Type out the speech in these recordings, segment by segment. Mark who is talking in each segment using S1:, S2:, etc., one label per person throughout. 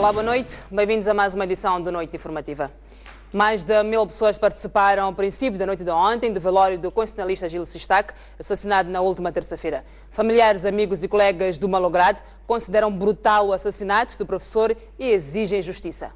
S1: Olá, boa noite. Bem-vindos a mais uma edição do Noite Informativa. Mais de 1000 pessoas participaram ao princípio da noite de ontem do velório do constitucionalista Gil Sistac, assassinado na última terça-feira. Familiares, amigos e colegas do malogrado consideram brutal o assassinato do professor e exigem justiça.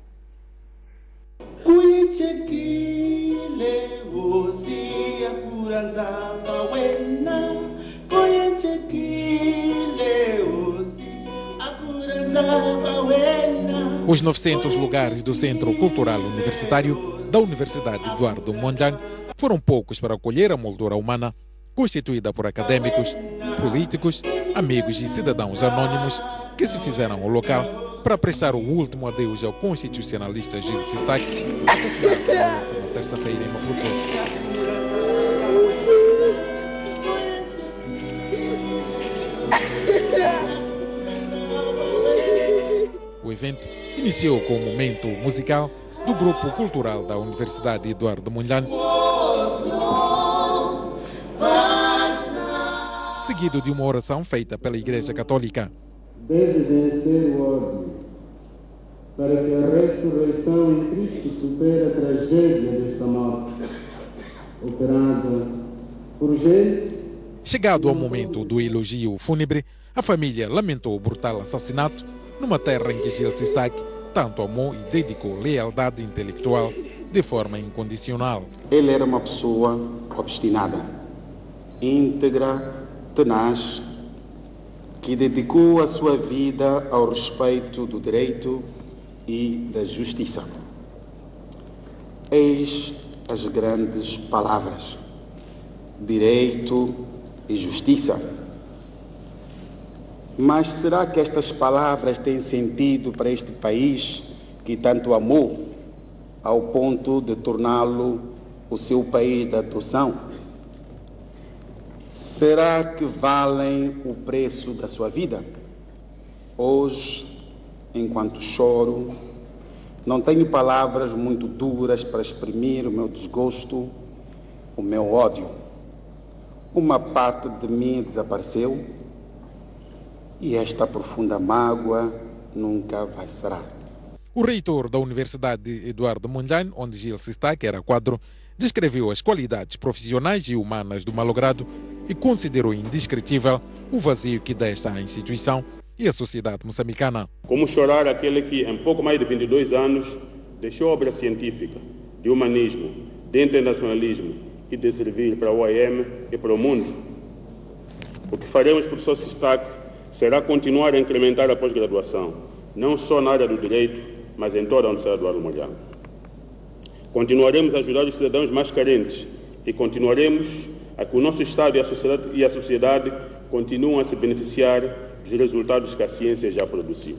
S2: Os 900 lugares do Centro Cultural Universitário da Universidade Eduardo Mondlane foram poucos para acolher a moldura humana, constituída por acadêmicos, políticos, amigos e cidadãos anônimos que se fizeram ao local para prestar o último adeus ao constitucionalista Gil Sistac, assassinado na última terça-feira em Maputo. O evento iniciou com um momento musical do grupo cultural da Universidade Eduardo Mondlane, seguido de uma oração feita pela Igreja Católica.
S3: Deve vencer o ódio, para que a ressurreição em Cristo supere a tragédia desta morte, operada por gente.
S2: Chegado ao momento do elogio fúnebre, a família lamentou o brutal assassinato numa terra em que Gil Sistac tanto amou e dedicou lealdade intelectual de forma incondicional.
S4: Ele era uma pessoa obstinada, íntegra, tenaz, que dedicou a sua vida ao respeito do direito e da justiça. Eis as grandes palavras: direito e justiça. Mas será que estas palavras têm sentido para este país que tanto amou, ao ponto de torná-lo o seu país de adoção? Será que valem o preço da sua vida? Hoje, enquanto choro, não tenho palavras muito duras para exprimir o meu desgosto, o meu ódio. Uma parte de mim desapareceu, e esta profunda mágoa nunca vai sarar.
S2: O reitor da Universidade Eduardo Mondlane, onde Gil Sistac era quadro, descreveu as qualidades profissionais e humanas do malogrado e considerou indescritível o vazio que deixa a instituição e a sociedade moçambicana.
S5: Como chorar aquele que, em pouco mais de 22 anos, deixou obra científica, de humanismo, de internacionalismo e de servir para a OIM e para o mundo. O que faremos, professor Sistac, será continuar a incrementar a pós-graduação, não só na área do direito, mas em toda a Universidade Eduardo Mondlane. Continuaremos a ajudar os cidadãos mais carentes e continuaremos a que o nosso Estado e a sociedade continuem a se beneficiar dos resultados que a ciência já produziu.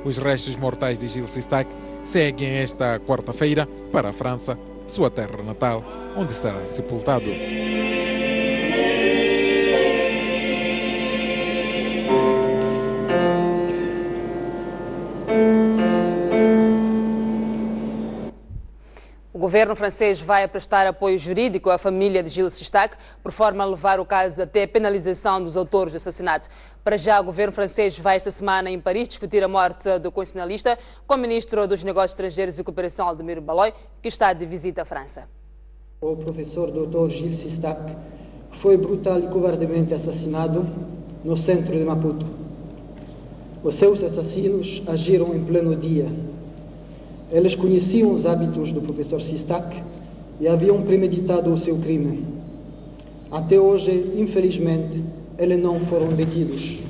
S2: Os restos mortais de Gil Sistac seguem esta quarta-feira para a França, sua terra natal, onde será sepultado.
S1: O governo francês vai prestar apoio jurídico à família de Gil Sistac, por forma a levar o caso até a penalização dos autores do assassinato. Para já, o governo francês vai esta semana em Paris discutir a morte do constitucionalista com o ministro dos Negócios Estrangeiros e Cooperação, Aldemir Baloi, que está de visita à França.
S6: O professor Dr. Gil Sistac foi brutal e covardemente assassinado no centro de Maputo. Os seus assassinos agiram em pleno dia. Eles conheciam os hábitos do professor Sistac e haviam premeditado o seu crime. Até hoje, infelizmente, eles não foram detidos.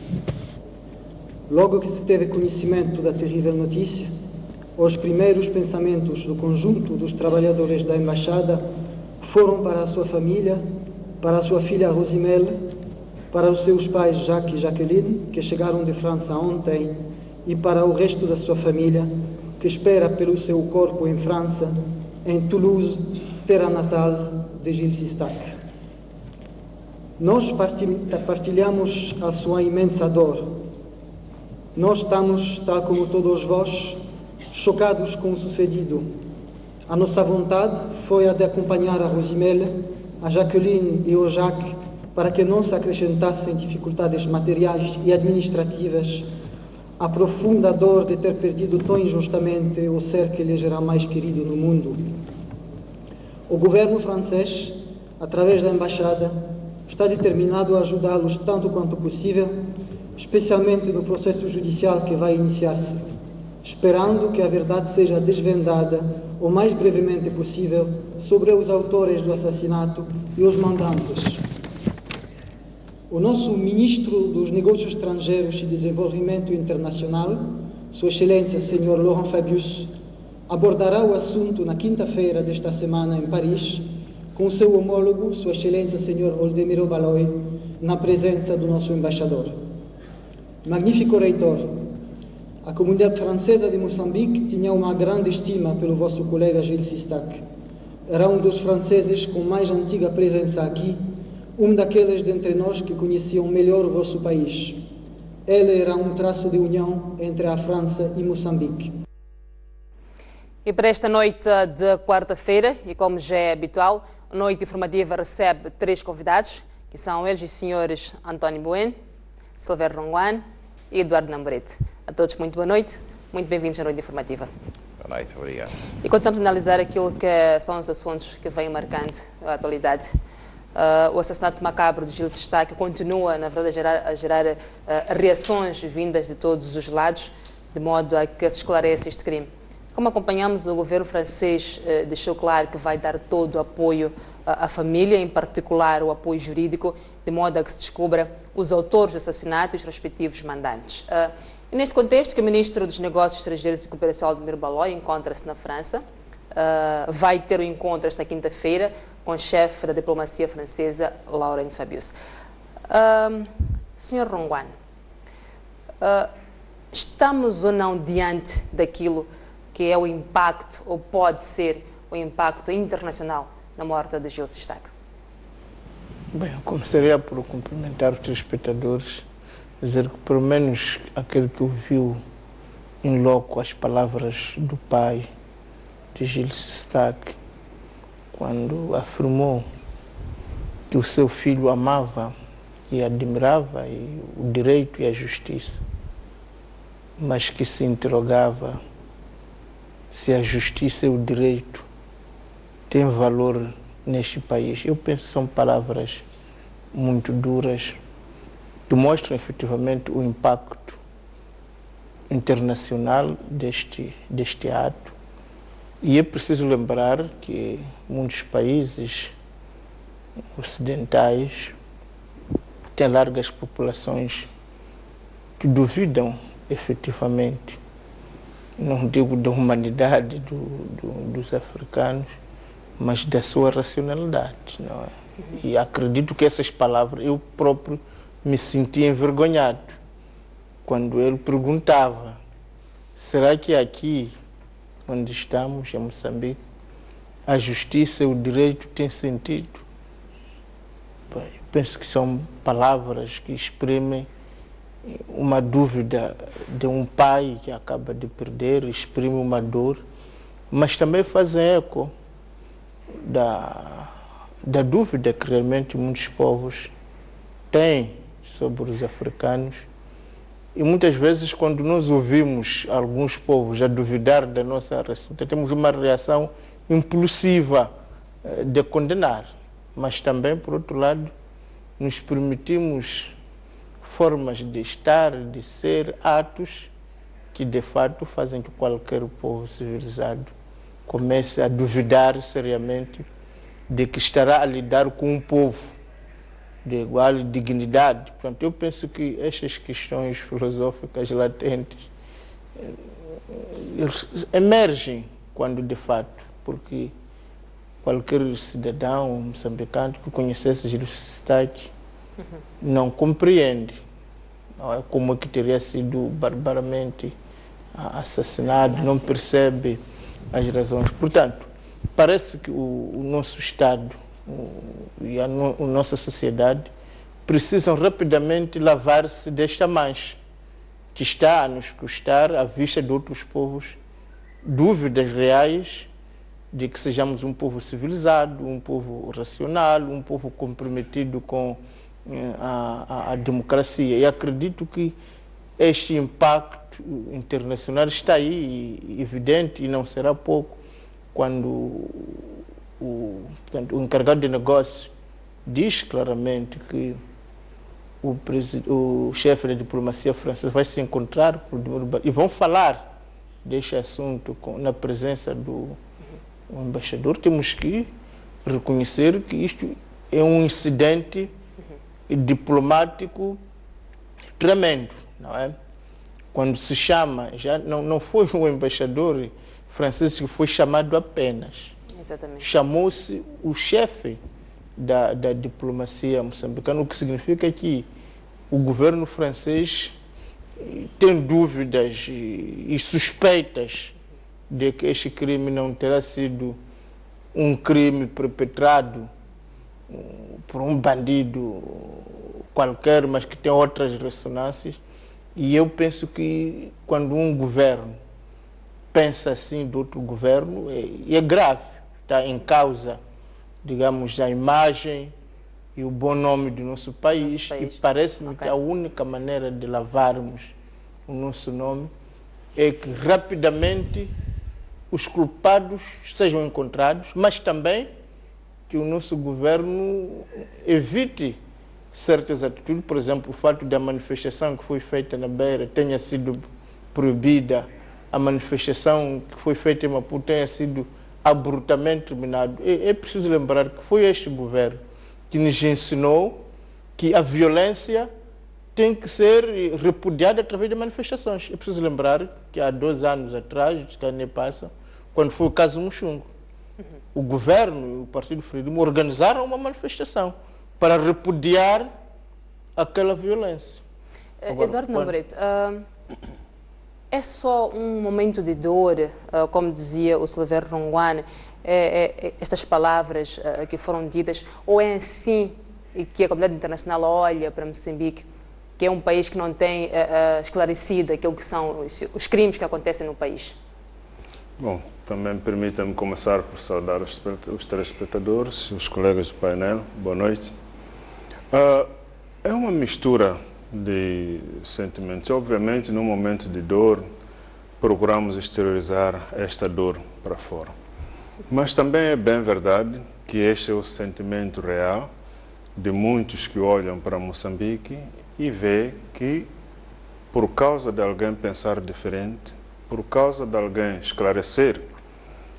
S6: Logo que se teve conhecimento da terrível notícia, os primeiros pensamentos do conjunto dos trabalhadores da embaixada foram para a sua família, para a sua filha Rosimel, para os seus pais Jacques e Jacqueline, que chegaram de França ontem, e para o resto da sua família, que espera pelo seu corpo em França, em Toulouse, terra natal de Gil Sistac. Nós partilhamos a sua imensa dor. Nós estamos, tal como todos vós, chocados com o sucedido. A nossa vontade foi a de acompanhar a Rosimel, a Jacqueline e o Jacques para que não se acrescentassem dificuldades materiais e administrativas a profunda dor de ter perdido tão injustamente o ser que lhes era mais querido no mundo. O governo francês, através da embaixada, está determinado a ajudá-los tanto quanto possível, especialmente no processo judicial que vai iniciar-se, esperando que a verdade seja desvendada o mais brevemente possível sobre os autores do assassinato e os mandantes. O nosso ministro dos Negócios Estrangeiros e Desenvolvimento Internacional, Sua Excelência Sr. Laurent Fabius, abordará o assunto na quinta-feira desta semana em Paris, com seu homólogo, Sua Excelência Sr. Oldemiro Baloi, na presença do nosso embaixador. Magnífico reitor, a comunidade francesa de Moçambique tinha uma grande estima pelo vosso colega Gilles Sistac. Era um dos franceses com mais antiga presença aqui, um daqueles dentre nós que conheciam melhor o vosso país. Ele era um traço de união entre a França e Moçambique.
S1: E para esta noite de quarta-feira, e como já é habitual, a noite informativa recebe 3 convidados, que são eles os senhores António Bueno, Silvério Ronguane e Eduardo Namborete. A todos muito boa noite, muito bem-vindos à noite informativa.
S7: Boa noite, obrigado.
S1: E quando estamos a analisar aquilo que são os assuntos que vêm marcando a atualidade, o assassinato macabro de Gilles Sistac continua, na verdade, a gerar reações vindas de todos os lados, de modo a que se esclareça este crime. Como acompanhamos, o governo francês deixou claro que vai dar todo o apoio à família, em particular o apoio jurídico, de modo a que se descubra os autores do assassinato e os respectivos mandantes. E neste contexto, que o ministro dos Negócios Estrangeiros e Cooperação, Oldemiro Baloi, encontra-se na França, vai ter um encontro esta quinta-feira com o chefe da diplomacia francesa, Laurent Fabius. Sr. Ronguane, estamos ou não diante daquilo que é o impacto, ou pode ser o impacto internacional na morte de Gilles Sistac?
S8: Bem, eu começaria por cumprimentar os telespectadores, dizer que pelo menos aquele que ouviu em loco as palavras do pai de Gilles Sistac, quando afirmou que o seu filho amava e admirava o direito e a justiça, mas que se interrogava se a justiça e o direito têm valor neste país. Eu penso que são palavras muito duras, que mostram efetivamente o impacto internacional deste ato. E é preciso lembrar que muitos países ocidentais têm largas populações que duvidam efetivamente, não digo da humanidade dos africanos, mas da sua racionalidade, não é? E acredito que essas palavras, eu próprio me senti envergonhado quando ele perguntava: será que aqui onde estamos, em Moçambique, a justiça e o direito têm sentido? Bem, eu penso que são palavras que exprimem uma dúvida de um pai que acaba de perder, exprime uma dor, mas também fazem eco da dúvida que realmente muitos povos têm sobre os africanos. E muitas vezes, quando nós ouvimos alguns povos a duvidar da nossa raça, temos uma reação impulsiva de condenar, mas também, por outro lado, nos permitimos formas de estar, de ser, atos que de fato fazem que qualquer povo civilizado comece a duvidar seriamente de que estará a lidar com um povo de igual dignidade. Portanto, eu penso que estas questões filosóficas latentes emergem quando de fato, porque qualquer cidadão moçambicano que conhecesse Gilles Sistac não compreende como é que teria sido barbaramente assassinado, não percebe as razões. Portanto, parece que o nosso Estado e a nossa sociedade precisam rapidamente lavar-se desta mancha que está a nos custar, à vista de outros povos, dúvidas reais de que sejamos um povo civilizado, um povo racional, um povo comprometido com a democracia. E acredito que este impacto internacional está aí, evidente, e não será pouco, quando portanto, o encarregado de negócios diz claramente que o chefe da diplomacia francesa vai se encontrar com o e vão falar deste assunto na presença do embaixador. Temos que reconhecer que isto é um incidente diplomático tremendo, não é? Quando se chama, já não foi o embaixador francês que foi chamado apenas.
S1: Exatamente.
S8: Chamou-se o chefe da diplomacia moçambicana, o que significa que o governo francês tem dúvidas e suspeitas de que este crime não terá sido um crime perpetrado por um bandido qualquer, mas que tem outras ressonâncias. E eu penso que quando um governo pensa assim do outro governo, é grave, está em causa, digamos, a imagem e o bom nome do nosso país. E parece-me que a única maneira de lavarmos o nosso nome é que rapidamente os culpados sejam encontrados, mas também que o nosso governo evite certas atitudes. Por exemplo, o fato da manifestação que foi feita na Beira tenha sido proibida, a manifestação que foi feita em Maputo tenha sido abruptamente terminada. É preciso lembrar que foi este governo que nos ensinou que a violência tem que ser repudiada através de manifestações. É preciso lembrar que há 2 anos atrás, que nem passa, quando foi o caso Muxungo, o governo e o Partido Frelimo organizaram uma manifestação para repudiar aquela violência. Agora,
S1: Eduardo Navarrete, é só um momento de dor, como dizia o Silvério Ronguane, estas palavras que foram ditas, ou é assim que a comunidade internacional olha para Moçambique, que é um país que não tem esclarecido aquilo que são os crimes que acontecem no país?
S7: Bom, também permita-me começar por saudar os telespectadores, os colegas do painel. Boa noite. É uma mistura de sentimentos. Obviamente, num momento de dor, procuramos exteriorizar esta dor para fora. Mas também é bem verdade que este é o sentimento real de muitos que olham para Moçambique e vê que, por causa de alguém pensar diferente, por causa de alguém esclarecer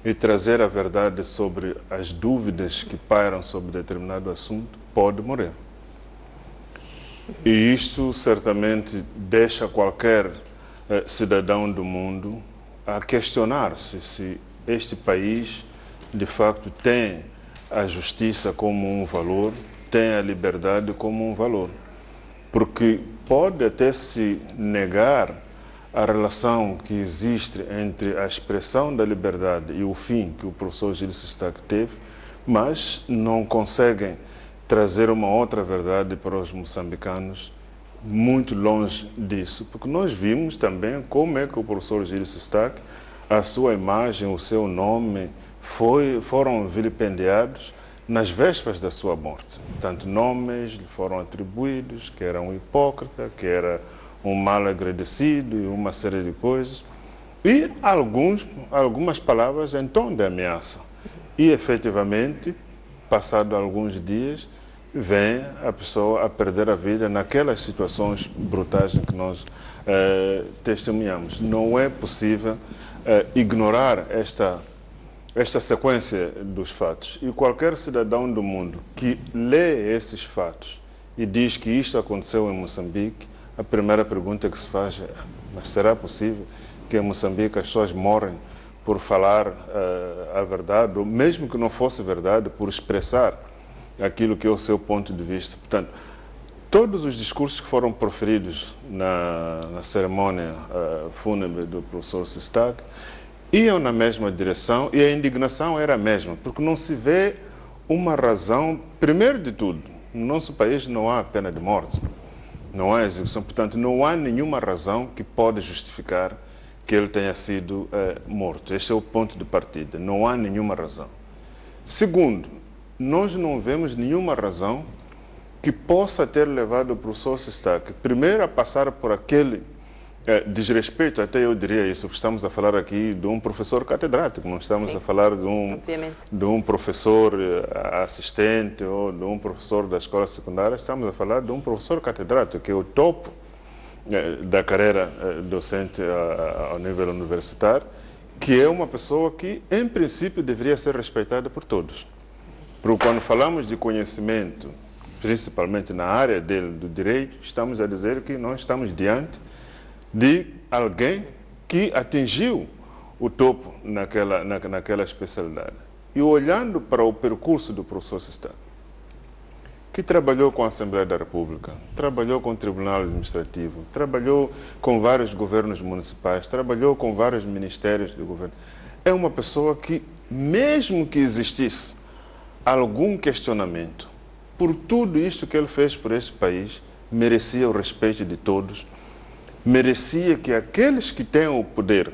S7: e trazer a verdade sobre as dúvidas que pairam sobre determinado assunto, pode morrer. E isto certamente deixa qualquer cidadão do mundo a questionar-se se este país, de facto, tem a justiça como um valor, tem a liberdade como um valor. Porque pode até se negar a relação que existe entre a expressão da liberdade e o fim que o professor Gilles Stack teve, mas não conseguem trazer uma outra verdade para os moçambicanos, muito longe disso, porque nós vimos também como é que o professor Gilles Stack, a sua imagem, o seu nome, foram vilipendiados nas vésperas da sua morte. Portanto, nomes lhe foram atribuídos, que era um hipócrita, que era um mal agradecido e uma série de coisas, e algumas palavras em tom de ameaça. E, efetivamente, passado alguns dias, vem a pessoa a perder a vida naquelas situações brutais que nós testemunhamos. Não é possível ignorar esta sequência dos fatos. E qualquer cidadão do mundo que lê esses fatos e diz que isto aconteceu em Moçambique, a primeira pergunta que se faz é: mas será possível que em Moçambique as pessoas morrem por falar a verdade, ou mesmo que não fosse verdade, por expressar aquilo que é o seu ponto de vista? Portanto, todos os discursos que foram proferidos na cerimônia fúnebre do professor Stack iam na mesma direção, e a indignação era a mesma, porque não se vê uma razão. Primeiro de tudo, no nosso país não há pena de morte, não há execução, portanto não há nenhuma razão que pode justificar que ele tenha sido morto. Este é o ponto de partida, não há nenhuma razão. Segundo, nós não vemos nenhuma razão que possa ter levado o professor Stack, primeiro, a passar por aquele diz respeito, até eu diria isso, porque estamos a falar aqui de um professor catedrático, não estamos a falar de um professor assistente ou de um professor da escola secundária, estamos a falar de um professor catedrático, que é o topo da carreira docente ao nível universitário, que é uma pessoa que, em princípio, deveria ser respeitada por todos. Porque quando falamos de conhecimento, principalmente na área do direito, estamos a dizer que nós estamos diante de alguém que atingiu o topo naquela especialidade. E olhando para o percurso do professor Sistac, que trabalhou com a Assembleia da República, trabalhou com o Tribunal Administrativo, trabalhou com vários governos municipais, trabalhou com vários ministérios do governo, é uma pessoa que, mesmo que existisse algum questionamento por tudo isto que ele fez por este país, merecia o respeito de todos, merecia que aqueles que têm o poder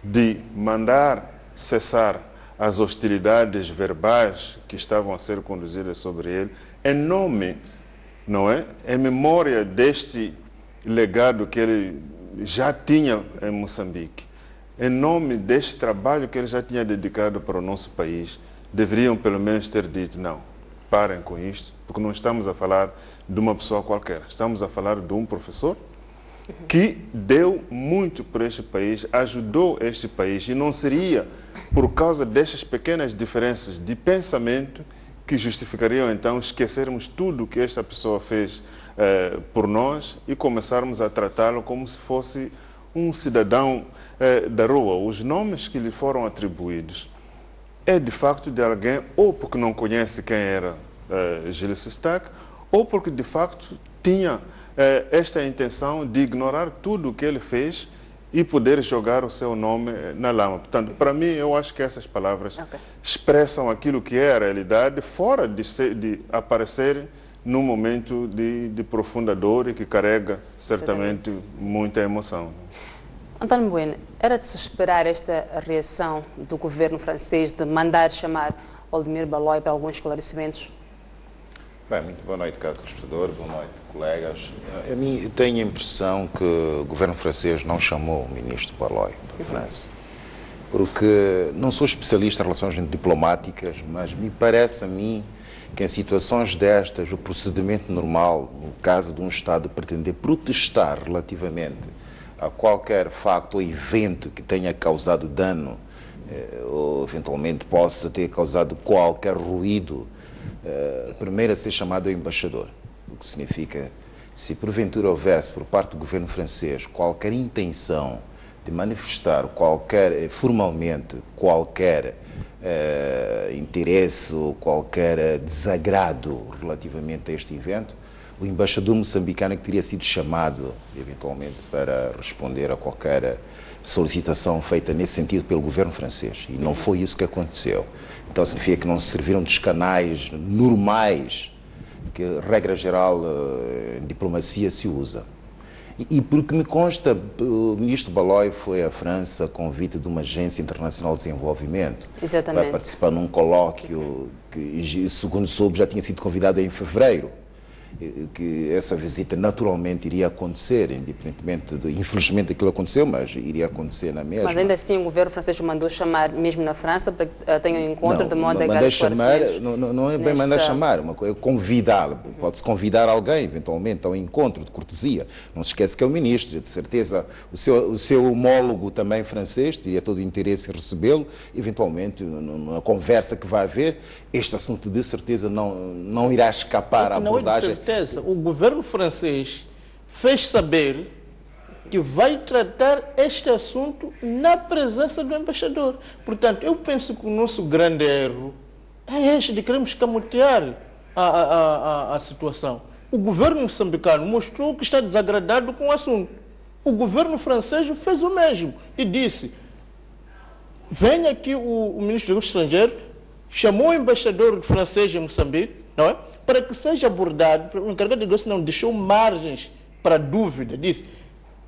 S7: de mandar cessar as hostilidades verbais que estavam a ser conduzidas sobre ele, em nome, não é? Em memória deste legado que ele já tinha em Moçambique, em nome deste trabalho que ele já tinha dedicado para o nosso país, deveriam pelo menos ter dito, não, parem com isto, porque não estamos a falar de uma pessoa qualquer, estamos a falar de um professor que deu muito para este país, ajudou este país, e não seria por causa destas pequenas diferenças de pensamento que justificariam então esquecermos tudo o que esta pessoa fez por nós e começarmos a tratá-lo como se fosse um cidadão da rua. Os nomes que lhe foram atribuídos é de facto de alguém, ou porque não conhece quem era Gil Sistac, ou porque de facto tinha esta intenção de ignorar tudo o que ele fez e poder jogar o seu nome na lama. Portanto, para mim, eu acho que essas palavras expressam aquilo que é a realidade, fora de aparecerem num momento de profunda dor e que carrega certamente muita emoção.
S1: António Bueno, era de se esperar esta reação do governo francês de mandar chamar Aldemir Balói para alguns esclarecimentos?
S9: Bem, muito boa noite, caro telespectador, boa noite, colegas. A mim tenho a impressão que o governo francês não chamou o ministro Balói para a França, porque não sou especialista em relações diplomáticas, mas me parece a mim que em situações destas, o procedimento normal, no caso de um Estado pretender protestar relativamente a qualquer facto ou evento que tenha causado dano, ou eventualmente possa ter causado qualquer ruído, primeiro a ser chamado o embaixador, o que significa, se porventura houvesse por parte do governo francês qualquer intenção de manifestar formalmente qualquer interesse ou qualquer desagrado relativamente a este evento, o embaixador moçambicano que teria sido chamado eventualmente para responder a qualquer solicitação feita nesse sentido pelo governo francês, e não foi isso que aconteceu. Então significa que não se serviram dos canais normais que, regra geral, em diplomacia se usa. E porque me consta, o ministro Balói foi à França a convite de uma agência internacional de desenvolvimento.
S1: Exatamente.
S9: Para participar num colóquio que, segundo soube, já tinha sido convidado em fevereiro. Que essa visita naturalmente iria acontecer, independentemente infelizmente aquilo aconteceu, mas iria acontecer na mesma.
S1: Mas ainda assim o governo francês mandou chamar mesmo na França para que tenha um encontro de modo a dar esclarecimentos.
S9: Não é bem mandar chamar, é convidá-lo. Pode-se convidar alguém, eventualmente, a um encontro de cortesia. Não se esquece que é o ministro, de certeza o seu homólogo também francês teria todo o interesse em recebê-lo, eventualmente, numa conversa que vai haver, este assunto de certeza não irá escapar à abordagem.
S8: O governo francês fez saber que vai tratar este assunto na presença do embaixador. Portanto, eu penso que o nosso grande erro é este de queremos escamotear a situação. O governo moçambicano mostrou que está desagradado com o assunto. O governo francês fez o mesmo e disse: venha aqui o ministro dos Estrangeiros, chamou o embaixador francês em Moçambique, não é? Para que seja abordado, o encarregado de negócio não deixou margens para dúvida, disse: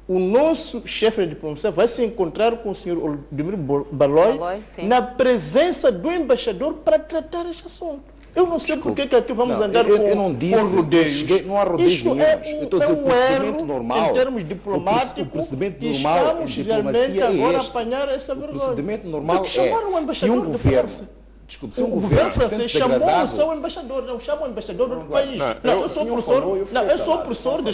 S8: o nosso chefe de diplomacia vai se encontrar com o senhor Aldemir Balói na presença do embaixador para tratar este assunto. Eu não sei porque que aqui vamos andar com rodeios.
S9: Não há rodeios
S8: Isto
S9: nenhum.
S8: é um erro
S9: normal,
S8: em termos diplomáticos.
S9: O procedimento
S8: e
S9: normal
S8: estamos realmente agora a apanhar essa vergonha.
S9: O procedimento normal
S8: chamaram o embaixador de França.
S9: Desculpe, se
S8: o governo francês chamou o seu embaixador, não chama o embaixador de outro país. Eu sou professor de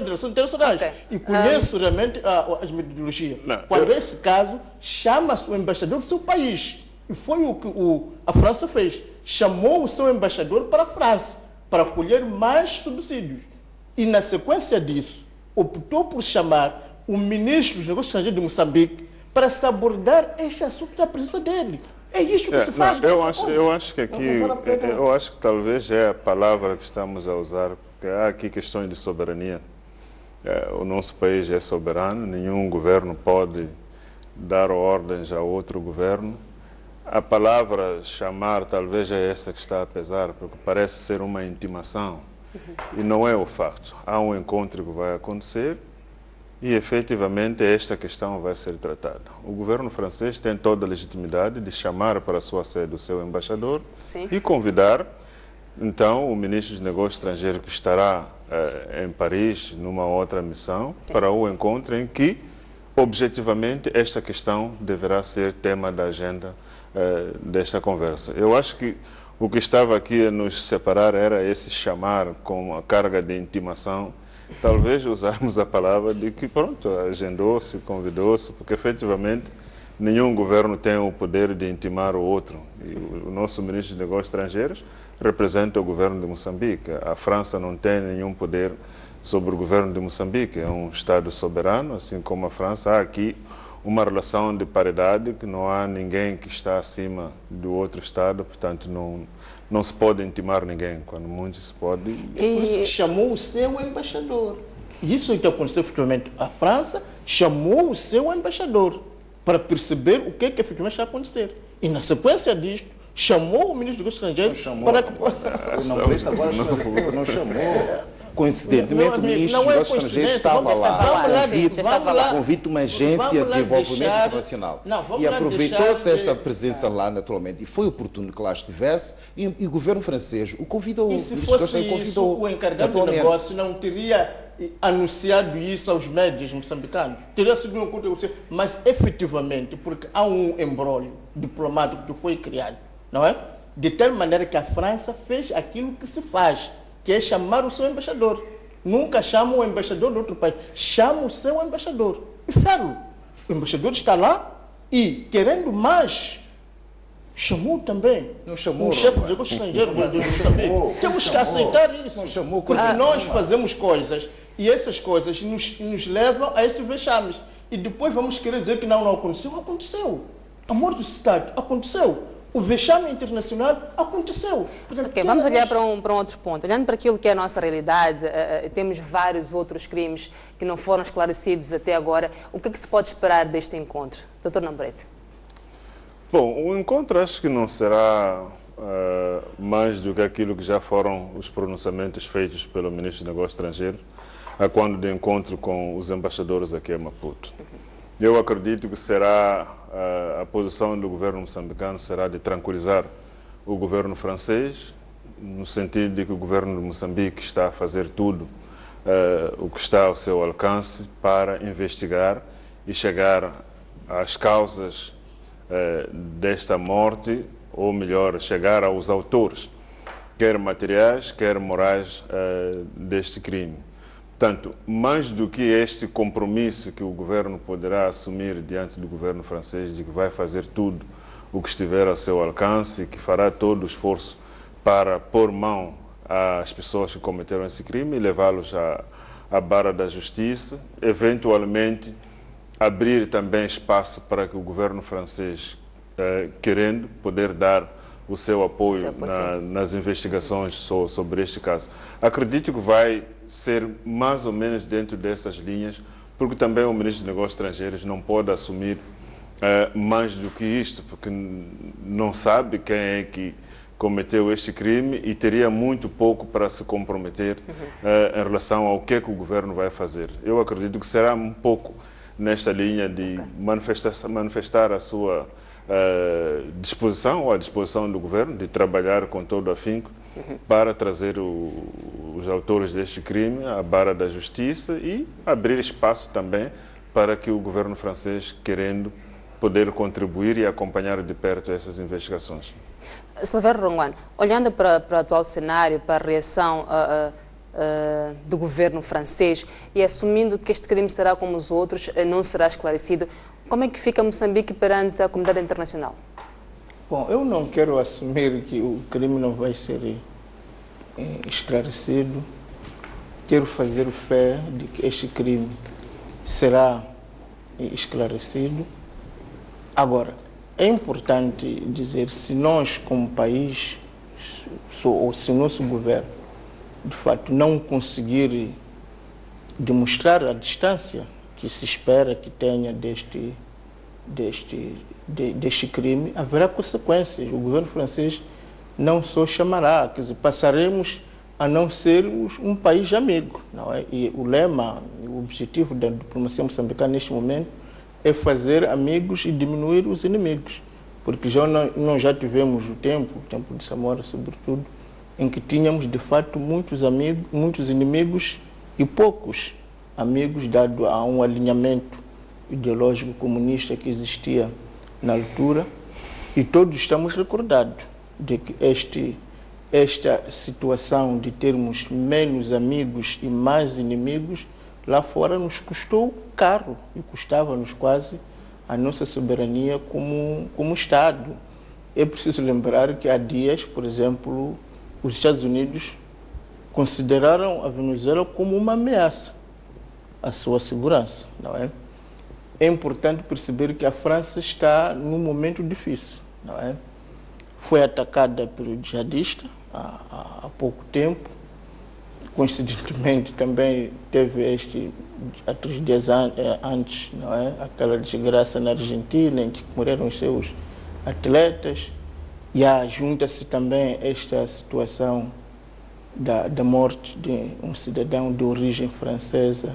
S8: relações internacionais e conheço realmente as metodologias. Quando esse caso, chama-se o embaixador do seu país. E foi o que a França fez. Chamou o seu embaixador para a França, para colher mais subsídios. E na sequência disso, optou por chamar o ministro dos Negócios Estrangeiros de Moçambique para se abordar este assunto da presença dele. É isso que se faz.
S7: Eu acho que aqui, eu acho que talvez é a palavra que estamos a usar, porque há aqui questões de soberania. O nosso país é soberano, nenhum governo pode dar ordens a outro governo. A palavra chamar talvez é essa que está a pesar, porque parece ser uma intimação. E não é o facto. Há um encontro que vai acontecer e, efetivamente, esta questão vai ser tratada. O governo francês tem toda a legitimidade de chamar para a sua sede o seu embaixador e convidar, então, o ministro dos Negócios Estrangeiros que estará em Paris, numa outra missão, para o encontro em que, objetivamente, esta questão deverá ser tema da agenda desta conversa. Eu acho que o que estava aqui a nos separar era esse chamar com a carga de intimação. Talvez usarmos a palavra de que, pronto, agendou-se, convidou-se, porque efetivamente nenhum governo tem o poder de intimar o outro. E o nosso ministro de Negócios Estrangeiros representa o governo de Moçambique. A França não tem nenhum poder sobre o governo de Moçambique. É um Estado soberano, assim como a França. Há aqui uma relação de paridade, que não há ninguém que está acima do outro Estado, portanto não se pode intimar ninguém, quando muito se pode.
S8: Por isso que chamou o seu embaixador. Isso é que aconteceu efetivamente. A França chamou o seu embaixador para perceber o que efetivamente está a acontecer. E na sequência disto, chamou o ministro dos Estrangeiros para que...
S9: Não chamou. Coincidentemente, o ministro dos Negócios Estrangeiros estava lá, convite de uma agência de desenvolvimento internacional. E aproveitou-se esta presença lá, naturalmente, e foi oportuno que lá estivesse, e o governo francês o convidou.
S8: E se fosse isso, o encarregado de negócio não teria anunciado isso aos médias moçambicanos. Teria sido um encontro, mas efetivamente, porque há um embrólio diplomático que foi criado, não é? De tal maneira que a França fez aquilo que se faz, que é chamar o seu embaixador. Nunca chama o embaixador de outro país, chama o seu embaixador. E falo, o embaixador está lá e, querendo mais, chamou também o chefe de negócios estrangeiros de Moçambique. Temos que aceitar isso, porque nós fazemos coisas e essas coisas nos levam a esses vexames. E depois vamos querer dizer que não aconteceu. Aconteceu. A morte do Estado aconteceu. O vexame internacional aconteceu. Portanto,
S1: vamos olhar para um outro ponto. Olhando para aquilo que é a nossa realidade, temos vários outros crimes que não foram esclarecidos até agora. O que se pode esperar deste encontro? Dr. Nambrete.
S7: Bom, o encontro acho que não será mais do que aquilo que já foram os pronunciamentos feitos pelo ministro dos Negócios Estrangeiros a quando de encontro com os embaixadores aqui em Maputo. Eu acredito que será a posição do governo moçambicano será de tranquilizar o governo francês, no sentido de que o governo de Moçambique está a fazer tudo o que está ao seu alcance para investigar e chegar às causas desta morte, ou melhor, chegar aos autores, quer materiais, quer morais, deste crime. Portanto, mais do que este compromisso que o governo poderá assumir diante do governo francês, de que vai fazer tudo o que estiver ao seu alcance e que fará todo o esforço para pôr mão às pessoas que cometeram esse crime e levá-los à barra da justiça, eventualmente abrir também espaço para que o governo francês, querendo, poder dar o seu apoio nas investigações sobre este caso. Acredito que vai ser mais ou menos dentro dessas linhas, porque também o ministro dos Negócios Estrangeiros não pode assumir mais do que isto, porque não sabe quem é que cometeu este crime e teria muito pouco para se comprometer em relação ao que o governo vai fazer. Eu acredito que será um pouco nesta linha de manifestar a sua disposição ou à disposição do governo de trabalhar com todo o afinco para trazer os autores deste crime à barra da justiça e abrir espaço também para que o governo francês, querendo poder contribuir e acompanhar de perto essas investigações.
S1: Silvério Ronguane, olhando para o atual cenário, para a reação do governo francês e assumindo que este crime será como os outros, não será esclarecido, como é que fica Moçambique perante a comunidade internacional?
S8: Bom, eu não quero assumir que o crime não vai ser esclarecido. Quero fazer fé de que este crime será esclarecido. Agora, é importante dizer, se nós como país, ou se o nosso governo, de fato, não conseguir demonstrar a distância que se espera que tenha deste crime, haverá consequências. O governo francês não só chamará, quer dizer, passaremos a não sermos um país amigo, não é? E o lema, o objetivo da diplomacia moçambicana neste momento é fazer amigos e diminuir os inimigos, porque nós já tivemos o tempo de Samora sobretudo, em que tínhamos de fato muitos amigos, muitos inimigos e poucos amigos, dado a um alinhamento ideológico comunista que existia na altura, e todos estamos recordados de que esta situação de termos menos amigos e mais inimigos lá fora nos custou caro e custava-nos quase a nossa soberania como Estado. É preciso lembrar que há dias, por exemplo, os Estados Unidos consideraram a Venezuela como uma ameaça à sua segurança, não é? É importante perceber que a França está num momento difícil, não é? Foi atacada pelo jihadista há pouco tempo. Coincidentemente também teve há 3 dias antes, não é? Aquela desgraça na Argentina, em que morreram os seus atletas. E junta-se também esta situação da morte de um cidadão de origem francesa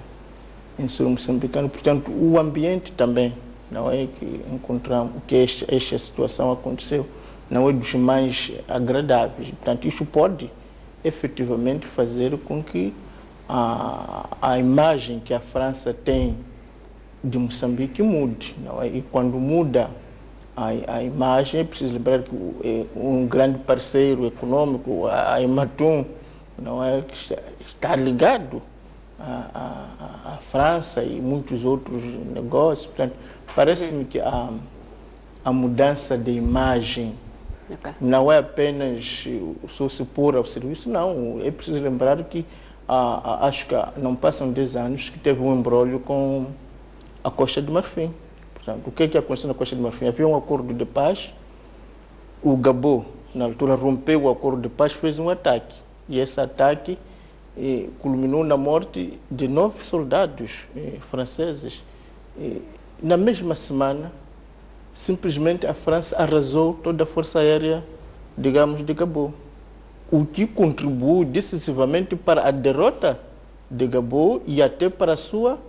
S8: em solo moçambicano. Portanto, o ambiente também, não é, que encontramos, que esta situação aconteceu, não é dos mais agradáveis. Portanto, isso pode efetivamente fazer com que a imagem que a França tem de Moçambique mude, não é? E quando muda a imagem, é preciso lembrar que um grande parceiro econômico, a Ematum, não é, que está ligado à França e muitos outros negócios. Portanto, parece-me que a mudança de imagem não é apenas só se pôr ao serviço, não. É preciso lembrar que acho que não passam 10 anos que teve um imbróglio com a Costa do Marfim. Portanto, o que é que aconteceu na Costa do Marfim? Havia um acordo de paz, o Gabon, na altura, rompeu o acordo de paz, fez um ataque. E esse ataque culminou na morte de 9 soldados franceses. Na mesma semana, simplesmente a França arrasou toda a força aérea, digamos, de Gabon, o que contribuiu decisivamente para a derrota de Gabon e até para a sua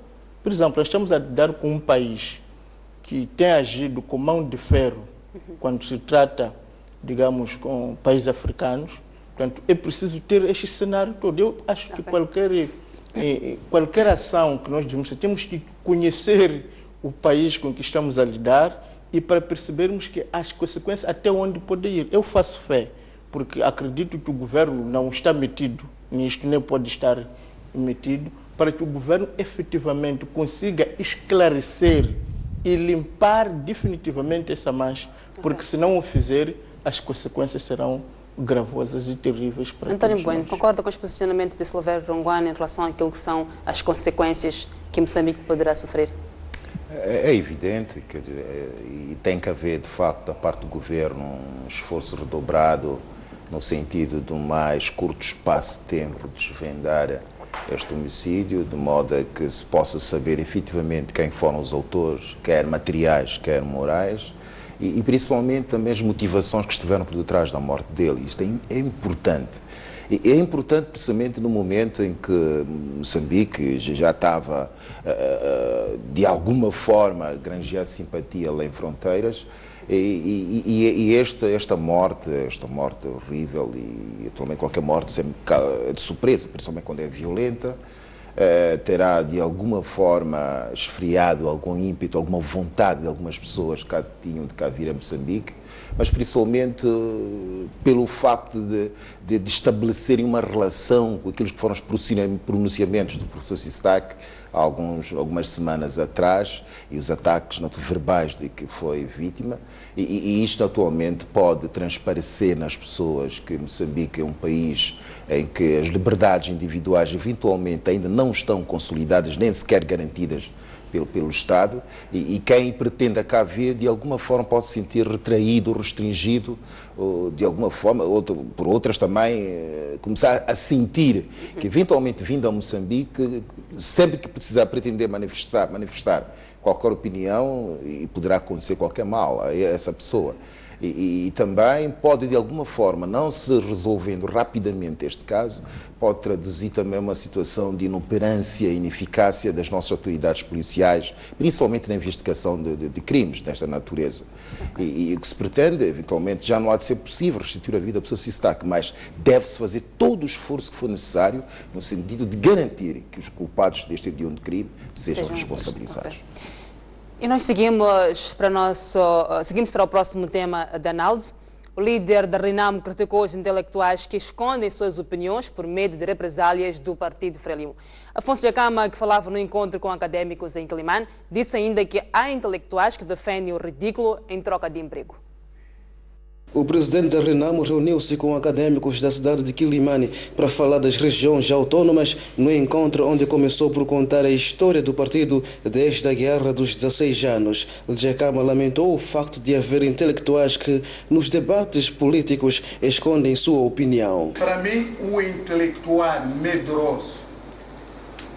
S8: prisão. Nós estamos a lidar com um país que tem agido com mão de ferro quando se trata, digamos, com países africanos. Portanto, é preciso ter este cenário todo. Eu acho que qualquer ação que nós temos que conhecer o país com que estamos a lidar e para percebermos que as consequências até onde pode ir. Eu faço fé, porque acredito que o governo não está metido nisto, nem pode estar metido, para que o governo efetivamente consiga esclarecer e limpar definitivamente essa mancha, porque se não o fizer, as consequências serão gravosas e terríveis para
S1: António Bueno, concorda com os posicionamentos de Silvério Ronguane em relação àquilo que são as consequências que Moçambique poderá sofrer?
S9: É evidente, quer dizer, e tem que haver, de facto, da parte do governo, um esforço redobrado no sentido de um mais curto espaço de tempo de desvendar este homicídio, de modo a que se possa saber efetivamente quem foram os autores, quer materiais, quer morais, e principalmente também as motivações que estiveram por detrás da morte dele. Isto é importante. E é importante precisamente no momento em que Moçambique já estava, de alguma forma, a granjear simpatia além fronteiras, E esta morte horrível, e atualmente qualquer morte sempre de surpresa, principalmente quando é violenta, terá de alguma forma esfriado algum ímpeto, alguma vontade de algumas pessoas que tinham de cá vir a Moçambique, mas principalmente pelo facto de estabelecerem uma relação com aqueles que foram os pronunciamentos do professor Sistac algumas semanas atrás, e os ataques verbais de que foi vítima, e isto atualmente pode transparecer nas pessoas que Moçambique é um país em que as liberdades individuais eventualmente ainda não estão consolidadas, nem sequer garantidas pelo Estado, e quem pretenda cá vir, de alguma forma pode se sentir retraído, restringido, ou de alguma forma, por outras também, começar a sentir que eventualmente vindo a Moçambique, sempre que precisar pretender manifestar qualquer opinião, e poderá acontecer qualquer mal a essa pessoa. E também pode, de alguma forma, não se resolvendo rapidamente este caso, pode traduzir também uma situação de inoperância e ineficácia das nossas autoridades policiais, principalmente na investigação de crimes desta natureza. E o que se pretende, eventualmente, já não há de ser possível restituir a vida da pessoa Sistac, mas deve-se fazer todo o esforço que for necessário no sentido de garantir que os culpados deste hediondo de crime sejam responsabilizados.
S1: E nós seguimos para o próximo tema da análise. O líder da Renamo criticou os intelectuais que escondem suas opiniões por medo de represálias do partido Frelimo. Afonso Djakama, que falava no encontro com académicos em Quelimane, disse ainda que há intelectuais que defendem o ridículo em troca de emprego.
S10: O presidente da Renamo reuniu-se com académicos da cidade de Quelimane para falar das regiões autónomas no encontro onde começou por contar a história do partido desde a guerra dos 16 anos. Djakama lamentou o facto de haver intelectuais que, nos debates políticos, escondem sua opinião.
S11: Para mim, um intelectual medroso,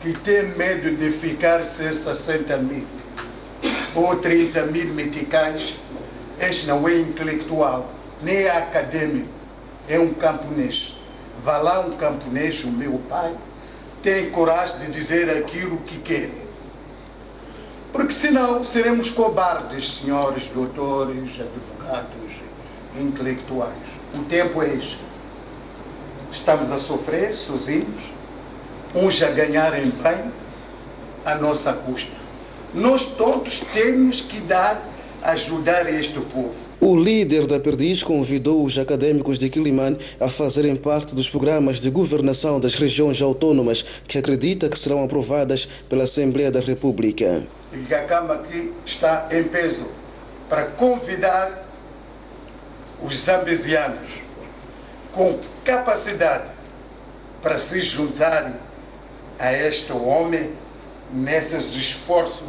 S11: que tem medo de ficar sem 60 mil ou 30 mil meticais, este não é intelectual, nem é acadêmico, é um camponês. Vá lá um camponês, o meu pai, tem coragem de dizer aquilo que quer. Porque senão seremos cobardes, senhores doutores, advogados, intelectuais. O tempo é este. Estamos a sofrer sozinhos, uns a ganharem bem à nossa custa. Nós todos temos que ajudar este povo.
S10: O líder da Perdiz convidou os académicos de Quelimane a fazerem parte dos programas de governação das regiões autónomas que acredita que serão aprovadas pela Assembleia da República.
S11: E a Câmara aqui está em peso para convidar os zambesianos com capacidade para se juntarem a este homem nesses esforços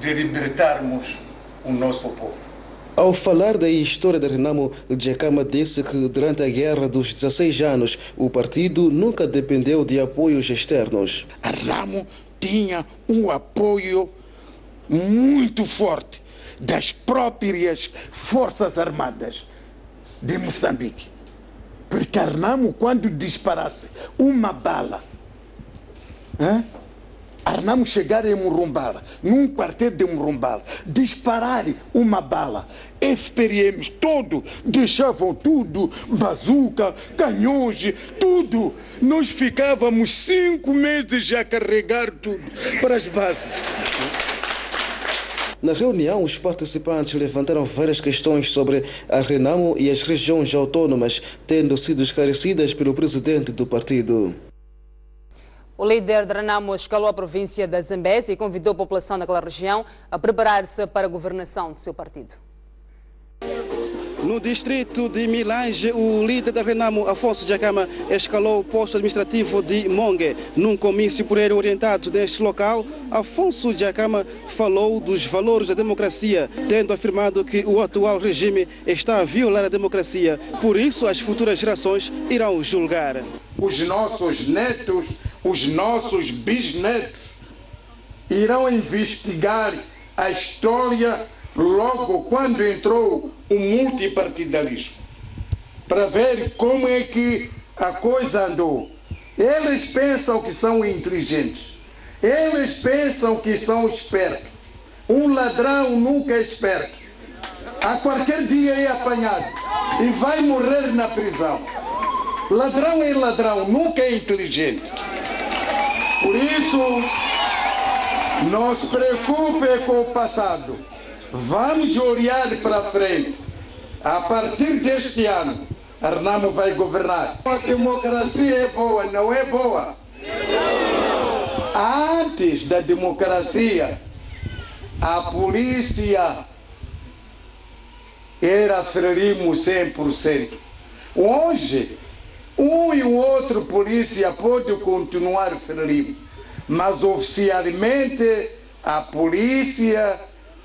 S11: de libertarmos o nosso povo.
S10: Ao falar da história da Renamo, Djakama disse que durante a guerra dos 16 anos, o partido nunca dependeu de apoios externos.
S12: A Renamo tinha um apoio muito forte das próprias Forças Armadas de Moçambique. Porque a Renamo, quando disparasse uma bala, a Renamo chegar em Murumbala, num quartel de Murumbala, disparar uma bala, FPRMs todos deixavam tudo, bazuca, canhões, tudo. Nós ficávamos 5 meses a carregar tudo para as bases.
S10: Na reunião, os participantes levantaram várias questões sobre a Renamo e as regiões autónomas, tendo sido esclarecidas pelo presidente do partido.
S1: O líder da Renamo escalou a província da Zambésia e convidou a população daquela região a preparar-se para a governação do seu partido.
S10: No distrito de Milange, o líder da Renamo, Afonso Djakama, escalou o posto administrativo de Mongue. Num comício por ele orientado neste local, Afonso Djakama falou dos valores da democracia, tendo afirmado que o atual regime está a violar a democracia. Por isso, as futuras gerações irão julgar.
S11: Os nossos netos, os nossos bisnetos irão investigar a história logo quando entrou o multipartidarismo, para ver como é que a coisa andou. Eles pensam que são inteligentes, eles pensam que são espertos. Um ladrão nunca é esperto.
S12: a qualquer dia é apanhado e vai morrer na prisão. Ladrão é ladrão, nunca é inteligente. Por isso, não se preocupe com o passado. Vamos olhar para frente. A partir deste ano, a Renamo vai governar. A democracia é boa, não é boa? Antes da democracia, a polícia era frelimo 100%. Hoje, um e o outro polícia pode continuar frelimo, mas oficialmente a polícia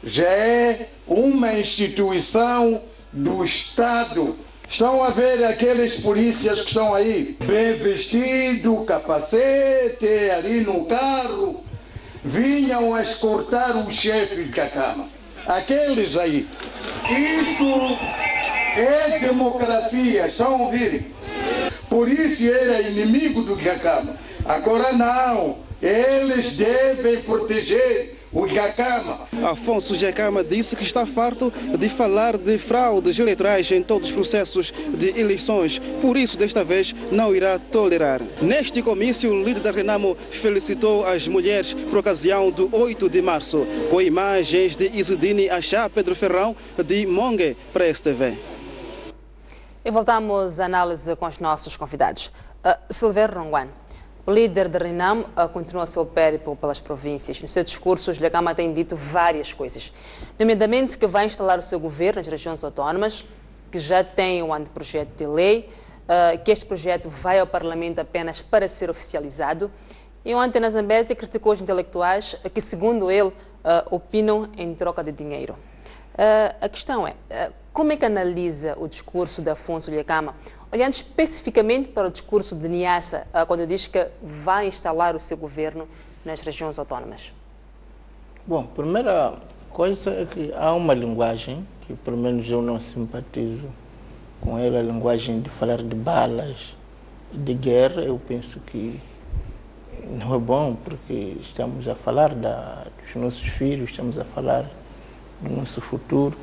S12: já é uma instituição do Estado. Estão a ver aqueles polícias que estão aí, bem vestido, capacete, ali no carro, vinham a escortar os chefes da Câmara. Aqueles aí. Isso é democracia, estão a ouvir? Por isso era inimigo do Gacama. Agora não, eles devem proteger o Gacama.
S10: Afonso Gacama disse que está farto de falar de fraudes eleitorais em todos os processos de eleições, por isso desta vez não irá tolerar. Neste comício, o líder da Renamo felicitou as mulheres por ocasião do 8 de março, com imagens de Isidine Achá Pedro Ferrão de Mongue para a STV.
S1: E voltamos à análise com os nossos convidados. Silvério Ronguan, o líder da Renamo, continua seu périplo pelas províncias. No seu discurso, o Gacama tem dito várias coisas, nomeadamente que vai instalar o seu governo nas regiões autónomas, que já tem um anteprojeto de lei, que este projeto vai ao Parlamento apenas para ser oficializado. E ontem na Zambésia criticou os intelectuais que, segundo ele, opinam em troca de dinheiro. A questão é, como é que analisa o discurso de Afonso Gacama, olhando especificamente para o discurso de Niassa, quando diz que vai instalar o seu governo nas regiões autónomas?
S8: Bom, primeira coisa é que há uma linguagem que, pelo menos, eu não simpatizo com ela, a linguagem de falar de balas, de guerra. Eu penso que não é bom, porque estamos a falar dos nossos filhos, estamos a falar do nosso futuro.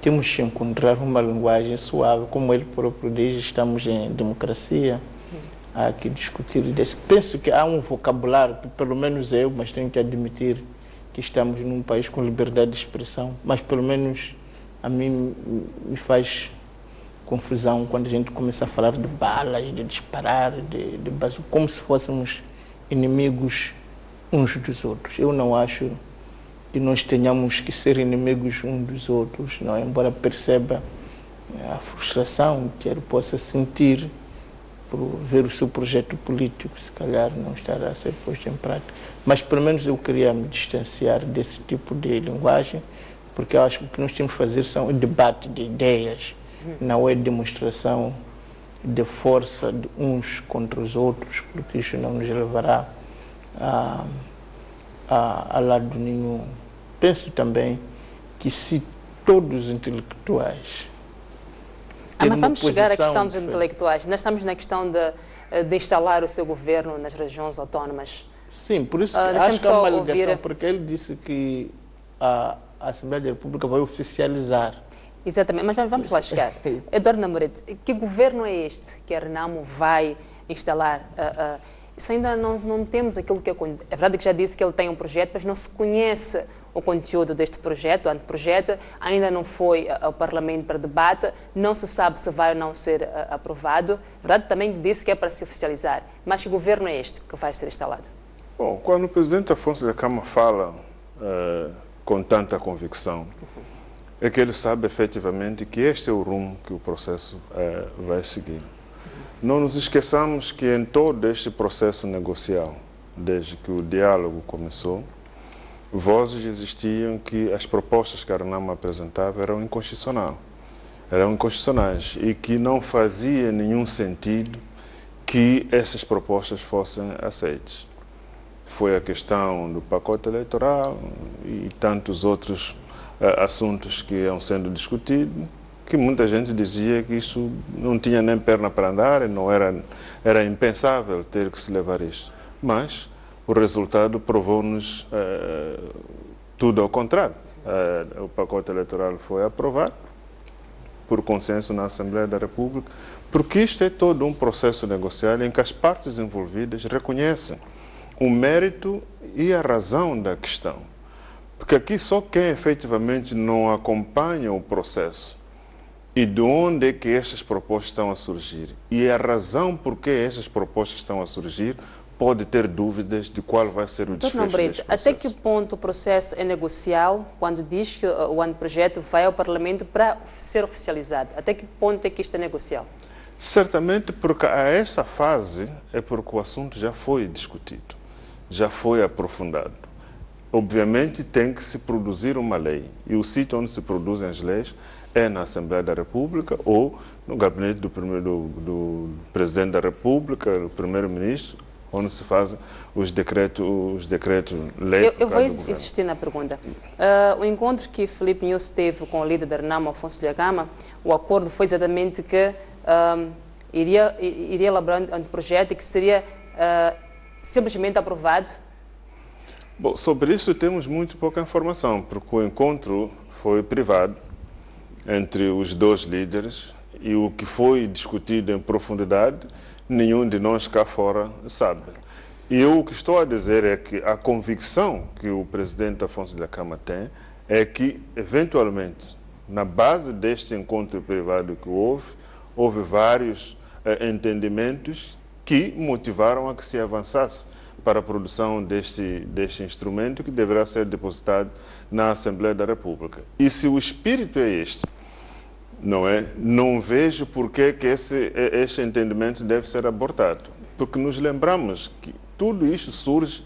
S8: Temos que encontrar uma linguagem suave, como ele próprio diz, estamos em democracia, há que discutir desse. Penso que há um vocabulário, pelo menos eu, mas tenho que admitir que estamos num país com liberdade de expressão, mas pelo menos a mim me faz confusão quando a gente começa a falar de balas, de disparar, de bazuca, como se fôssemos inimigos uns dos outros. Eu não acho que nós tenhamos que ser inimigos uns dos outros, não? Embora perceba a frustração que ele possa sentir por ver o seu projeto político, se calhar não estará a ser posto em prática. Mas pelo menos eu queria me distanciar desse tipo de linguagem, porque eu acho que o que nós temos que fazer são um debate de ideias, não é demonstração de força de uns contra os outros, porque isso não nos levará a lado nenhum. Penso também que se todos os intelectuais...
S1: mas vamos chegar à questão dos intelectuais. Nós estamos na questão de instalar o seu governo nas regiões autónomas.
S8: Sim, por isso acho que há uma ligação, porque ele disse que a Assembleia da República vai oficializar. Exatamente, mas
S1: vamos lá chegar. Eduardo Namorete, que governo é este que a Renamo vai instalar? Isso ainda não temos aquilo que é verdade que já disse que ele tem um projeto, mas não se conhece o conteúdo deste projeto, o anteprojeto, ainda não foi ao Parlamento para debate, não se sabe se vai ou não ser aprovado. Verdade também disse que é para se oficializar, mas que governo é este que vai ser instalado?
S7: Bom, quando o presidente Afonso Gacama fala com tanta convicção, é que ele sabe efetivamente que este é o rumo que o processo vai seguir. Não nos esqueçamos que em todo este processo negocial, desde que o diálogo começou, vozes existiam que as propostas que a Renamo apresentava eram inconstitucionais e que não fazia nenhum sentido que essas propostas fossem aceitas. Foi a questão do pacote eleitoral e tantos outros assuntos que iam sendo discutidos, que muita gente dizia que isso não tinha nem perna para andar, era impensável ter que se levar isso. Mas o resultado provou-nos tudo ao contrário. o pacote eleitoral foi aprovado por consenso na Assembleia da República, porque isto é todo um processo negocial em que as partes envolvidas reconhecem o mérito e a razão da questão. Porque aqui só quem efetivamente não acompanha o processo e de onde é que estas propostas estão a surgir e a razão por que estas propostas estão a surgir pode ter dúvidas de qual vai ser o desfecho deste processo.
S1: Até que ponto o processo é negocial quando diz que o anteprojeto vai ao Parlamento para ser oficializado? Até que ponto é que isto é negocial?
S7: Certamente porque a essa fase é porque o assunto já foi discutido, já foi aprofundado. Obviamente tem que se produzir uma lei e o sítio onde se produzem as leis é na Assembleia da República ou no gabinete do Presidente da República, do Primeiro-Ministro, onde se fazem os decretos-leis.
S1: Eu vou insistir na pergunta. O encontro que Filipe Nunes teve com o líder da RENAMO, Afonso Dhlakama, o acordo foi exatamente que iria elaborar um anteprojeto que seria simplesmente aprovado?
S7: Bom, sobre isso temos muito pouca informação, porque o encontro foi privado entre os dois líderes e o que foi discutido em profundidade nenhum de nós cá fora sabe. E eu o que estou a dizer é que a convicção que o presidente Afonso Dhlakama tem é que, eventualmente, na base deste encontro privado que houve vários entendimentos que motivaram a que se avançasse para a produção deste instrumento que deverá ser depositado na Assembleia da República. E se o espírito é este, não vejo por que este entendimento deve ser abortado. Porque nos lembramos que tudo isto surge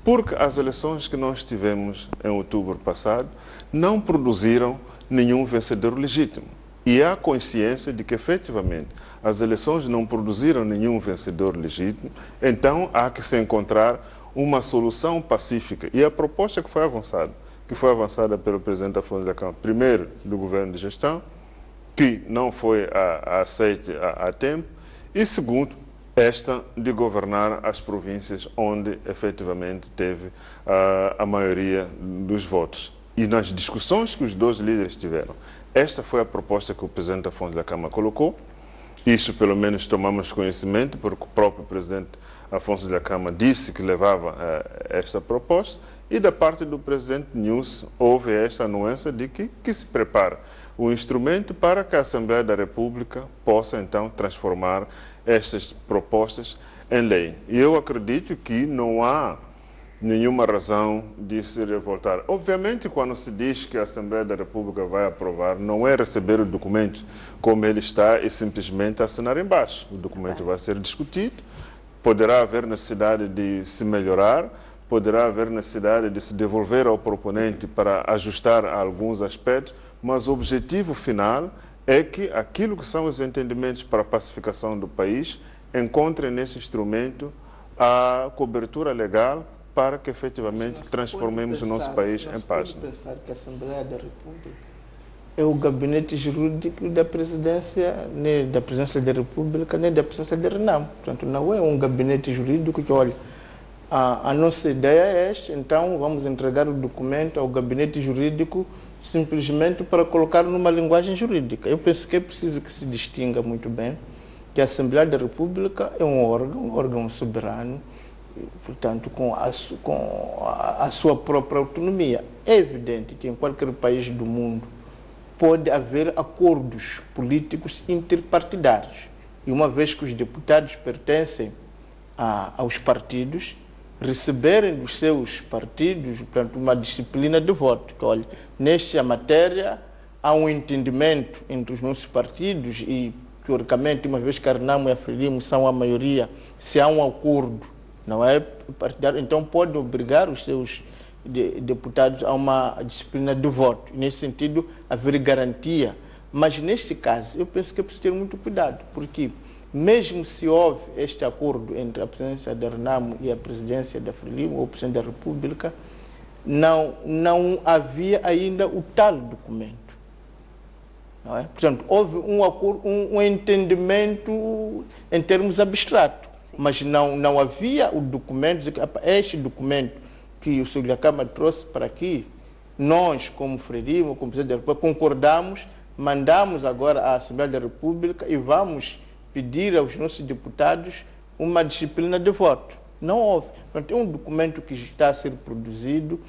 S7: porque as eleições que nós tivemos em outubro passado não produziram nenhum vencedor legítimo. E há consciência de que, efetivamente, as eleições não produziram nenhum vencedor legítimo, então há que se encontrar uma solução pacífica. E a proposta que foi avançada pelo presidente Afonso Dhlakama, primeiro do governo de gestão, que não foi aceite a tempo, e segundo, esta de governar as províncias onde efetivamente teve a maioria dos votos. E nas discussões que os dois líderes tiveram, esta foi a proposta que o presidente Afonso Dhlakama colocou. Isso pelo menos tomamos conhecimento, porque o próprio presidente Afonso Dhlakama disse que levava esta proposta, e da parte do presidente Nunes houve esta nuance de que se prepara o instrumento para que a Assembleia da República possa então transformar estas propostas em lei. E eu acredito que não há nenhuma razão de se revoltar. Obviamente, quando se diz que a Assembleia da República vai aprovar, não é receber o documento como ele está e simplesmente assinar embaixo. O documento vai ser discutido, poderá haver necessidade de se melhorar, poderá haver necessidade de se devolver ao proponente para ajustar alguns aspectos, mas o objetivo final é que aquilo que são os entendimentos para a pacificação do país encontrem nesse instrumento a cobertura legal para que efetivamente transformemos o nosso país em paz.
S8: Pode pensar que a Assembleia da República é o gabinete jurídico da presidência, nem da presidência da República, nem da presidência da RENAMO. Portanto, não é um gabinete jurídico que, olha, a nossa ideia é esta, então vamos entregar o documento ao gabinete jurídico simplesmente para colocar numa linguagem jurídica. Eu penso que é preciso que se distinga muito bem que a Assembleia da República é um órgão soberano, portanto, com a sua própria autonomia. É evidente que em qualquer país do mundo pode haver acordos políticos interpartidários. E uma vez que os deputados pertencem aos partidos, receberem dos seus partidos, portanto, uma disciplina de voto. Que, olha, nesta matéria há um entendimento entre os nossos partidos e, teoricamente, uma vez que a RENAMO e a FRELIMO são a maioria, se há um acordo, não é partidário, então pode obrigar os seus deputados a uma disciplina de voto. Nesse sentido, haver garantia. Mas, neste caso, eu penso que é preciso ter muito cuidado, porque mesmo se houve este acordo entre a presidência da RENAMO e a presidência da FRELIMO, ou a presidência da República, não havia ainda o tal documento. Não é? Portanto, houve um acordo, um entendimento em termos abstratos, mas não havia o documento, este documento que o Sr. Dhlakama trouxe para aqui, nós, como Frelimo, como Presidente da República, concordamos, mandamos agora à Assembleia da República e vamos pedir aos nossos deputados uma disciplina de voto. Não houve. Portanto, é um documento que está a ser produzido,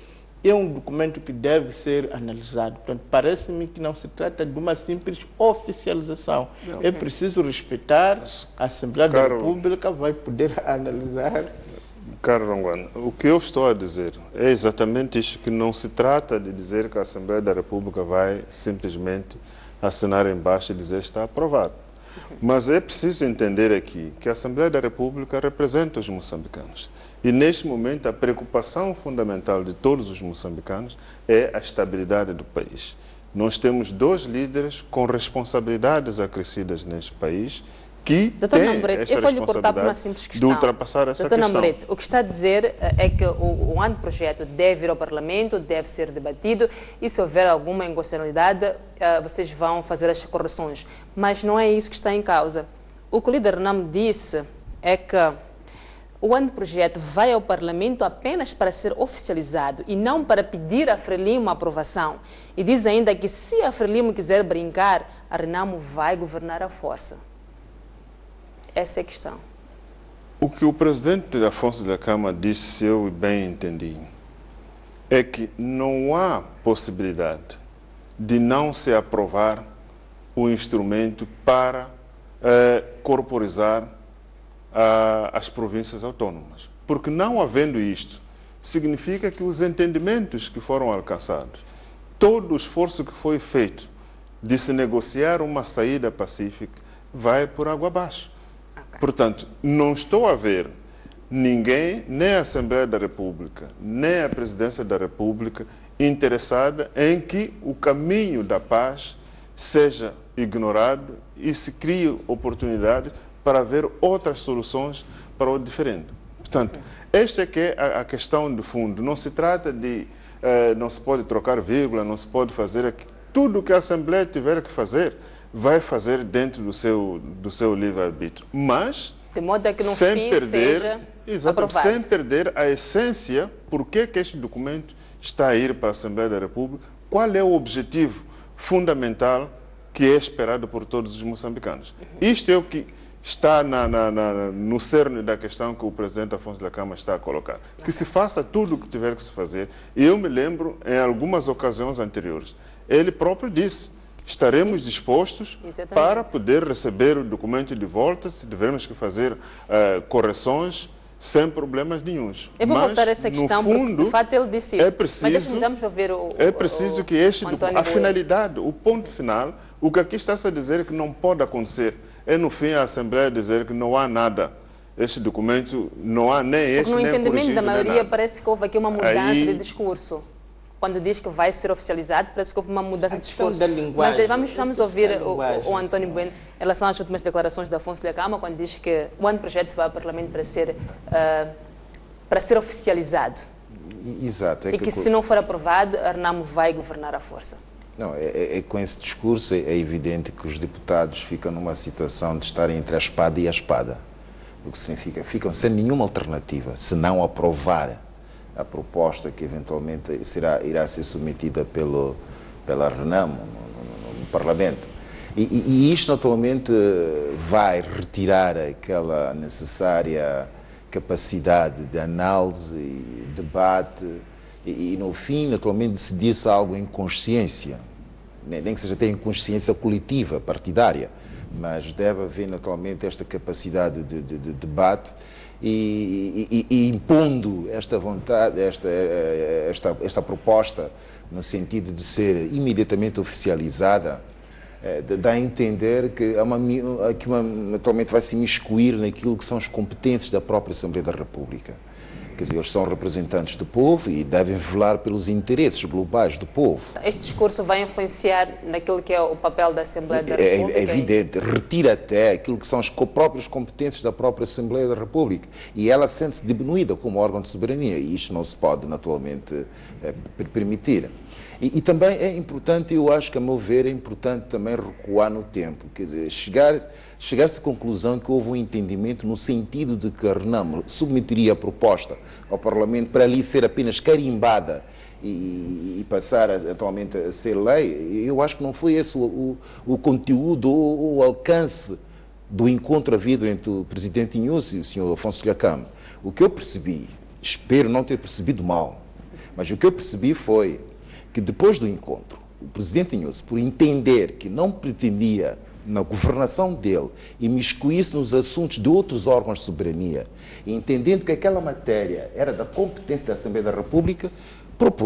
S8: é um documento que deve ser analisado. Portanto, parece-me que não se trata de uma simples oficialização. Não. É preciso respeitar, a Assembleia da República vai poder analisar.
S7: Caro Ronguano, o que eu estou a dizer é exatamente isso, que não se trata de dizer que a Assembleia da República vai simplesmente assinar embaixo e dizer está aprovado. Mas é preciso entender aqui que a Assembleia da República representa os moçambicanos. E, neste momento, a preocupação fundamental de todos os moçambicanos é a estabilidade do país. Nós temos 2 líderes com responsabilidades acrescidas neste país que têm esta responsabilidade de ultrapassar essa questão.
S1: Namorete, o que está a dizer é que o anteprojeto deve ir ao Parlamento, deve ser debatido e, se houver alguma inconstitucionalidade, vocês vão fazer as correções. Mas não é isso que está em causa. O que o líder Renamo disse é que o anteprojeto vai ao Parlamento apenas para ser oficializado e não para pedir a Frelimo a aprovação. E diz ainda que se a Frelimo quiser brincar, a Renamo vai governar à força. Essa é a questão.
S7: O que o presidente Afonso Dhlakama disse, se eu bem entendi, é que não há possibilidade de não se aprovar o instrumento para corporizar as províncias autónomas. Porque não havendo isto, significa que os entendimentos que foram alcançados, todo o esforço que foi feito de se negociar uma saída pacífica, vai por água abaixo. Okay. Portanto, não estou a ver ninguém, nem a Assembleia da República, nem a Presidência da República, interessada em que o caminho da paz seja ignorado e se crie oportunidades para haver outras soluções para o diferente. Portanto, esta é que é a questão de fundo. Não se trata de... não se pode trocar vírgula, não se pode fazer... Tudo que a Assembleia tiver que fazer, vai fazer dentro do seu livre-arbítrio. Mas,
S1: de modo a que no
S7: sem
S1: fim
S7: perder,
S1: seja aprovado.
S7: Sem perder a essência, por que este documento está a ir para a Assembleia da República, qual é o objetivo fundamental que é esperado por todos os moçambicanos. Isto é o que está no cerne da questão que o presidente Afonso Dhlakama está a colocar. Que se faça tudo o que tiver que se fazer. E eu me lembro, em algumas ocasiões anteriores, ele próprio disse, estaremos dispostos para poder receber o documento de volta, se tivermos que fazer correções, sem problemas nenhuns.
S1: Eu vou voltar a essa questão, porque de fato ele disse isso.
S7: É preciso,
S1: mas ouvir
S7: que este documento, a finalidade, o ponto final, o que aqui está-se a dizer que não pode acontecer, é no fim a Assembleia dizer que não há nada. Este documento não há nem este, nem corrigido,
S1: no entendimento da maioria parece que houve aqui uma mudança de discurso. Quando diz que vai ser oficializado, parece que houve uma mudança de discurso. Mas vamos ouvir o António Bueno em relação às últimas declarações de Afonso Dhlakama, quando diz que o anteprojeto vai ao Parlamento para ser oficializado.
S9: Exato.
S1: E que se não for aprovado, a Renamo vai governar à força.
S9: Não, com esse discurso é evidente que os deputados ficam numa situação de estarem entre a espada e a espada. O que significa, ficam sem nenhuma alternativa, se não aprovar a proposta que eventualmente irá ser submetida pela Renamo no Parlamento. E isto naturalmente vai retirar aquela necessária capacidade de análise, debate e no fim naturalmente decidir-se algo em consciência, nem que seja até em consciência coletiva, partidária, mas deve haver naturalmente esta capacidade de debate e impondo esta vontade, esta proposta no sentido de ser imediatamente oficializada, dá a entender que naturalmente vai se imiscuir naquilo que são as competências da própria Assembleia da República. Quer dizer, eles são representantes do povo e devem velar pelos interesses globais do povo.
S1: Este discurso vai influenciar naquilo que é o papel da Assembleia da República?
S9: É evidente, retira até aquilo que são as próprias competências da própria Assembleia da República e ela sente-se diminuída como órgão de soberania e isto não se pode naturalmente permitir. E também é importante, eu acho que a meu ver, é importante também recuar no tempo, quer dizer, chegar-se à conclusão que houve um entendimento no sentido de que a Renamo submeteria a proposta ao Parlamento para ali ser apenas carimbada e passar atualmente a ser lei, eu acho que não foi esse o conteúdo ou o alcance do encontro havido entre o presidente Inhosse e o senhor Afonso Dhlakama. O que eu percebi, espero não ter percebido mal, mas o que eu percebi foi que depois do encontro, o presidente Inhosse, por entender que não pretendia na governação dele imiscuir-se nos assuntos de outros órgãos de soberania, e entendendo que aquela matéria era da competência da Assembleia da República,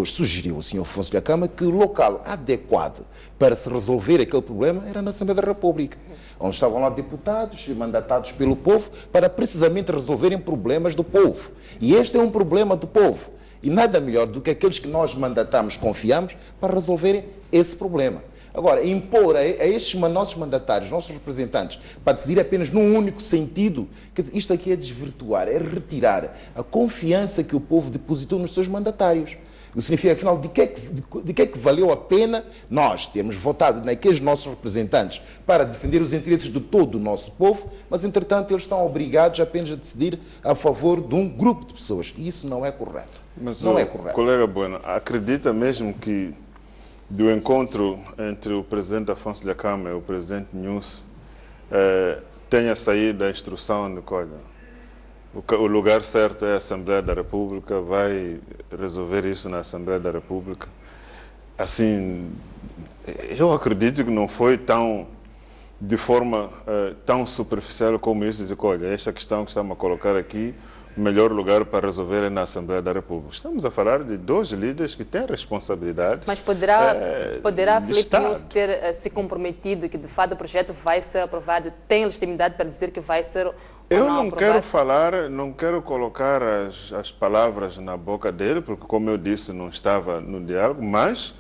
S9: sugeriu ao Sr. Afonso Dhlakama que o local adequado para se resolver aquele problema era na Assembleia da República, onde estavam lá deputados mandatados pelo povo para precisamente resolverem problemas do povo. E este é um problema do povo. E nada melhor do que aqueles que nós mandatamos, confiamos, para resolverem esse problema. Agora, impor a estes nossos mandatários, nossos representantes, para decidir apenas num único sentido, quer dizer, isto aqui é desvirtuar, é retirar a confiança que o povo depositou nos seus mandatários. O que significa, afinal, de que é que valeu a pena nós termos votado naqueles nossos representantes para defender os interesses de todo o nosso povo, mas, entretanto, eles estão obrigados apenas a decidir a favor de um grupo de pessoas. E isso não é correto.
S7: Mas
S9: não é correto.
S7: Colega Bueno, acredita mesmo que do encontro entre o presidente Afonso Dhlakama e o presidente Inhosse tenha saído a instrução de olha, o lugar certo é a Assembleia da República, vai resolver isso na Assembleia da República? Assim, eu acredito que não foi de forma tão superficial como isso, dizer, olha, esta questão que estamos a colocar aqui, o melhor lugar para resolver é na Assembleia da República. Estamos a falar de dois líderes que têm responsabilidade.
S1: Mas poderá Filipe Inhosse ter se comprometido que de fato o projeto vai ser aprovado? Tem legitimidade para dizer que vai ser ou
S7: eu
S1: não
S7: aprovado? Não quero colocar as palavras na boca dele, porque como eu disse, não estava no diálogo, mas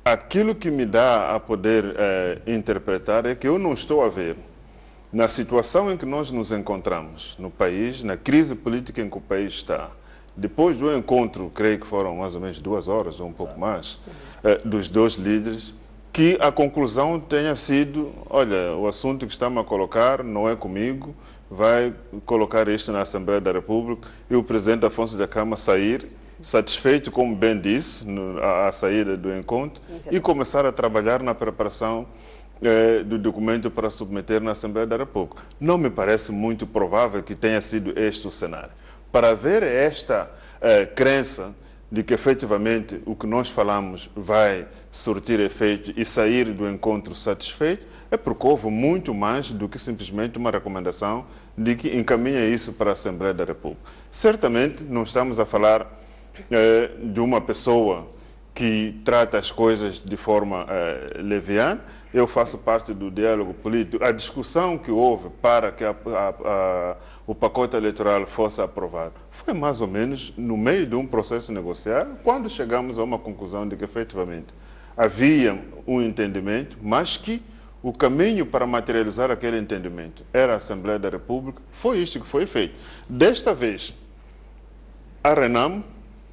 S7: aquilo que me dá a poder interpretar é que eu não estou a ver, na situação em que nós nos encontramos no país, na crise política em que o país está, depois do encontro, creio que foram mais ou menos 2 horas ou um pouco mais, dos dois líderes, que a conclusão tenha sido, olha, o assunto que estamos a colocar não é comigo, vai colocar isto na Assembleia da República, e o presidente Afonso Dhlakama sair, satisfeito, como bem disse, à saída do encontro, e começar a trabalhar na preparação do documento para submeter na Assembleia da República. Não me parece muito provável que tenha sido este o cenário. Para ver esta crença de que efetivamente o que nós falamos vai surtir efeito e sair do encontro satisfeito, é porque houve muito mais do que simplesmente uma recomendação de que encaminha isso para a Assembleia da República. Certamente não estamos a falar de uma pessoa que trata as coisas de forma leviana. Eu faço parte do diálogo político. A discussão que houve para que o pacote eleitoral fosse aprovado foi mais ou menos no meio de um processo negocial, quando chegamos a uma conclusão de que efetivamente havia um entendimento, mas que o caminho para materializar aquele entendimento era a Assembleia da República. Foi isto que foi feito. Desta vez, a Renamo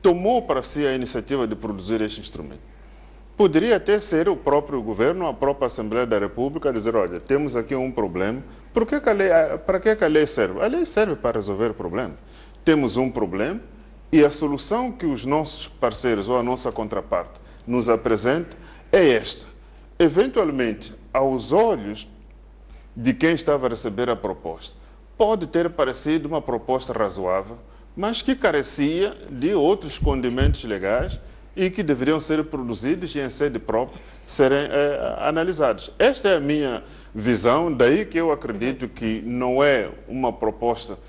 S7: tomou para si a iniciativa de produzir este instrumento. Poderia até ser o próprio governo, a própria Assembleia da República, dizer, olha, temos aqui um problema, para que a lei serve? A lei serve para resolver o problema. Temos um problema e a solução que os nossos parceiros ou a nossa contraparte nos apresenta é esta. Eventualmente, aos olhos de quem estava a receber a proposta, pode ter parecido uma proposta razoável, mas que carecia de outros condimentos legais e que deveriam ser produzidos e em sede própria serem analisados. Esta é a minha visão, daí que eu acredito que não é uma proposta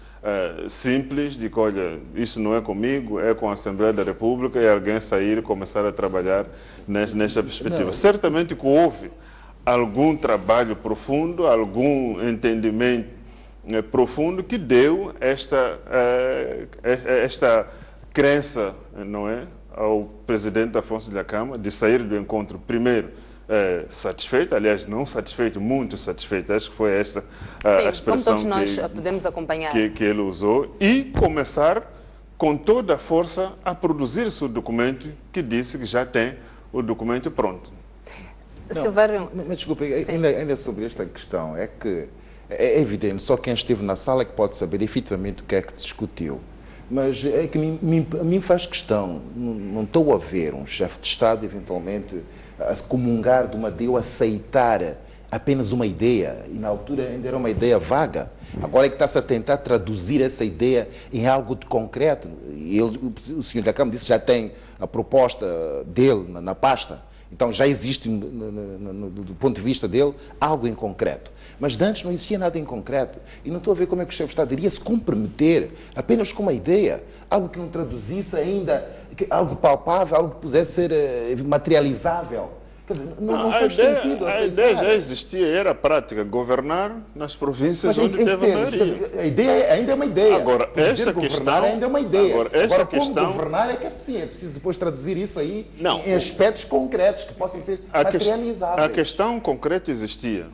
S7: simples de que, olha, isso não é comigo, é com a Assembleia da República, e alguém sair e começar a trabalhar nesta perspectiva. Não. Certamente que houve algum trabalho profundo, algum entendimento profundo que deu esta crença, não é, ao presidente Afonso Dhlakama de sair do encontro primeiro satisfeito, aliás, não satisfeito, muito satisfeito, acho que foi esta a expressão
S1: como todos nós podemos acompanhar.
S7: Que ele usou, e começar com toda a força a produzir o seu documento, que disse que já tem o documento pronto.
S9: Silvério... Mas desculpe, ainda sobre esta questão, é evidente, só quem esteve na sala é que pode saber efetivamente o que é que se discutiu. Mas é que a mim faz questão, não estou a ver um chefe de Estado, eventualmente, a comungar de uma ideia ou aceitar apenas uma ideia, e na altura ainda era uma ideia vaga. Agora é que está-se a tentar traduzir essa ideia em algo de concreto. E o senhor da Câmara disse que já tem a proposta dele na pasta, então já existe, do ponto de vista dele, algo em concreto. Mas de antes não existia nada em concreto. E não estou a ver como é que o chefe de Estado iria se comprometer apenas com uma ideia, algo que não traduzisse ainda, algo palpável, algo que pudesse ser materializável. Quer dizer, não faz sentido aceitar.
S7: A ideia já existia, era prática, governar nas províncias onde teve a maioria.
S9: A ideia ainda é uma ideia.
S7: Agora, esta questão
S9: ainda é uma ideia.
S7: Agora
S9: como governar é que é preciso depois traduzir isso aí em aspectos concretos que possam ser materializáveis.
S7: A questão concreta existia.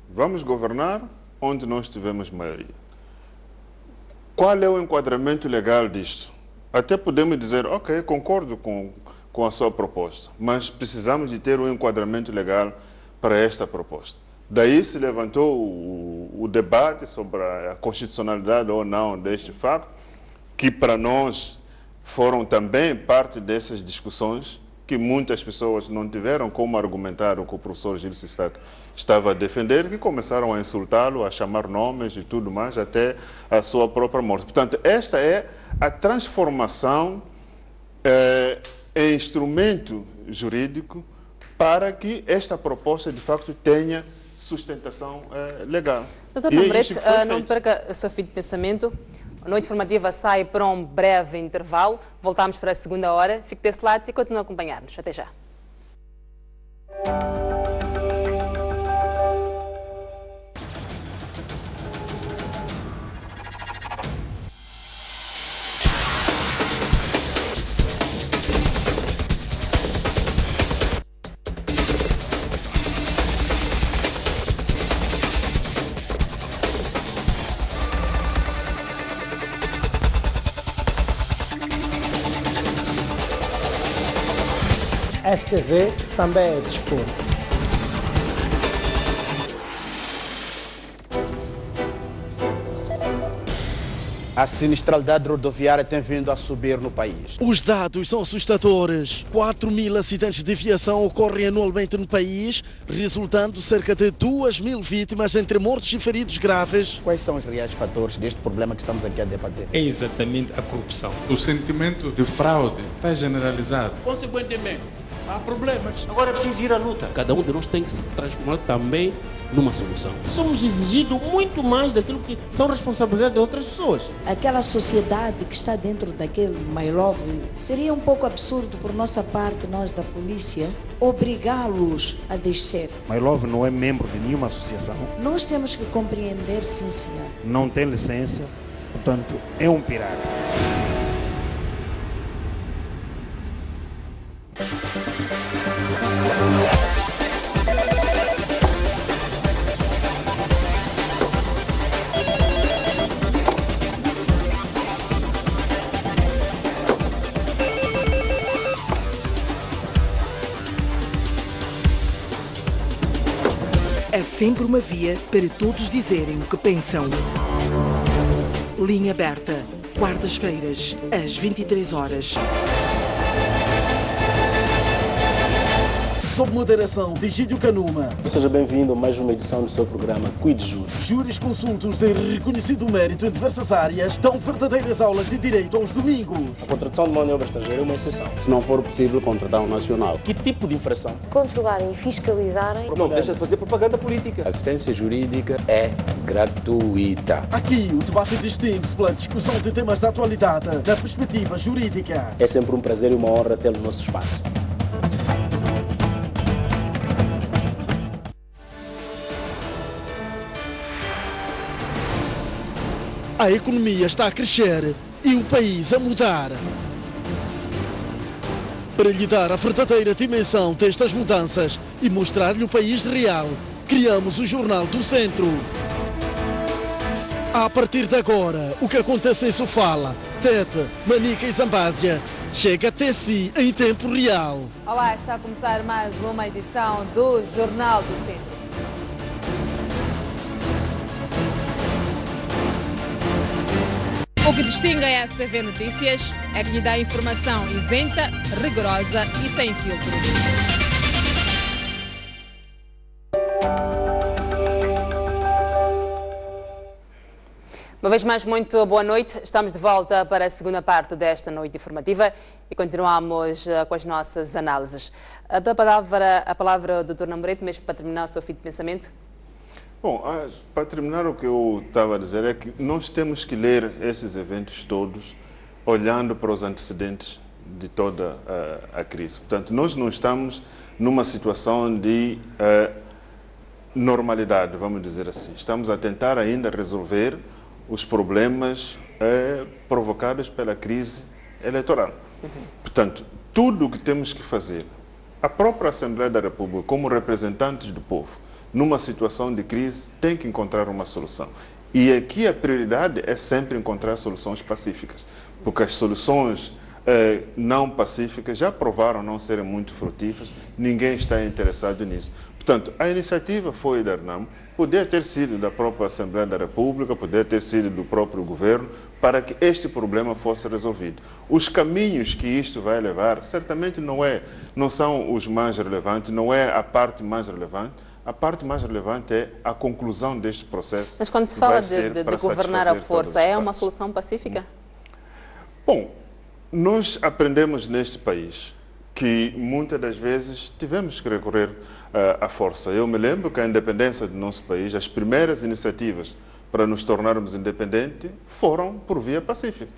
S7: Vamos governar onde nós tivemos maioria. Qual é o enquadramento legal disto? Até podemos dizer, ok, concordo com a sua proposta, mas precisamos de ter um enquadramento legal para esta proposta. Daí se levantou o debate sobre a constitucionalidade ou não deste facto, que para nós foram também parte dessas discussões, que muitas pessoas não tiveram como argumentar o que o professor Gil Sistac estava a defender, que começaram a insultá-lo, a chamar nomes e tudo mais, até a sua própria morte. Portanto, esta é a transformação em instrumento jurídico para que esta proposta, de facto, tenha sustentação legal.
S1: Doutor Lambrete, não perca o seu fio de pensamento. A noite informativa sai para um breve intervalo. Voltamos para a segunda hora. Fique desse lado e continue a acompanhar-nos. Até já.
S13: STV também é desporto.
S14: A sinistralidade rodoviária tem vindo a subir no país.
S15: Os dados são assustadores. 4.000 acidentes de viação ocorrem anualmente no país, resultando cerca de 2.000 vítimas entre mortos e feridos graves.
S14: Quais são os reais fatores deste problema que estamos aqui a debater?
S16: É exatamente a corrupção.
S17: O sentimento de fraude está generalizado.
S18: Consequentemente, há problemas. Agora é preciso ir à luta.
S16: Cada um de nós tem que se transformar também numa solução.
S18: Somos exigidos muito mais daquilo que são responsabilidades de outras pessoas.
S19: Aquela sociedade que está dentro daquele My Love, seria um pouco absurdo por nossa parte, nós da polícia, obrigá-los a descer.
S20: My Love não é membro de nenhuma associação.
S19: Nós temos que compreender, sim senhor.
S20: Não tem licença, portanto é um pirata.
S21: Há sempre uma via para todos dizerem o que pensam. Linha aberta, quartas-feiras, às 23 horas.
S15: Sob moderação de Egídio Canuma.
S22: Seja bem-vindo a mais uma edição do seu programa Cuide Júri.
S15: Júris consultos de reconhecido mérito em diversas áreas dão verdadeiras aulas de direito aos domingos.
S22: A contratação de mão de obra estrangeira é uma exceção.
S23: Se não for possível, contratar um nacional.
S22: Que tipo de infração?
S24: Controlarem e fiscalizarem.
S22: Não deixa de fazer propaganda política.
S23: A assistência jurídica é gratuita.
S15: Aqui o debate distingue-se pela discussão de temas da atualidade da perspectiva jurídica.
S22: É sempre um prazer e uma honra tê-lo no nosso espaço.
S15: A economia está a crescer e o país a mudar. Para lhe dar a verdadeira dimensão destas mudanças e mostrar-lhe o país real, criamos o Jornal do Centro. A partir de agora, o que acontece em Sofala, Tete, Manica e Zambásia chega até si em tempo real.
S1: Olá, está a começar mais uma edição do Jornal do Centro. O que distingue a STV Notícias é que lhe dá informação isenta, rigorosa e sem filtro. Uma vez mais, muito boa noite. Estamos de volta para a segunda parte desta noite informativa e continuamos com as nossas análises. A palavra ao Dr. Namoreto, mesmo para terminar o seu fim de pensamento.
S7: Bom, para terminar, o que eu estava a dizer é que nós temos que ler esses eventos todos olhando para os antecedentes de toda a crise. Portanto, nós não estamos numa situação de normalidade, vamos dizer assim. Estamos a tentar ainda resolver os problemas provocados pela crise eleitoral. Portanto, tudo o que temos que fazer, a própria Assembleia da República, como representantes do povo, numa situação de crise, tem que encontrar uma solução. E aqui a prioridade é sempre encontrar soluções pacíficas, porque as soluções não pacíficas já provaram não serem muito frutíferas, ninguém está interessado nisso. Portanto, a iniciativa foi da RENAMO, poderia ter sido da própria Assembleia da República, poderia ter sido do próprio governo, para que este problema fosse resolvido. Os caminhos que isto vai levar, certamente não são os mais relevantes, não é a parte mais relevante. A parte mais relevante é a conclusão deste processo.
S1: Mas quando se fala de governar à força, é uma solução pacífica?
S7: Bom, nós aprendemos neste país que muitas das vezes tivemos que recorrer à força. Eu me lembro que a independência do nosso país, as primeiras iniciativas para nos tornarmos independentes foram por via pacífica.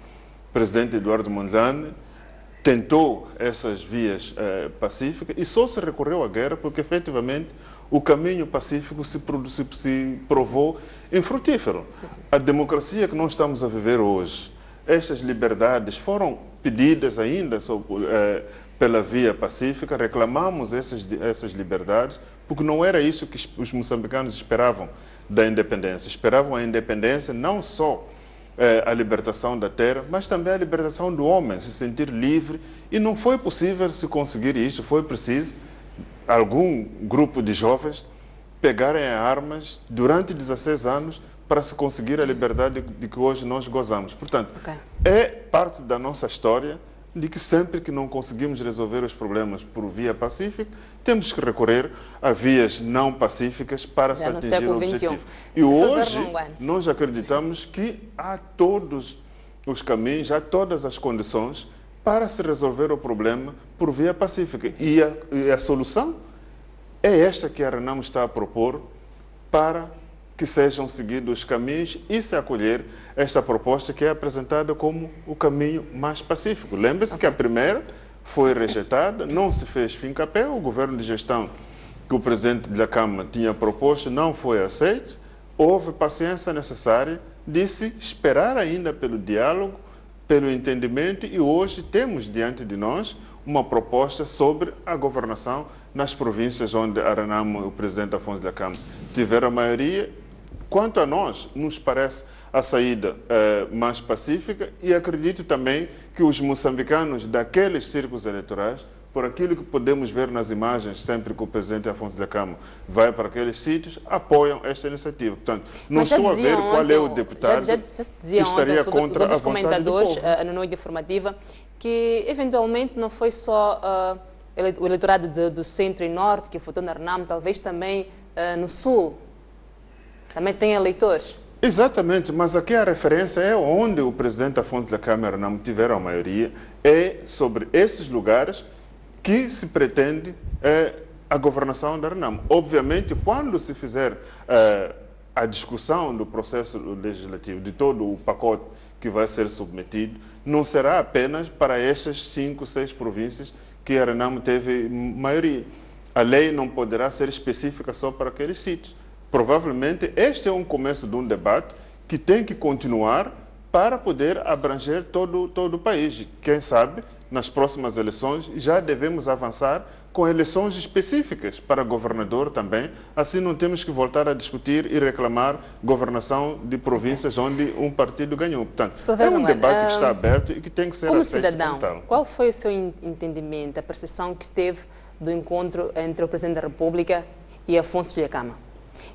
S7: O presidente Eduardo Mondlane tentou essas vias pacíficas e só se recorreu à guerra porque, efetivamente, o caminho pacífico se provou infrutífero. A democracia que nós estamos a viver hoje, estas liberdades foram pedidas ainda pela via pacífica, reclamamos essas liberdades, porque não era isso que os moçambicanos esperavam da independência. Esperavam a independência, não só a libertação da terra, mas também a libertação do homem, se sentir livre. E não foi possível se conseguir isso, foi preciso algum grupo de jovens pegarem armas durante 16 anos para se conseguir a liberdade de que hoje nós gozamos. Portanto, é parte da nossa história de que sempre que não conseguimos resolver os problemas por via pacífica, temos que recorrer a vias não pacíficas para se atingir o objetivo. E hoje nós acreditamos que há todos os caminhos, há todas as condições para se resolver o problema por via pacífica. E a solução é esta que a RENAMO está a propor para que sejam seguidos os caminhos e se acolher esta proposta que é apresentada como o caminho mais pacífico. Lembre-se que a primeira foi rejeitada, não se fez fim-capé, o governo de gestão que o presidente da Câmara tinha proposto não foi aceito, houve paciência necessária de se esperar ainda pelo diálogo, pelo entendimento e hoje temos diante de nós uma proposta sobre a governação nas províncias onde a RENAMO e o presidente Afonso da Câmara tiveram a maioria. Quanto a nós, nos parece a saída mais pacífica e acredito também que os moçambicanos daqueles círculos eleitorais, por aquilo que podemos ver nas imagens sempre que o presidente Afonso da Câmara vai para aqueles sítios, apoiam esta iniciativa. Portanto, não estou a ver qual é o deputado que estaria contra a vontade do povo.
S1: Comentadores na noite informativa que eventualmente não foi só o eleitorado do centro e norte que votou na RENAMO, talvez também no sul. Também tem eleitores.
S7: Exatamente, mas aqui a referência é onde o presidente Afonso da Câmara não tiveram a maioria, é sobre esses lugares que se pretende a governação da RENAMO. Obviamente, quando se fizer a discussão do processo legislativo, de todo o pacote que vai ser submetido, não será apenas para estas 5, 6 províncias que a RENAMO teve maioria. A lei não poderá ser específica só para aqueles sítios. Provavelmente este é um começo de um debate que tem que continuar para poder abranger todo o país. Quem sabe, nas próximas eleições, já devemos avançar com eleições específicas para governador também. Assim não temos que voltar a discutir e reclamar governação de províncias onde um partido ganhou. Portanto, é um debate que está aberto e que tem que ser aceito.
S1: Como cidadão, qual foi o seu entendimento, a percepção que teve do encontro entre o Presidente da República e Afonso da Câmara?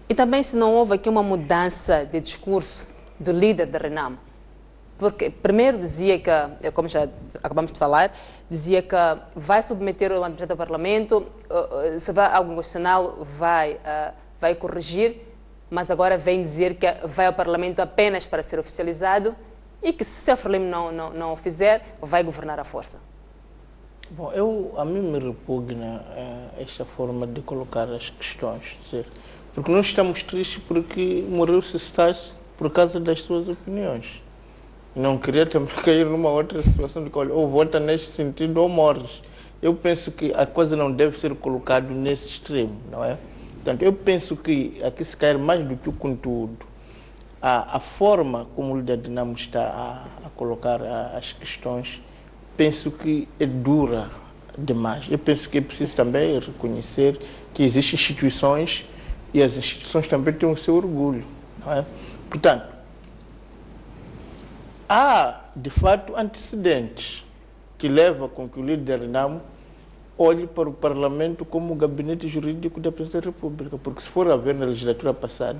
S1: E também se não houve aqui uma mudança de discurso do líder da RENAMO? Porque primeiro dizia que, como já acabamos de falar, dizia que vai submeter o anteprojeto ao Parlamento, se vai algo constitucional vai corrigir, mas agora vem dizer que vai ao Parlamento apenas para ser oficializado e que se a Frelimo não o fizer, vai governar à força.
S8: Bom, a mim me repugna esta forma de colocar as questões, porque nós estamos tristes porque morreu-se Stas por causa das suas opiniões. Não queria também cair numa outra situação de que, olha, ou vota neste sentido ou morres. Eu penso que a coisa não deve ser colocada nesse extremo, não é? Portanto, eu penso que aqui se quer mais do que o conteúdo. A forma como o líder Dinamo está a colocar as questões, penso que é dura demais. Eu penso que é preciso também reconhecer que existem instituições e as instituições também têm o seu orgulho, não é? Portanto, há, de fato, antecedentes que levam com que o líder Dinamo olhe para o Parlamento como o gabinete jurídico da Presidência da República, porque se for a ver na legislatura passada,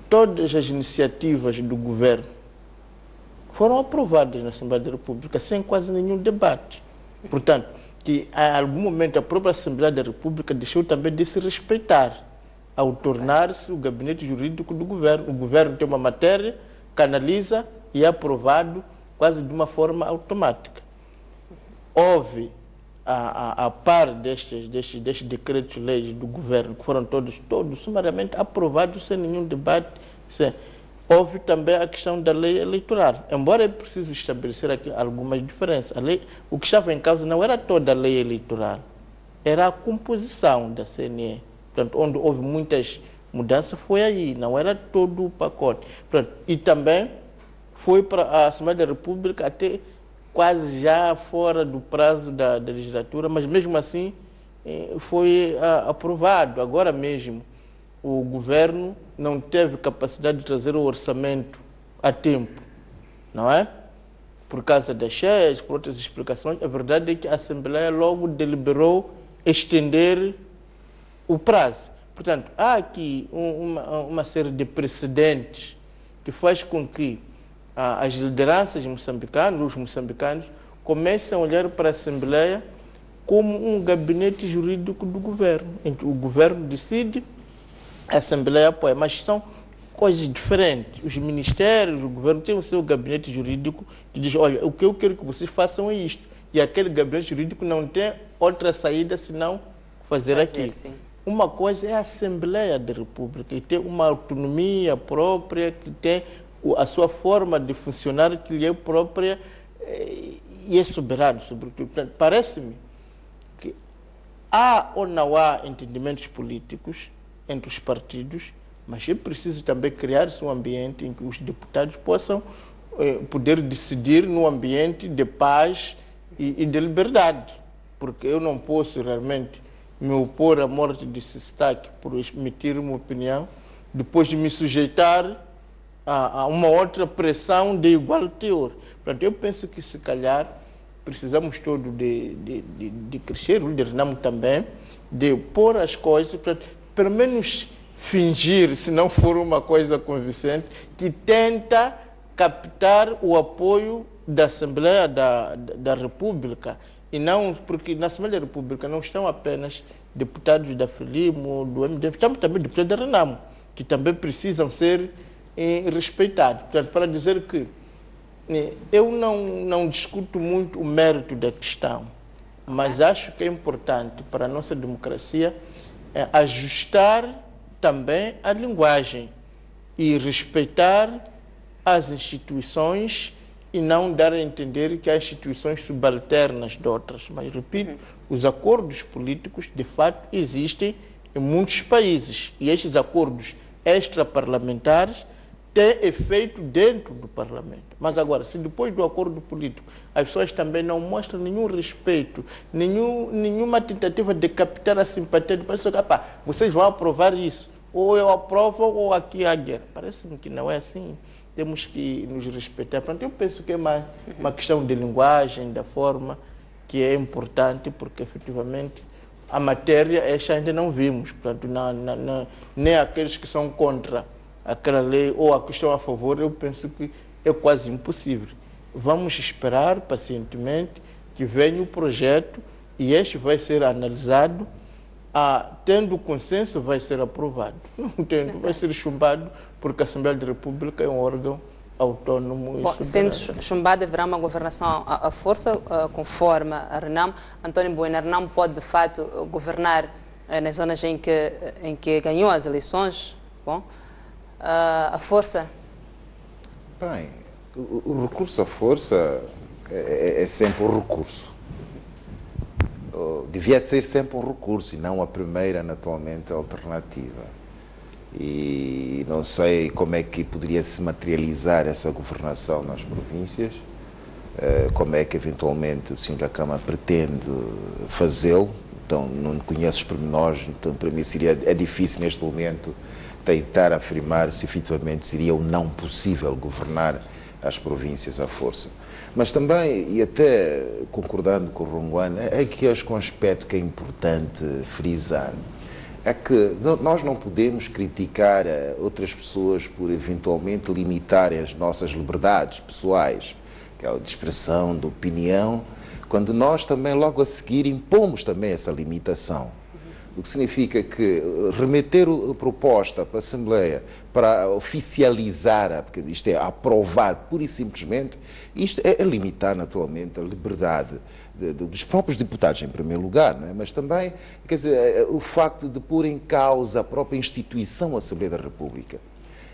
S8: todas as iniciativas do governo foram aprovadas na Assembleia da República sem quase nenhum debate. Portanto, que a algum momento a própria Assembleia da República deixou também de se respeitar ao tornar-se o gabinete jurídico do governo. O governo tem uma matéria, canaliza e é aprovado quase de uma forma automática. Houve, a par destes decretos-leis do governo, que foram todos sumariamente aprovados sem nenhum debate, houve também a questão da lei eleitoral. Embora é preciso estabelecer aqui algumas diferenças. O que estava em causa não era toda a lei eleitoral, era a composição da CNE. Portanto, onde houve muitas mudanças foi aí, não era todo o pacote. Portanto, e também foi para a Assembleia da República até quase já fora do prazo da legislatura, mas mesmo assim foi aprovado. Agora mesmo o governo não teve capacidade de trazer o orçamento a tempo, não é? Por causa das cheias, por outras explicações. A verdade é que a Assembleia logo deliberou estender o prazo. Portanto, há aqui uma série de precedentes que faz com que as lideranças moçambicanas, os moçambicanos, comecem a olhar para a Assembleia como um gabinete jurídico do governo. O governo decide, a Assembleia apoia, mas são coisas diferentes. Os ministérios, o governo tem o seu gabinete jurídico que diz, olha, o que eu quero que vocês façam é isto. E aquele gabinete jurídico não tem outra saída senão fazer aquilo. Sim. Uma coisa é a Assembleia da República, que tem uma autonomia própria, que tem a sua forma de funcionar, que lhe é própria e é soberano, sobretudo. Parece-me que há ou não há entendimentos políticos entre os partidos, mas é preciso também criar-se um ambiente em que os deputados possam poder decidir num ambiente de paz e de liberdade, porque eu não posso realmente me opor à morte de Sistak por emitir uma opinião, depois de me sujeitar a uma outra pressão de igual teor. Portanto, eu penso que, se calhar, precisamos todos de crescer, o líder Dinamo também, de pôr as coisas, portanto, pelo menos fingir, se não for uma coisa convincente, que tenta captar o apoio da Assembleia da República, e não, porque na Assembleia da República não estão apenas deputados da Frelimo, do MDF, estamos também deputados da Renamo, que também precisam ser respeitados. Portanto, para dizer que eu não discuto muito o mérito da questão, mas acho que é importante para a nossa democracia ajustar também a linguagem e respeitar as instituições e não dar a entender que há instituições subalternas de outras. Mas, repito, os acordos políticos, de fato, existem em muitos países. E estes acordos extraparlamentares têm efeito dentro do Parlamento. Mas agora, se depois do acordo político as pessoas também não mostram nenhum respeito, nenhuma tentativa de captar a simpatia do país, vocês vão aprovar isso, ou eu aprovo ou aqui há guerra. Parece-me que não é assim. Temos que nos respeitar. Portanto, eu penso que é uma questão de linguagem, da forma, que é importante, porque efetivamente a matéria esta ainda não vimos. Portanto, nem aqueles que são contra aquela lei ou a que estão a favor, eu penso que é quase impossível. Vamos esperar pacientemente que venha o projeto e este vai ser analisado, tendo consenso vai ser aprovado. Não tendo, vai ser chumbado, porque a Assembleia da República é um órgão autônomo.
S1: Bom, sendo chumbada, haverá uma governação à força, conforme a Renamo. António Bueno, a Renamo pode de fato governar nas zonas em que ganhou as eleições? Bom, a força?
S9: Bem, o recurso à força é sempre um recurso. Devia ser sempre um recurso e não a primeira, naturalmente, alternativa. E não sei como é que poderia se materializar essa governação nas províncias, como é que eventualmente o Sr. da Câmara pretende fazê-lo. Então, não conheço os pormenores, então para mim é difícil neste momento tentar afirmar se efetivamente seria ou não possível governar as províncias à força. Mas também, e até concordando com o Ronguano, é que acho que um aspecto que é importante frisar é que nós não podemos criticar outras pessoas por eventualmente limitarem as nossas liberdades pessoais, que é a de expressão, de opinião, quando nós também logo a seguir impomos também essa limitação. O que significa que remeter a proposta para a Assembleia para oficializar, porque isto é aprovar pura e simplesmente, isto é limitar naturalmente a liberdade dos próprios deputados em primeiro lugar, não é? Mas também, quer dizer, o facto de pôr em causa a própria instituição Assembleia da República.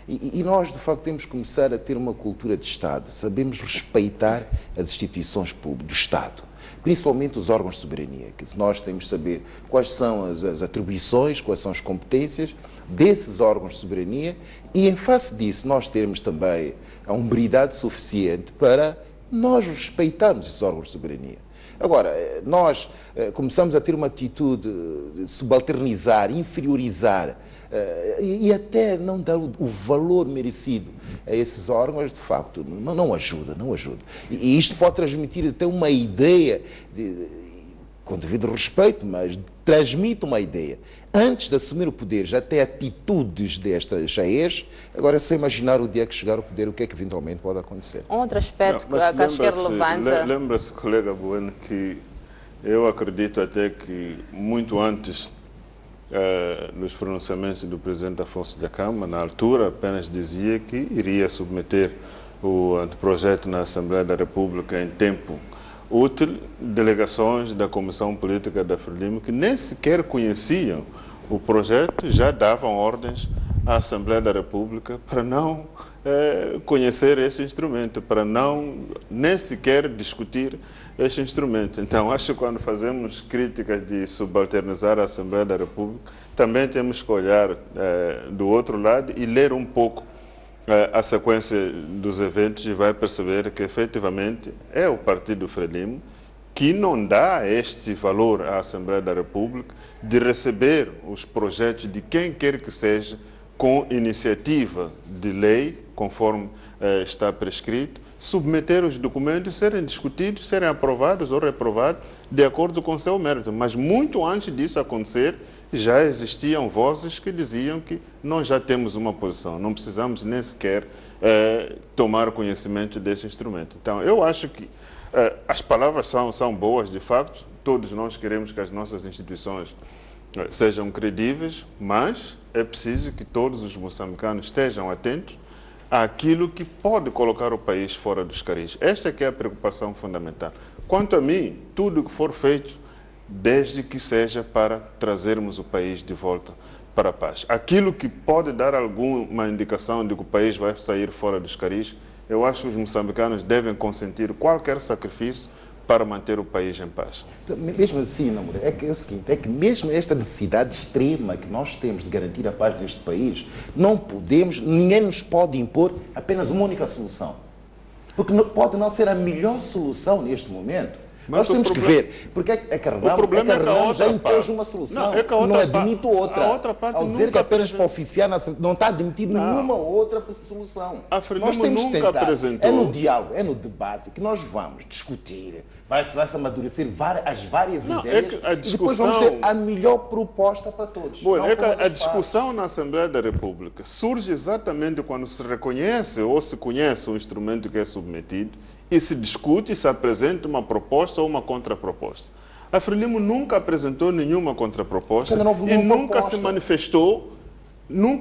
S9: E nós, de facto, temos que começar a ter uma cultura de Estado, sabemos respeitar as instituições públicas do Estado, principalmente os órgãos de soberania, que nós temos de saber quais são as atribuições, quais são as competências desses órgãos de soberania e, em face disso, nós termos também a hombridade suficiente para nós respeitarmos esses órgãos de soberania. Agora, nós começamos a ter uma atitude de subalternizar, inferiorizar e até não dar o valor merecido a esses órgãos, de facto, não ajuda, não ajuda. E isto pode transmitir até uma ideia, com devido respeito, mas transmite uma ideia. Antes de assumir o poder, já tem atitudes destas jaez, agora é só imaginar o dia que chegar ao poder, o que é que eventualmente pode acontecer.
S1: Um outro aspecto que acho que é relevante...
S7: Lembra-se, colega Bueno, que eu acredito até que muito antes dos pronunciamentos do Presidente Afonso da Câmara, na altura, apenas dizia que iria submeter o anteprojeto na Assembleia da República em tempo útil, delegações da Comissão Política da Frelimo, que nem sequer conheciam o projeto, já davam ordens à Assembleia da República para não conhecer este instrumento, para não nem sequer discutir este instrumento. Então, acho que quando fazemos críticas de subalternizar a Assembleia da República, também temos que olhar do outro lado e ler um pouco a sequência dos eventos e vai perceber que, efetivamente, é o Partido Frelimo que não dá este valor à Assembleia da República de receber os projetos de quem quer que seja com iniciativa de lei, conforme está prescrito, submeter os documentos, serem discutidos, serem aprovados ou reprovados de acordo com seu mérito. Mas muito antes disso acontecer, já existiam vozes que diziam que nós já temos uma posição, não precisamos nem sequer tomar conhecimento desse instrumento. Então, eu acho que as palavras são boas, de facto, todos nós queremos que as nossas instituições sejam credíveis, mas é preciso que todos os moçambicanos estejam atentos àquilo que pode colocar o país fora dos caris. Esta é que é a preocupação fundamental. Quanto a mim, tudo que for feito, desde que seja para trazermos o país de volta para a paz. Aquilo que pode dar alguma indicação de que o país vai sair fora dos caris, eu acho que os moçambicanos devem consentir qualquer sacrifício para manter o país em paz.
S9: Mesmo assim, não, é que é o seguinte, é que mesmo esta necessidade extrema que nós temos de garantir a paz neste país, não podemos, ninguém nos pode impor apenas uma única solução. Porque pode não ser a melhor solução neste momento, Nós temos que ver, porque é que a Renamo já impôs uma solução, não admite outra.
S7: A outra parte
S9: ao dizer que apenas para oficiar, não está admitindo nenhuma outra solução.
S7: A Frelimo nunca apresentou.
S9: É no diálogo, é no debate que nós vamos discutir, vai-se amadurecer as várias ideias e depois vamos ter a melhor proposta para todos.
S7: Bom, a discussão na Assembleia da República surge exatamente quando se reconhece ou se conhece o instrumento que é submetido e se discute e se apresenta uma proposta ou uma contraproposta. A Frelimo nunca apresentou nenhuma contraproposta e nunca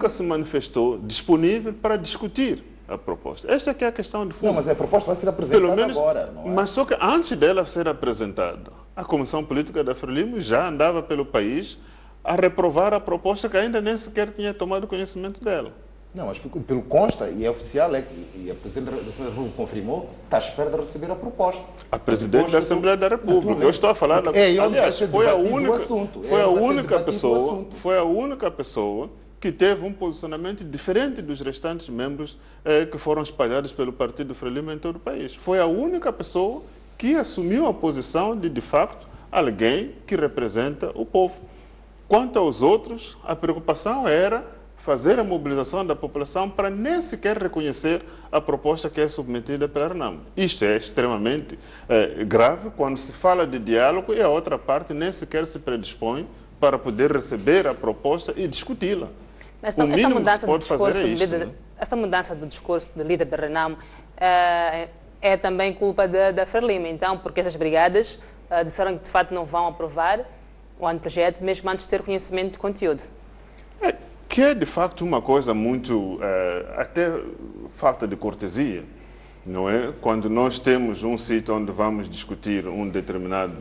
S7: se manifestou disponível para discutir a proposta. Esta é que é a questão de fundo.
S9: Não, mas a proposta vai ser apresentada
S7: pelo menos,
S9: agora, não é?
S7: Mas só que antes dela ser apresentada, a Comissão Política da Frelimo já andava pelo país a reprovar a proposta que ainda nem sequer tinha tomado conhecimento dela.
S9: Não, mas pelo consta, e é oficial, e a Presidente da Assembleia da República confirmou, está à espera de receber a proposta.
S7: A Presidente da Assembleia da República. Eu estou a falar da... Aliás, foi a única pessoa que teve um posicionamento diferente dos restantes membros que foram espalhados pelo Partido Frelimo em todo o país. Foi a única pessoa que assumiu a posição de facto, alguém que representa o povo. Quanto aos outros, a preocupação era fazer a mobilização da população para nem sequer reconhecer a proposta que é submetida pela Renamo. Isto é extremamente grave quando se fala de diálogo e a outra parte nem sequer se predispõe para poder receber a proposta e discuti-la.
S1: Essa mudança do discurso do líder da Renamo é também culpa da Frelimo, então, porque essas brigadas disseram que de fato não vão aprovar o anteprojeto, mesmo antes de ter conhecimento do conteúdo.
S7: Que é de facto uma coisa muito, até falta de cortesia, não é? Quando nós temos um sítio onde vamos discutir um determinado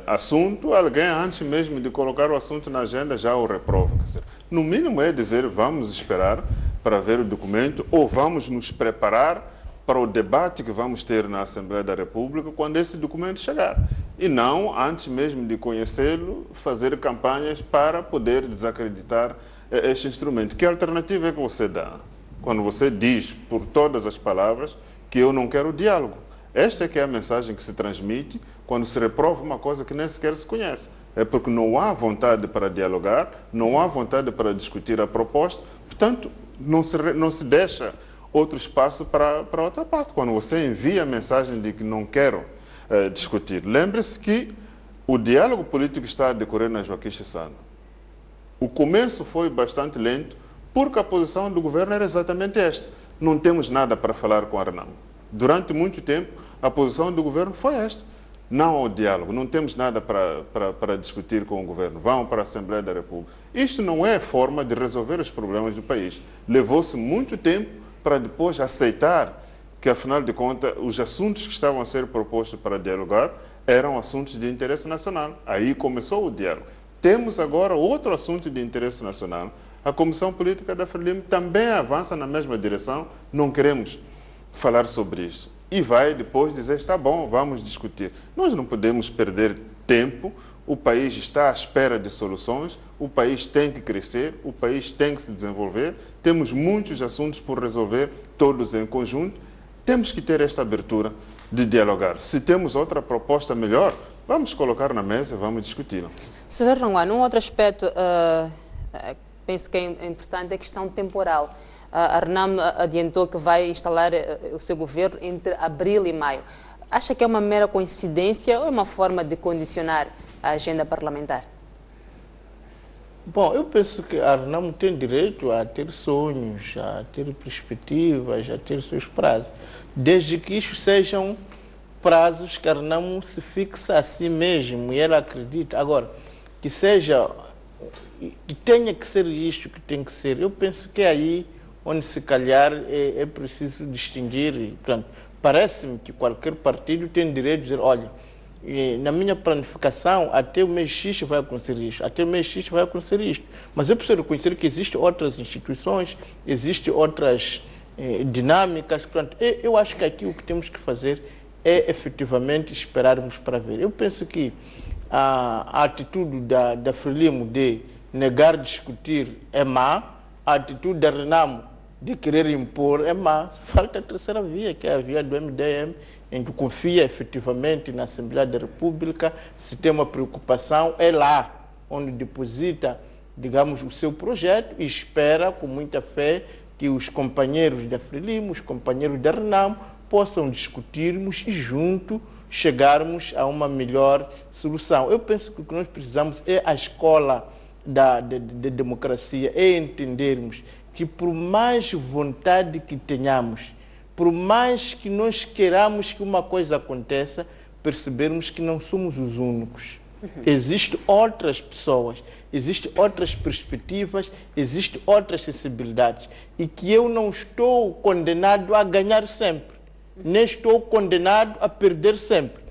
S7: assunto, alguém antes mesmo de colocar o assunto na agenda já o reprova. Quer dizer, no mínimo é dizer vamos esperar para ver o documento ou vamos nos preparar para o debate que vamos ter na Assembleia da República quando esse documento chegar. E não, antes mesmo de conhecê-lo, fazer campanhas para poder desacreditar este instrumento. Que alternativa é que você dá quando você diz por todas as palavras que eu não quero diálogo? Esta é que é a mensagem que se transmite quando se reprova uma coisa que nem sequer se conhece. É porque não há vontade para dialogar, não há vontade para discutir a proposta, portanto, não se deixa outro espaço para outra parte. Quando você envia a mensagem de que não quero discutir, lembre-se que o diálogo político está a decorrer na Joaquim Chissano. O começo foi bastante lento, porque a posição do governo era exatamente esta. Não temos nada para falar com a Renamo. Durante muito tempo, a posição do governo foi esta. Não ao diálogo, não temos nada para discutir com o governo. Vão para a Assembleia da República. Isto não é forma de resolver os problemas do país. Levou-se muito tempo para depois aceitar que, afinal de contas, os assuntos que estavam a ser propostos para dialogar eram assuntos de interesse nacional. Aí começou o diálogo. Temos agora outro assunto de interesse nacional. A Comissão Política da Frelimo também avança na mesma direção. Não queremos falar sobre isso. E vai depois dizer, está bom, vamos discutir. Nós não podemos perder tempo. O país está à espera de soluções. O país tem que crescer. O país tem que se desenvolver. Temos muitos assuntos por resolver, todos em conjunto. Temos que ter esta abertura de dialogar. Se temos outra proposta melhor, vamos colocar na mesa, vamos discuti-la.
S1: Severo Ranguano, um outro aspecto penso que é importante é a questão temporal. A Renamo adiantou que vai instalar o seu governo entre abril e maio. Acha que é uma mera coincidência ou é uma forma de condicionar a agenda parlamentar?
S8: Bom, eu penso que a Renamo tem direito a ter sonhos, a ter perspectivas, a ter seus prazos, desde que isso sejam prazos que a Renamo se fixa a si mesmo e ela acredita. Agora, que seja, que tenha que ser isto que tem que ser, eu penso que é aí onde se calhar é preciso distinguir. Portanto, parece-me que qualquer partido tem direito de dizer, olha, na minha planificação, até o mês X vai acontecer isto, até o mês X vai acontecer isto. Mas eu preciso reconhecer que existem outras instituições, existem outras dinâmicas. Portanto, eu acho que aqui o que temos que fazer é efetivamente esperarmos para ver. Eu penso que a atitude da Frelimo de negar discutir é má, a atitude da Renamo de querer impor é má. Falta a terceira via, que é a via do MDM, A gente confia efetivamente na Assembleia da República. Se tem uma preocupação, é lá onde deposita, digamos, o seu projeto e espera com muita fé que os companheiros da Frelimo, os companheiros da Renamo, possam discutirmos e juntos chegarmos a uma melhor solução. Eu penso que o que nós precisamos é a escola da democracia, é entendermos que por mais vontade que tenhamos, por mais que nós queiramos que uma coisa aconteça, percebermos que não somos os únicos. Existem outras pessoas, existem outras perspectivas, existem outras sensibilidades e que eu não estou condenado a ganhar sempre, nem estou condenado a perder sempre.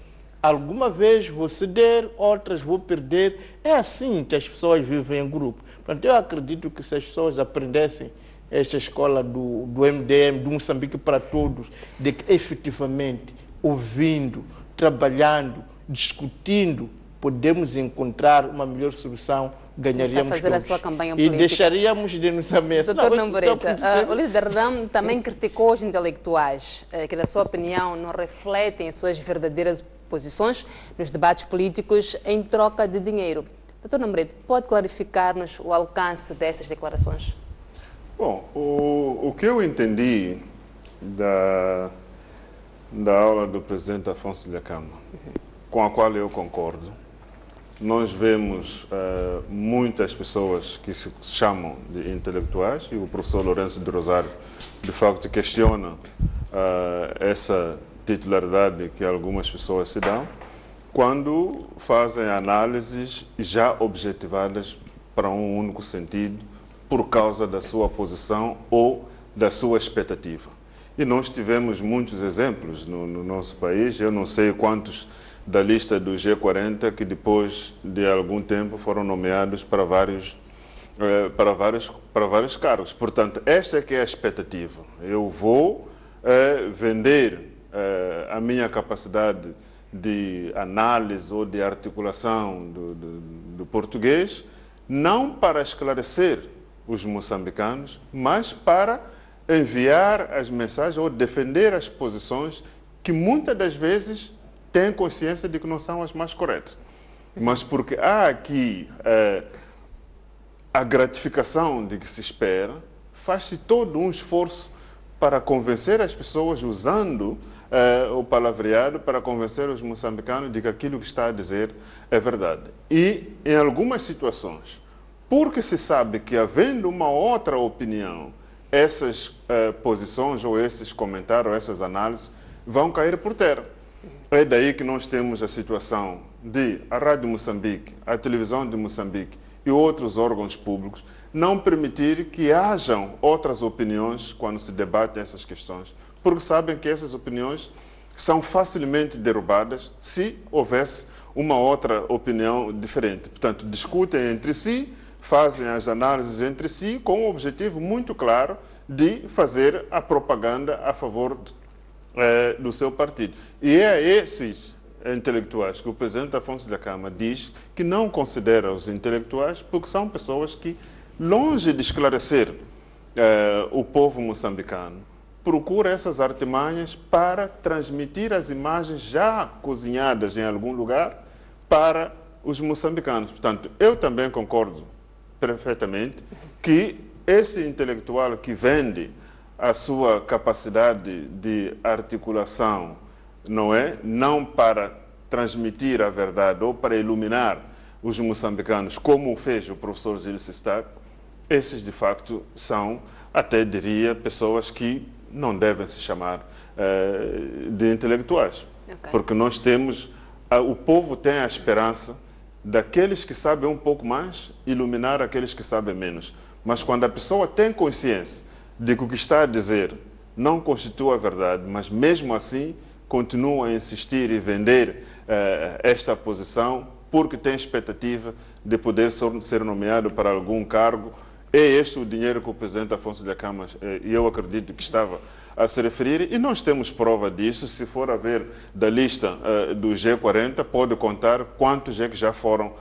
S8: Alguma vez vou ceder, outras vou perder. É assim que as pessoas vivem em grupo. Portanto, eu acredito que se as pessoas aprendessem esta escola do MDM, do Moçambique para Todos, de que efetivamente, ouvindo, trabalhando, discutindo, podemos encontrar uma melhor solução, ganharíamos
S1: fazer
S8: todos.
S1: A sua campanha
S8: e
S1: política.
S8: deixaríamos de nos ameaçar.
S1: Doutor Namboreta, o líder da Renamo também criticou os intelectuais, que na sua opinião não refletem as suas verdadeiras posições nos debates políticos em troca de dinheiro. Doutor Namboreta, pode clarificar-nos o alcance destas declarações?
S7: Bom, o que eu entendi da aula do presidente Afonso Dhlakama, com a qual eu concordo, nós vemos muitas pessoas que se chamam de intelectuais, e o professor Lourenço de Rosário, de facto, questiona essa titularidade que algumas pessoas se dão, quando fazem análises já objetivadas para um único sentido, por causa da sua posição ou da sua expectativa. E nós tivemos muitos exemplos no nosso país, eu não sei quantos da lista do G40 que depois de algum tempo foram nomeados para vários cargos. Portanto, esta é que é a expectativa. Eu vou vender a minha capacidade de análise ou de articulação do português, não para esclarecer os moçambicanos, mas para enviar as mensagens ou defender as posições que muitas das vezes têm consciência de que não são as mais corretas. Mas porque há aqui a gratificação de que se espera, faz-se todo um esforço para convencer as pessoas, usando o palavreado, para convencer os moçambicanos de que aquilo que está a dizer é verdade. E, em algumas situações, porque se sabe que, havendo uma outra opinião, essas posições ou esses comentários, ou essas análises, vão cair por terra. É daí que nós temos a situação de a Rádio Moçambique, a Televisão de Moçambique e outros órgãos públicos não permitir que hajam outras opiniões quando se debatem essas questões, porque sabem que essas opiniões são facilmente derrubadas se houvesse uma outra opinião diferente. Portanto, discutem entre si, fazem as análises entre si com um objetivo muito claro de fazer a propaganda a favor do seu partido. E é a esses intelectuais que o presidente Afonso Dhlakama diz que não considera os intelectuais porque são pessoas que, longe de esclarecer o povo moçambicano, procura essas artimanhas para transmitir as imagens já cozinhadas em algum lugar para os moçambicanos. Portanto, eu também concordo perfeitamente que esse intelectual que vende a sua capacidade de articulação, não para transmitir a verdade ou para iluminar os moçambicanos, como fez o professor Gil Sistak, esses de facto são, até diria, pessoas que não devem se chamar de intelectuais. Okay. Porque nós temos, o povo tem a esperança daqueles que sabem um pouco mais iluminar aqueles que sabem menos. Mas quando a pessoa tem consciência de que o que está a dizer não constitui a verdade, mas mesmo assim continua a insistir e vender esta posição porque tem expectativa de poder ser nomeado para algum cargo, é este o dinheiro que o presidente Afonso Dhlakama, e eu acredito que estava a se referir, e nós temos prova disso. Se for a ver da lista do G40, pode contar quantos é que já foram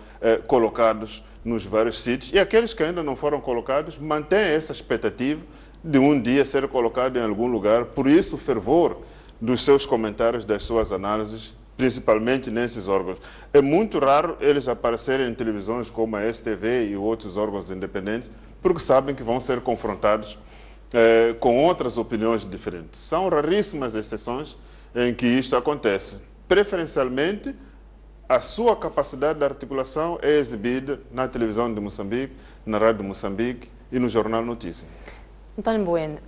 S7: colocados nos vários sítios, e aqueles que ainda não foram colocados mantêm essa expectativa de um dia ser colocado em algum lugar. Por isso o fervor dos seus comentários, das suas análises, principalmente nesses órgãos. É muito raro eles aparecerem em televisões como a STV e outros órgãos independentes, porque sabem que vão ser confrontados com outras opiniões diferentes. São raríssimas exceções em que isto acontece. Preferencialmente, a sua capacidade de articulação é exibida na televisão de Moçambique, na rádio de Moçambique e no Jornal Notícia.
S1: António Bueno,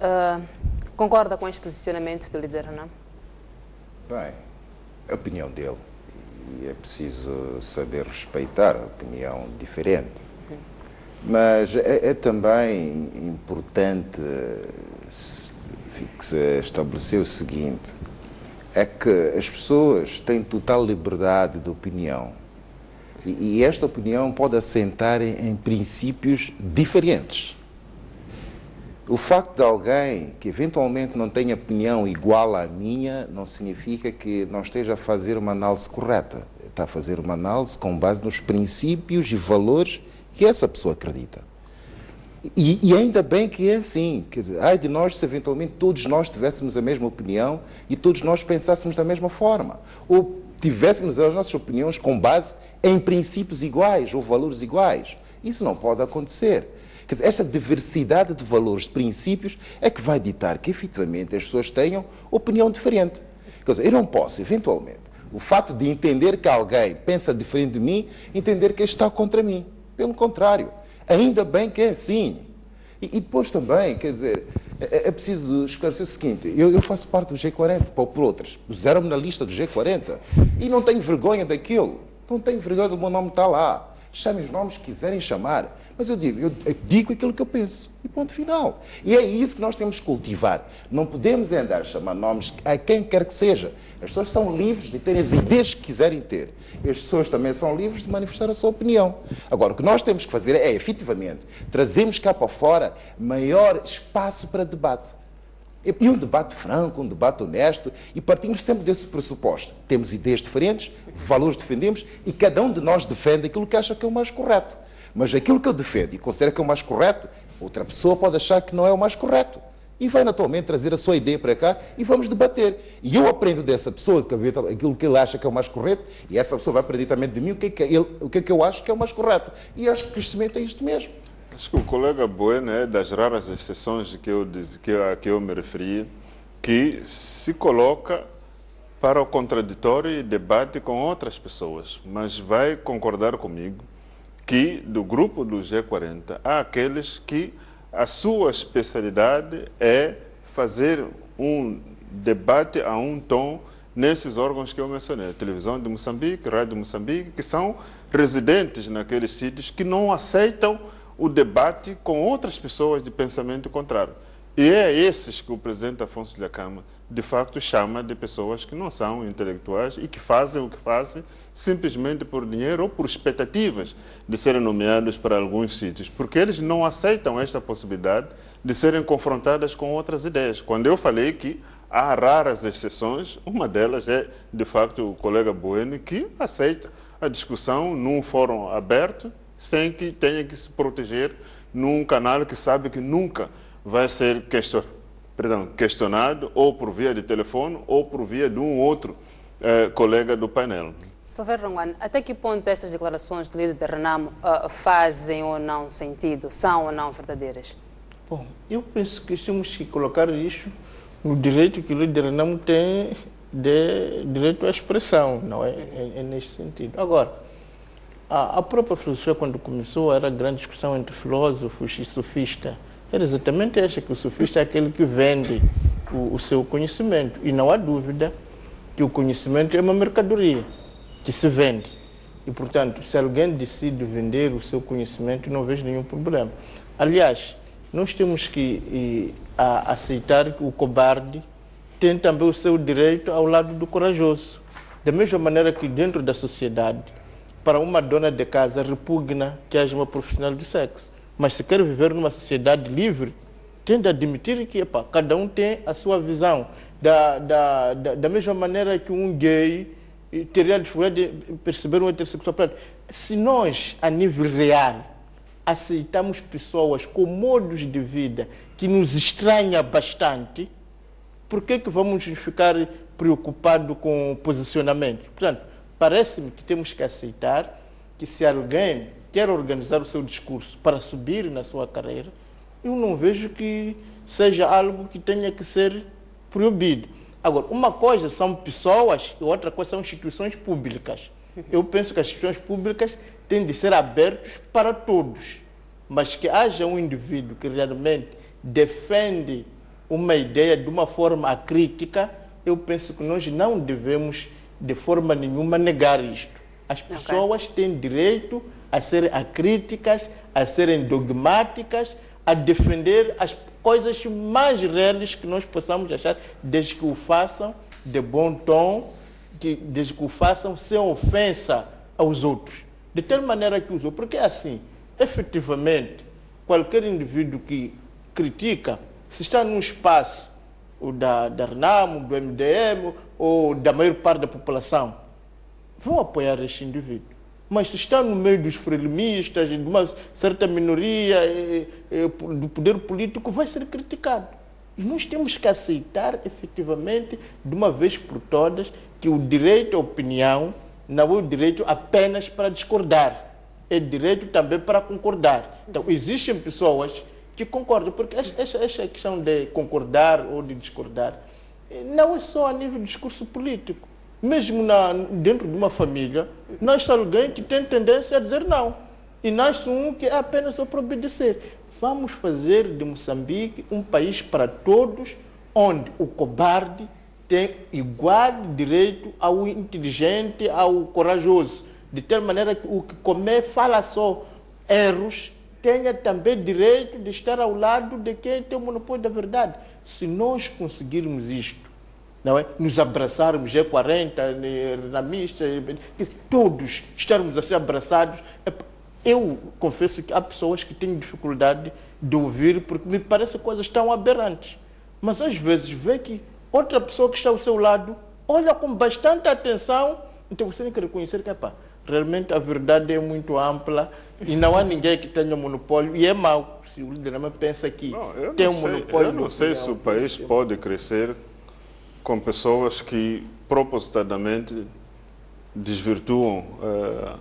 S1: concorda com esse posicionamento do líder Renamo?
S9: Bem, a opinião dele. E é preciso saber respeitar a opinião diferente. Mas é também importante que se estabelecer o seguinte, é que as pessoas têm total liberdade de opinião. E esta opinião pode assentar em princípios diferentes. O facto de alguém que eventualmente não tenha opinião igual à minha não significa que não esteja a fazer uma análise correta. Está a fazer uma análise com base nos princípios e valores que essa pessoa acredita. E ainda bem que é assim. Quer dizer, ai de nós se eventualmente todos nós tivéssemos a mesma opinião e todos nós pensássemos da mesma forma. Ou tivéssemos as nossas opiniões com base em princípios iguais ou valores iguais. Isso não pode acontecer. Quer dizer, esta diversidade de valores, de princípios, é que vai ditar que, efetivamente, as pessoas tenham opinião diferente. Quer dizer, eu não posso, eventualmente, o fato de entender que alguém pensa diferente de mim, entender que está contra mim. Pelo contrário, ainda bem que é assim. E depois também, quer dizer, é preciso esclarecer o seguinte, eu faço parte do G40, por outras, puseram-me na lista do G40, e não tenho vergonha daquilo, não tenho vergonha do meu nome estar lá. Chamem os nomes que quiserem chamar, mas eu digo aquilo que eu penso, e ponto final. E é isso que nós temos que cultivar. Não podemos andar a chamar nomes a quem quer que seja. As pessoas são livres de terem as ideias que quiserem ter. As pessoas também são livres de manifestar a sua opinião. Agora, o que nós temos que fazer é, efetivamente, trazermos cá para fora maior espaço para debate. E um debate franco, um debate honesto, e partimos sempre desse pressuposto. Temos ideias diferentes, valores defendemos, e cada um de nós defende aquilo que acha que é o mais correto. Mas aquilo que eu defendo e considero que é o mais correto, outra pessoa pode achar que não é o mais correto. E vai naturalmente trazer a sua ideia para cá e vamos debater. E eu aprendo dessa pessoa aquilo que ele acha que é o mais correto, e essa pessoa vai aprender também de mim o que é que eu acho que é o mais correto. E acho que o crescimento é isto mesmo.
S7: Acho que o colega Bueno é das raras exceções a que eu me referi, que se coloca para o contraditório e debate com outras pessoas, mas vai concordar comigo que do grupo do G40 há aqueles que a sua especialidade é fazer um debate a um tom nesses órgãos que eu mencionei, televisão de Moçambique, rádio de Moçambique, que são residentes naqueles sítios que não aceitam o debate com outras pessoas de pensamento contrário. E é esses que o presidente Afonso Dhlakama, de facto, chama de pessoas que não são intelectuais e que fazem o que fazem simplesmente por dinheiro ou por expectativas de serem nomeados para alguns sítios, porque eles não aceitam esta possibilidade de serem confrontadas com outras ideias. Quando eu falei que há raras exceções, uma delas é, de facto, o colega Bueno, que aceita a discussão num fórum aberto, sem que tenha que se proteger num canal que sabe que nunca vai ser questionado ou por via de telefone ou por via de um outro colega do painel.
S1: Silvério Rongoane, até que ponto estas declarações do líder de Renamo fazem ou não sentido, são ou não verdadeiras?
S8: Bom, eu penso que temos que colocar isso no direito que o líder de Renamo tem de direito à expressão, não é? É neste sentido. Agora, a própria filosofia, quando começou, era grande discussão entre filósofos e sofistas. Era exatamente essa, que o sofista é aquele que vende o seu conhecimento. E não há dúvida que o conhecimento é uma mercadoria que se vende. E, portanto, se alguém decide vender o seu conhecimento, não vejo nenhum problema. Aliás, nós temos que aceitar que o cobarde tem também o seu direito ao lado do corajoso. Da mesma maneira que dentro da sociedade, para uma dona de casa repugna que haja uma profissional do sexo. Mas se quer viver numa sociedade livre, tem de admitir que cada um tem a sua visão. Da mesma maneira que um gay teria a dificuldade de perceber um heterossexual. Se nós, a nível real, aceitamos pessoas com modos de vida que nos estranha bastante, por que vamos ficar preocupados com o posicionamento? Portanto, parece-me que temos que aceitar que se alguém quer organizar o seu discurso para subir na sua carreira, eu não vejo que seja algo que tenha que ser proibido. Agora, uma coisa são pessoas e outra coisa são instituições públicas. Eu penso que as instituições públicas têm de ser abertas para todos, mas que haja um indivíduo que realmente defende uma ideia de uma forma acrítica, eu penso que nós não devemos de forma nenhuma negar isto. As pessoas têm direito a serem acríticas, a serem dogmáticas, a defender as coisas mais reais que nós possamos achar, desde que o façam de bom tom, desde que o façam sem ofensa aos outros. De tal maneira que os outros, porque assim, efetivamente, qualquer indivíduo que critica, se está num espaço da RENAMO, do MDM ou da maior parte da população, vão apoiar este indivíduo. Mas se está no meio dos frelimistas, de uma certa minoria do poder político, vai ser criticado. E nós temos que aceitar, efetivamente, de uma vez por todas, que o direito à opinião não é o direito apenas para discordar, é direito também para concordar. Então, existem pessoas que concordam, porque esta questão de concordar ou de discordar não é só a nível de discurso político. Mesmo dentro de uma família, nasce alguém que tem tendência a dizer não. E nasce um que é apenas só para obedecer. Vamos fazer de Moçambique um país para todos, onde o cobarde tem igual direito ao inteligente, ao corajoso. De tal maneira que o que comer fala só erros, tenha também direito de estar ao lado de quem tem o monopólio da verdade. Se nós conseguirmos isto, não é? Nos abraçarmos, G40, renamistas, todos estarmos assim abraçados. Eu confesso que há pessoas que têm dificuldade de ouvir, porque me parece coisas tão aberrantes. Mas às vezes vê que outra pessoa que está ao seu lado olha com bastante atenção, então você tem que reconhecer que realmente a verdade é muito ampla e não há ninguém que tenha monopólio, e é mau se o líder pensa que tem um monopólio.
S7: Eu não sei se o país pode crescer com pessoas que propositadamente desvirtuam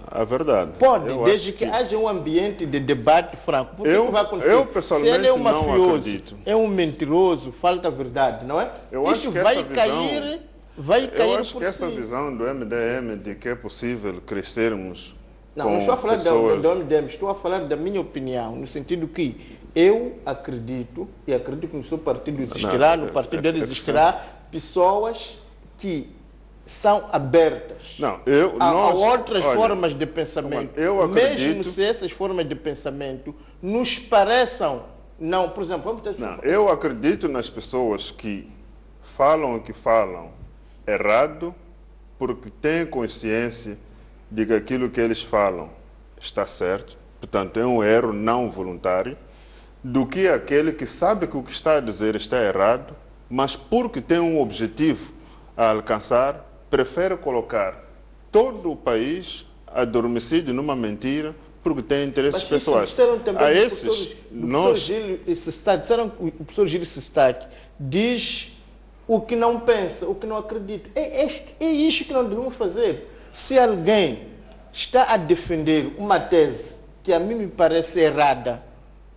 S7: a verdade.
S8: Pode, desde que haja um ambiente de debate franco. Porque o que vai acontecer?
S7: Eu pessoalmente
S8: se ele é um
S7: não
S8: mafioso,
S7: acredito.
S8: É um mentiroso, falta a verdade, não é?
S7: Eu acho
S8: Isto
S7: que
S8: vai
S7: essa
S8: cair,
S7: eu acho
S8: por
S7: que essa
S8: si.
S7: visão do MDM de que é possível crescermos
S8: Não,
S7: com
S8: não estou a falar
S7: pessoas...
S8: do MDM, estou a falar da minha opinião, no sentido que eu acredito, e acredito que no seu partido existirá, no partido dele existirá, pessoas que são abertas a outras formas de pensamento.
S7: Eu acredito...
S8: Mesmo se essas formas de pensamento nos pareçam... Não, por exemplo, vamos ter...
S7: Eu acredito nas pessoas que falam o que falam errado porque têm consciência de que aquilo que eles falam está certo, portanto é um erro não voluntário, do que aquele que sabe que o que está a dizer está errado, mas porque tem um objetivo a alcançar, prefere colocar todo o país adormecido numa mentira porque tem interesses pessoais.
S8: Disseram também
S7: a esses,
S8: disseram que o professor Gil Sistak diz o que não pensa, o que não acredita. É isto que nós devemos fazer. Se alguém está a defender uma tese que a mim me parece errada,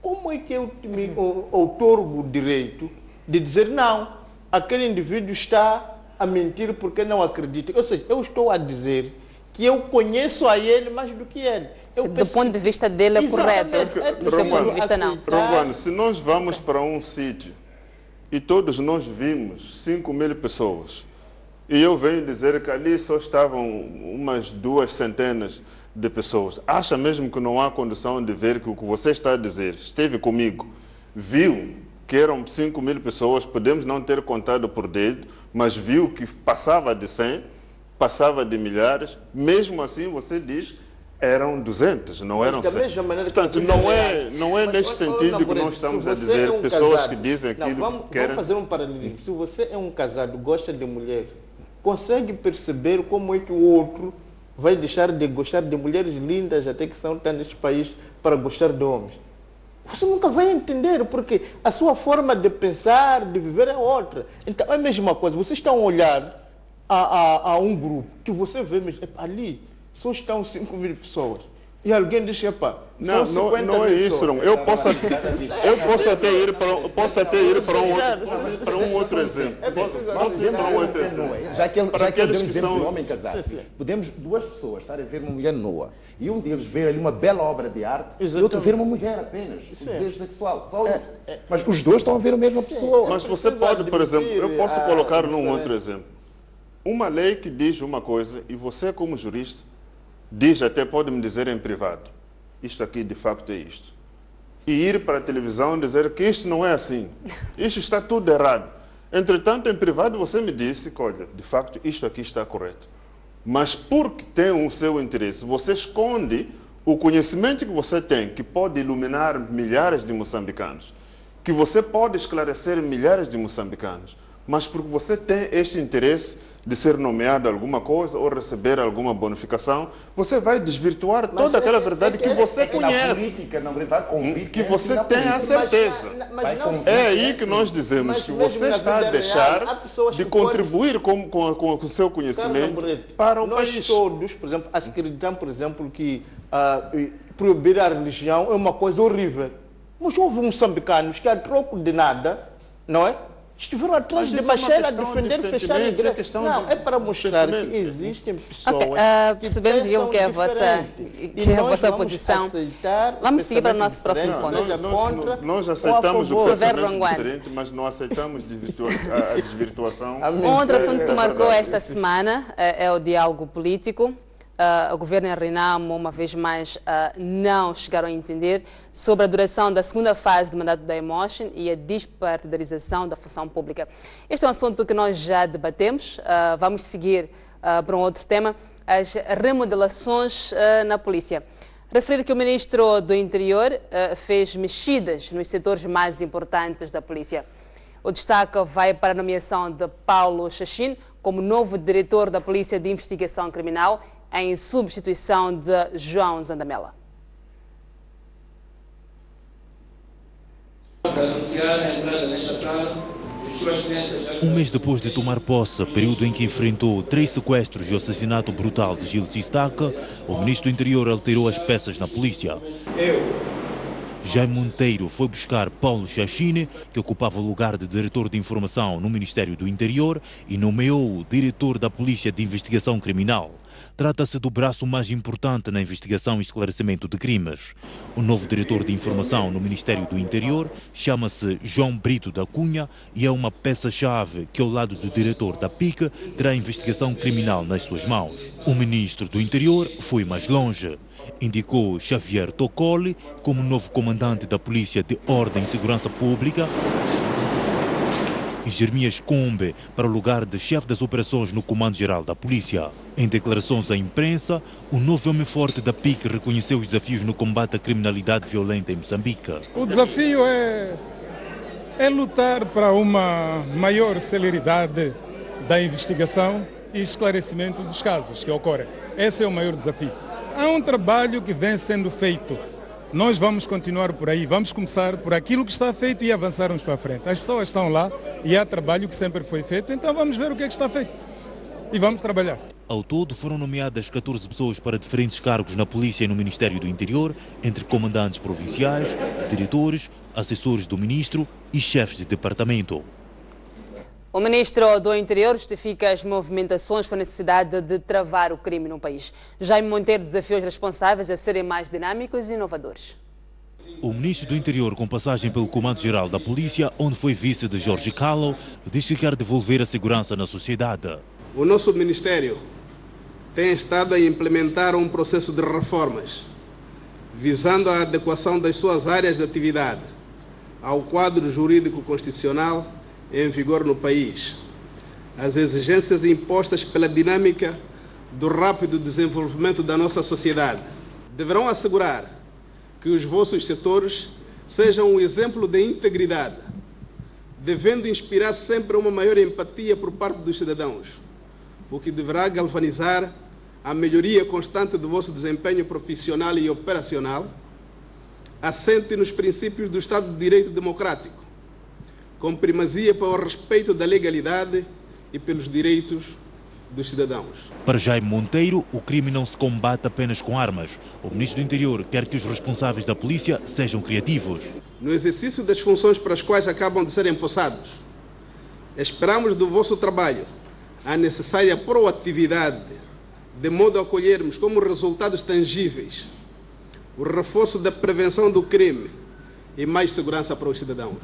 S8: como é que eu me outorgo o direito de dizer não, aquele indivíduo está a mentir porque não acredita? Ou seja, eu estou a dizer que eu conheço a ele mais do que ele.
S1: Do ponto de vista dele é correto, do seu ponto de vista não.
S7: Romano, se nós vamos para um sítio e todos nós vimos 5.000 pessoas, e eu venho dizer que ali só estavam umas 2 centenas de pessoas, acha mesmo que não há condição de ver que o que você está a dizer, esteve comigo, viu que eram 5.000 pessoas, podemos não ter contado por dedo, mas viu que passava de 100, passava de milhares, mesmo assim você diz eram 200, não eram 100. Portanto, não é neste sentido que nós estamos a dizer pessoas que dizem aquilo que querem.
S8: Vamos fazer um paralelismo. Se você é um casado, gosta de mulher, consegue perceber como é que o outro vai deixar de gostar de mulheres lindas, até que são neste país, para gostar de homens? você nunca vai entender, porque a sua forma de pensar, de viver é outra. Então é a mesma coisa, vocês estão a olhar a um grupo que você vê, mas ali só estão 5 mil pessoas. E alguém diz, epa,
S7: não é isso, não. Eu posso até ir para um outro exemplo. Posso ir para um outro exemplo.
S9: Já que ele deu um exemplo de homem casado, podemos duas pessoas estarem a ver uma mulher nua e um deles ver ali uma bela obra de arte e outro ver uma mulher apenas, o desejo sexual, só isso. Mas os dois estão a ver a mesma pessoa.
S7: Mas você pode, por exemplo, eu posso colocar num outro exemplo. Uma lei que diz uma coisa e você, como jurista, diz, até pode me dizer em privado, isto aqui de facto é isto. E ir para a televisão dizer que isto não é assim, isto está tudo errado. Entretanto, em privado você me disse que, olha, de facto isto aqui está correto. Mas porque tem o seu interesse, você esconde o conhecimento que você tem, que pode iluminar milhares de moçambicanos, que você pode esclarecer milhares de moçambicanos, mas porque você tem este interesse de ser nomeado alguma coisa ou receber alguma bonificação, você vai desvirtuar toda aquela verdade que você conhece, que você tem a certeza. É aí que nós dizemos que você está a deixar de contribuir com o seu conhecimento para o país.
S8: Nós todos, por exemplo, acreditamos, por exemplo, que proibir a religião é uma coisa horrível. Mas houve moçambicanos que, a troco de nada, não é? Estiveram atrás de Machel a defender fechar a igreja. Não, é para mostrar que existem pessoas
S1: percebemos que é a vossa posição. Vamos seguir para o nosso próximo ponto.
S7: Nós aceitamos o pensamento diferente, mas não aceitamos a desvirtuação.
S1: Um outro assunto que marcou esta semana é o diálogo político. O governo em Renamo, uma vez mais, não chegaram a entender sobre a duração da segunda fase do mandato da Emotion e a despartidarização da função pública. Este é um assunto que nós já debatemos. Vamos seguir para um outro tema, as remodelações na polícia. Referir que o ministro do Interior fez mexidas nos setores mais importantes da polícia. O destaque vai para a nomeação de Paulo Chachine como novo diretor da Polícia de Investigação Criminal, em substituição de João Zandamela.
S2: Um mês depois de tomar posse, período em que enfrentou 3 sequestros e o assassinato brutal de Gil Sistaca, o ministro do Interior alterou as peças na polícia. Jaime Monteiro foi buscar Paulo Chachine, que ocupava o lugar de diretor de informação no Ministério do Interior, e nomeou o diretor da Polícia de Investigação Criminal. Trata-se do braço mais importante na investigação e esclarecimento de crimes. O novo diretor de informação no Ministério do Interior chama-se João Brito da Cunha e é uma peça-chave que, ao lado do diretor da PIC, terá a investigação criminal nas suas mãos. O ministro do Interior foi mais longe. Indicou Xavier Tocoli como novo comandante da Polícia de Ordem e Segurança Pública e Jeremias Combe para o lugar de chefe das operações no Comando-Geral da Polícia. Em declarações à imprensa, o novo homem forte da PIC reconheceu os desafios no combate à criminalidade violenta em Moçambique.
S3: O desafio é lutar para uma maior celeridade da investigação e esclarecimento dos casos que ocorrem. Esse é o maior desafio. Há um trabalho que vem sendo feito. Nós vamos continuar por aí, vamos começar por aquilo que está feito e avançarmos para a frente. As pessoas estão lá e há trabalho que sempre foi feito, então vamos ver o que é que está feito e vamos trabalhar.
S2: Ao todo foram nomeadas 14 pessoas para diferentes cargos na Polícia e no Ministério do Interior, entre comandantes provinciais, diretores, assessores do ministro e chefes de departamento.
S1: O ministro do Interior justifica as movimentações com a necessidade de travar o crime no país. Jaime Monteiro desafiou os responsáveis a serem mais dinâmicos e inovadores.
S2: O ministro do Interior, com passagem pelo Comando-Geral da Polícia, onde foi vice de Jorge Callow, diz que quer devolver a segurança na sociedade.
S4: O nosso Ministério tem estado a implementar um processo de reformas, visando a adequação das suas áreas de atividade ao quadro jurídico constitucional em vigor no país. As exigências impostas pela dinâmica do rápido desenvolvimento da nossa sociedade deverão assegurar que os vossos setores sejam um exemplo de integridade, devendo inspirar sempre uma maior empatia por parte dos cidadãos, o que deverá galvanizar a melhoria constante do vosso desempenho profissional e operacional, assente nos princípios do Estado de Direito Democrático, com primazia para o respeito da legalidade e pelos direitos dos cidadãos.
S2: Para Jaime Monteiro, o crime não se combate apenas com armas. O ministro do Interior quer que os responsáveis da polícia sejam criativos.
S4: No exercício das funções para as quais acabam de ser empossados, esperamos do vosso trabalho a necessária proatividade, de modo a acolhermos como resultados tangíveis o reforço da prevenção do crime e mais segurança para os cidadãos.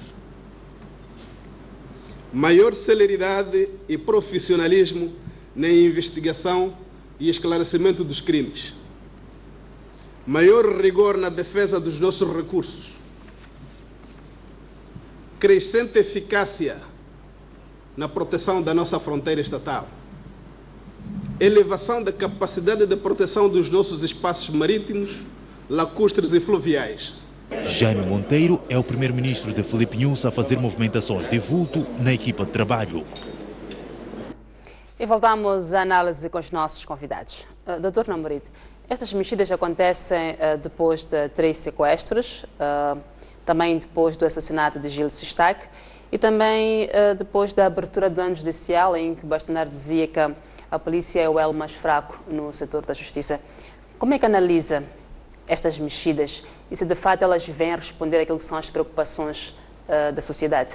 S4: Maior celeridade e profissionalismo na investigação e esclarecimento dos crimes. Maior rigor na defesa dos nossos recursos. Crescente eficácia na proteção da nossa fronteira estatal. Elevação da capacidade de proteção dos nossos espaços marítimos, lacustres e fluviais.
S2: Jaime Monteiro é o primeiro-ministro de Filipe Nunes a fazer movimentações de vulto na equipa de trabalho.
S1: E voltamos à análise com os nossos convidados. Dr. Namoride, estas mexidas acontecem depois de 3 sequestros, também depois do assassinato de Gil Sistac e também depois da abertura do ano judicial, em que Bastonar dizia que a polícia é o elo mais fraco no setor da justiça. Como é que analisa estas mexidas e se de fato elas vêm a responder àquilo que são as preocupações da sociedade?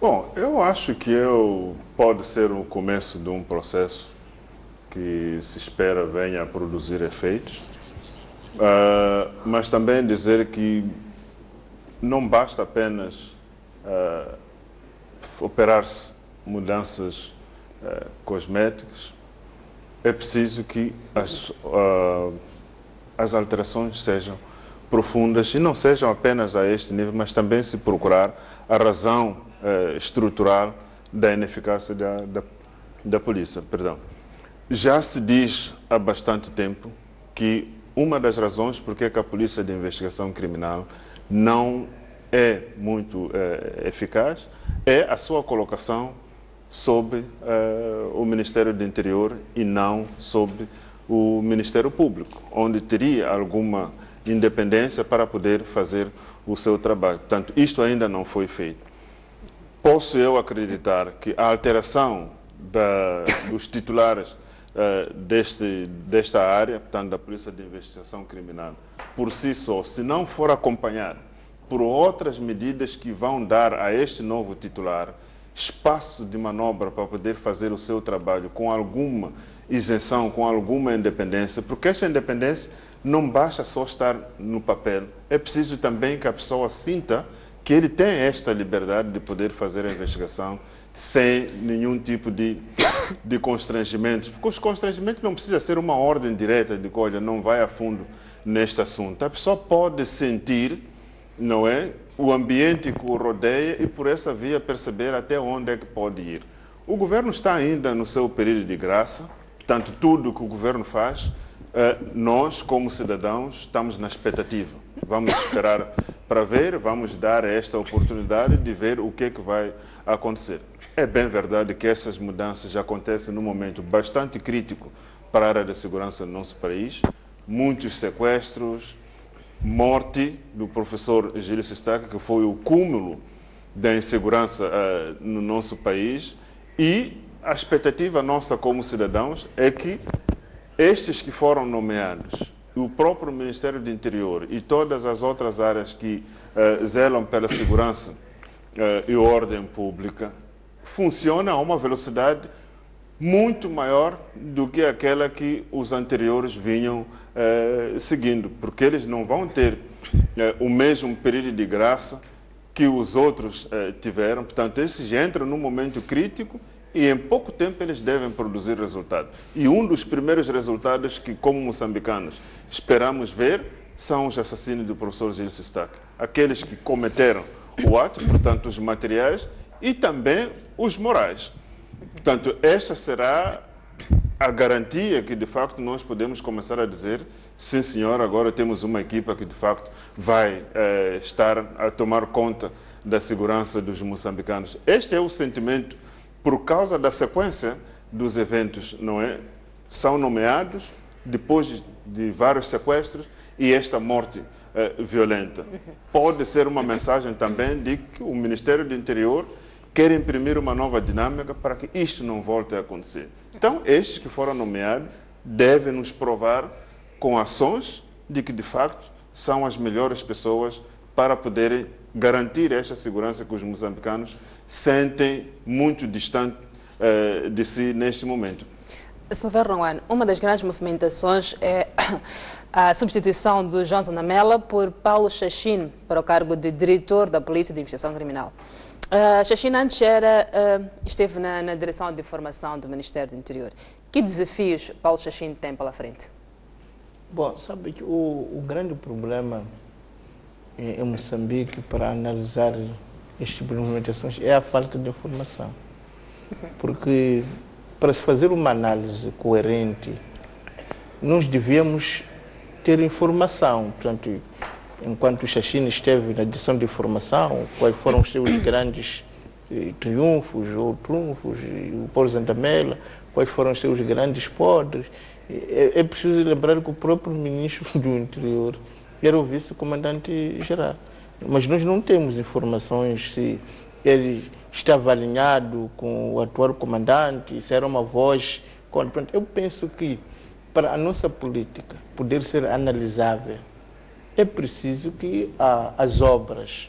S7: Bom, eu acho que pode ser o começo de um processo que se espera venha a produzir efeitos, mas também dizer que não basta apenas operar-se mudanças cosméticas, é preciso que as alterações sejam profundas e não sejam apenas a este nível, mas também se procurar a razão estrutural da ineficácia da polícia. Perdão. Já se diz há bastante tempo que uma das razões por que a polícia de investigação criminal não é muito eficaz é a sua colocação sob o Ministério do Interior e não sob o Ministério Público, onde teria alguma independência para poder fazer o seu trabalho. Portanto, isto ainda não foi feito. Posso eu acreditar que a alteração dos titulares desta área, portanto, da Polícia de Investigação Criminal, por si só, se não for acompanhada por outras medidas que vão dar a este novo titular espaço de manobra para poder fazer o seu trabalho com alguma isenção, com alguma independência, porque esta independência não basta só estar no papel, é preciso também que a pessoa sinta que ele tem esta liberdade de poder fazer a investigação sem nenhum tipo de constrangimentos, porque os constrangimentos não precisa ser uma ordem direta de que, olha, não vai a fundo neste assunto. A pessoa pode sentir, não é, o ambiente que o rodeia e por essa via perceber até onde é que pode ir. O governo está ainda no seu período de graça, portanto, tudo que o governo faz, nós, como cidadãos, estamos na expectativa. Vamos esperar para ver, vamos dar esta oportunidade de ver o que é que vai acontecer. É bem verdade que essas mudanças acontecem num momento bastante crítico para a área da segurança do nosso país. Muitos sequestros, morte do professor Gil Sistac, que foi o cúmulo da insegurança no nosso país, e a expectativa nossa como cidadãos é que estes que foram nomeados, o próprio Ministério do Interior e todas as outras áreas que zelam pela segurança e ordem pública, funcionam a uma velocidade muito maior do que aquela que os anteriores vinham seguindo, porque eles não vão ter o mesmo período de graça que os outros tiveram. Portanto, esses entram num momento crítico e em pouco tempo eles devem produzir resultados. E um dos primeiros resultados que, como moçambicanos, esperamos ver são os assassinos do professor Gil Sistac. Aqueles que cometeram o ato, portanto, os materiais e também os morais. Portanto, esta será a garantia que, de facto, nós podemos começar a dizer, sim, senhor, agora temos uma equipa que, de facto, vai estar a tomar conta da segurança dos moçambicanos. Este é o sentimento por causa da sequência dos eventos, não é? São nomeados, depois de vários sequestros e esta morte violenta. Pode ser uma mensagem também de que o Ministério do Interior quer imprimir uma nova dinâmica para que isto não volte a acontecer. Então, estes que foram nomeados devem nos provar com ações de que, de facto, são as melhores pessoas para poderem garantir esta segurança que os moçambicanos sentem muito distante de si neste momento.
S1: Silvério Ronguane, uma das grandes movimentações é a substituição do João Zanamela por Paulo Chachine para o cargo de diretor da Polícia de Investigação Criminal. Chachine antes esteve na direção de informação do Ministério do Interior. Que desafios Paulo Chachine tem pela frente?
S8: Bom, sabe que o grande problema em Moçambique para analisar este tipo de movimentações é a falta de informação. Porque para se fazer uma análise coerente, nós devíamos ter informação. Portanto, enquanto o Chachine esteve na direção de informação, quais foram os seus grandes triunfos ou trunfos, e o Paulo Zanamela, quais foram os seus grandes podres. É preciso lembrar que o próprio ministro do Interior era o vice-comandante-geral. Mas nós não temos informações se ele estava alinhado com o atual comandante, se era uma voz. Eu penso que para a nossa política poder ser analisável, é preciso que as obras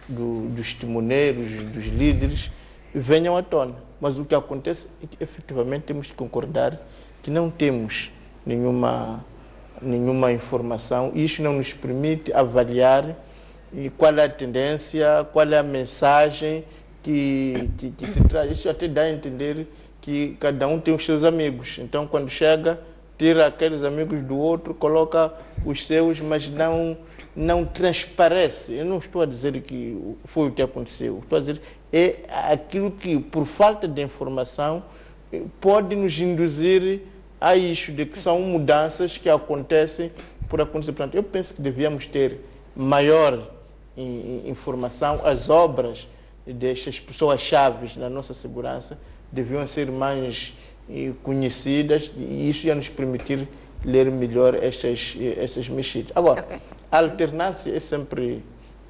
S8: dos timoneiros, dos líderes, venham à tona. Mas o que acontece é que, efetivamente, temos que concordar que não temos nenhuma informação e isso não nos permite avaliar qual é a tendência, qual é a mensagem que se traz. Isso até dá a entender que cada um tem os seus amigos. Então, quando chega, tira aqueles amigos do outro, coloca os seus, mas não transparece. Eu não estou a dizer que foi o que aconteceu. Estou a dizer é aquilo que, por falta de informação, pode nos induzir a isso, de que são mudanças que acontecem por acontecer. Portanto, eu penso que devíamos ter maior informação. As obras destas pessoas-chave na nossa segurança deviam ser mais conhecidas e isso ia nos permitir ler melhor estas mexidas. Agora, a alternância é sempre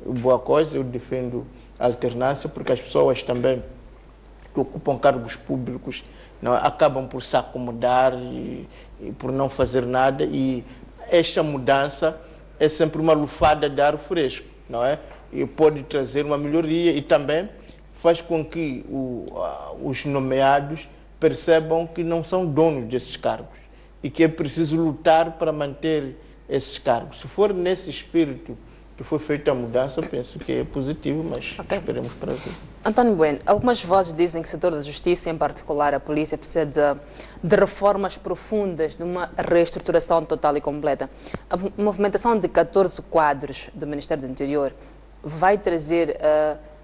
S8: boa coisa, eu defendo a alternância porque as pessoas também que ocupam cargos públicos acabam por se acomodar e por não fazer nada e esta mudança é sempre uma lufada de ar fresco, não é? E pode trazer uma melhoria e também faz com que os nomeados percebam que não são donos desses cargos e que é preciso lutar para manter esses cargos. Se for nesse espírito que foi feita a mudança, eu penso que é positivo, mas esperemos para ver.
S1: António Bueno, algumas vozes dizem que o setor da justiça, em particular a polícia, precisa de reformas profundas, de uma reestruturação total e completa. A movimentação de 14 quadros do Ministério do Interior vai trazer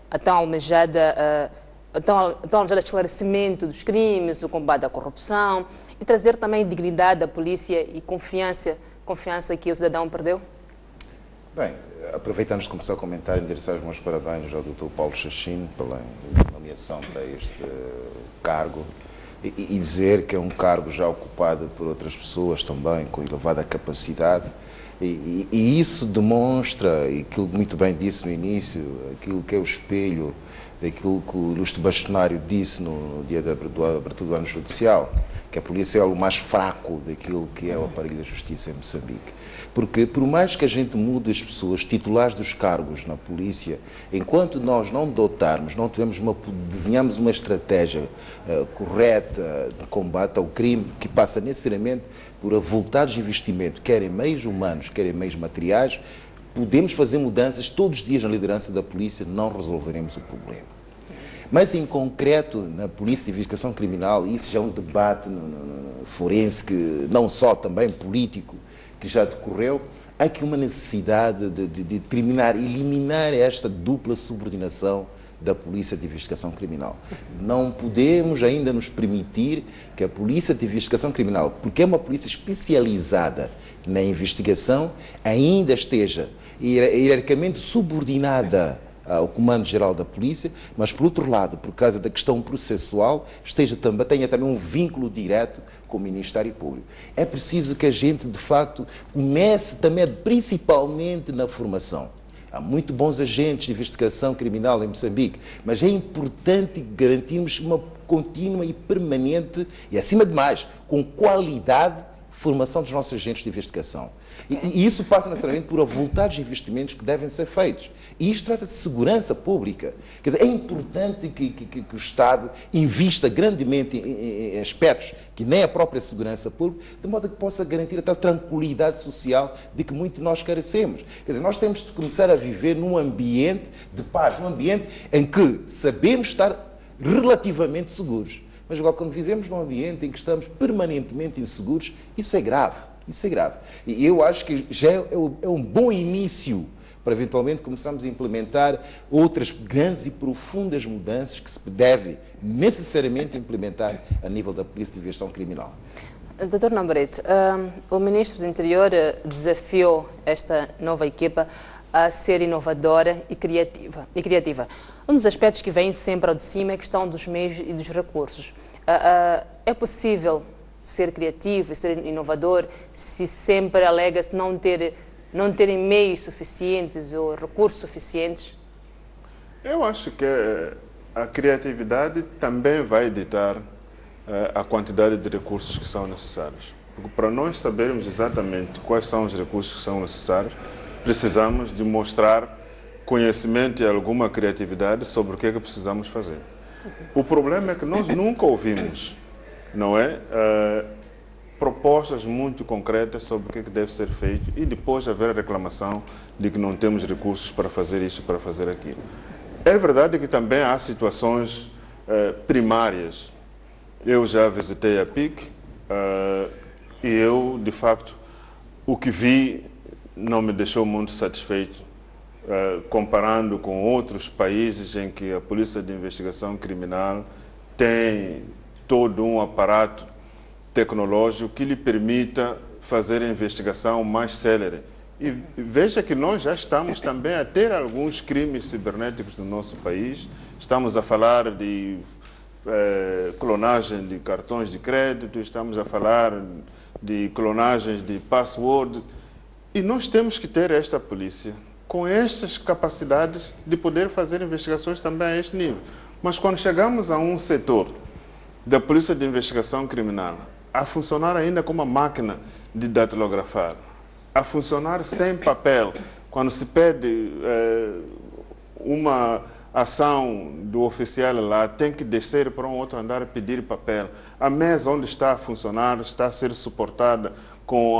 S1: a tão almejado esclarecimento dos crimes, o combate à corrupção e trazer também dignidade à polícia e confiança que o cidadão perdeu?
S9: Bem, aproveitando de começar a comentar, endereçar os meus parabéns ao Dr. Paulo Chachine pela nomeação para este cargo e dizer que é um cargo já ocupado por outras pessoas também com elevada capacidade e isso demonstra, e aquilo que muito bem disse no início, aquilo que é o espelho daquilo que o ilustre bastonário disse no dia da abertura do ano judicial, que a polícia é o mais fraco daquilo que é o aparelho da justiça em Moçambique. Porque, por mais que a gente mude as pessoas titulares dos cargos na polícia, enquanto nós não dotarmos, não desenhamos uma estratégia correta de combate ao crime, que passa necessariamente por avultados investimentos, quer em meios humanos, quer em meios materiais, podemos fazer mudanças todos os dias na liderança da polícia, não resolveremos o problema. Mas, em concreto, na Polícia de Investigação Criminal, isso já é um debate forense, que não só também político, que já decorreu, há aqui uma necessidade de eliminar esta dupla subordinação da Polícia de Investigação Criminal. Não podemos ainda nos permitir que a Polícia de Investigação Criminal, porque é uma polícia especializada na investigação, ainda esteja hierarquicamente subordinada ao Comando-Geral da Polícia, mas, por outro lado, por causa da questão processual, tenha também um vínculo direto com o Ministério Público. É preciso que a gente, de facto, comece também, principalmente na formação. Há muito bons agentes de investigação criminal em Moçambique, mas é importante garantirmos uma contínua e permanente, e acima de mais, com qualidade, formação dos nossos agentes de investigação. E isso passa necessariamente por avultados investimentos que devem ser feitos. E isto trata de segurança pública. Quer dizer, é importante que o Estado invista grandemente em aspectos que nem a própria segurança pública, de modo que possa garantir a tal tranquilidade social de que muito nós carecemos. Quer dizer, nós temos de começar a viver num ambiente de paz, num ambiente em que sabemos estar relativamente seguros. Mas agora, quando vivemos num ambiente em que estamos permanentemente inseguros, isso é grave. Isso é grave. E eu acho que já é um bom início para eventualmente começarmos a implementar outras grandes e profundas mudanças que se deve necessariamente implementar a nível da Polícia de Investigação Criminal.
S1: Dr. Nambarete, o Ministro do Interior desafiou esta nova equipa a ser inovadora e criativa. Um dos aspectos que vem sempre ao de cima é a questão dos meios e dos recursos. É possível ser criativo, ser inovador, se sempre alega-se não terem meios suficientes ou recursos suficientes?
S7: Eu acho que a criatividade também vai ditar a quantidade de recursos que são necessários. Porque para nós sabermos exatamente quais são os recursos que são necessários, precisamos de mostrar conhecimento e alguma criatividade sobre o que é que precisamos fazer. O problema é que nós nunca ouvimos, não é? Propostas muito concretas sobre o que deve ser feito e depois haver a reclamação de que não temos recursos para fazer isso, para fazer aquilo. É verdade que também há situações primárias. Eu já visitei a PIC e eu, de facto, o que vi não me deixou muito satisfeito, comparando com outros países em que a Polícia de Investigação Criminal tem todo um aparato tecnológico que lhe permita fazer a investigação mais célere. E veja que nós já estamos também a ter alguns crimes cibernéticos no nosso país. Estamos a falar de clonagem de cartões de crédito, estamos a falar de clonagens de passwords. E nós temos que ter esta polícia com estas capacidades de poder fazer investigações também a este nível. Mas quando chegamos a um setor da Polícia de Investigação Criminal a funcionar ainda como uma máquina de datilografar, a funcionar sem papel, quando se pede uma ação do oficial lá, tem que descer para um outro andar e pedir papel. A mesa onde está a funcionar está a ser suportada com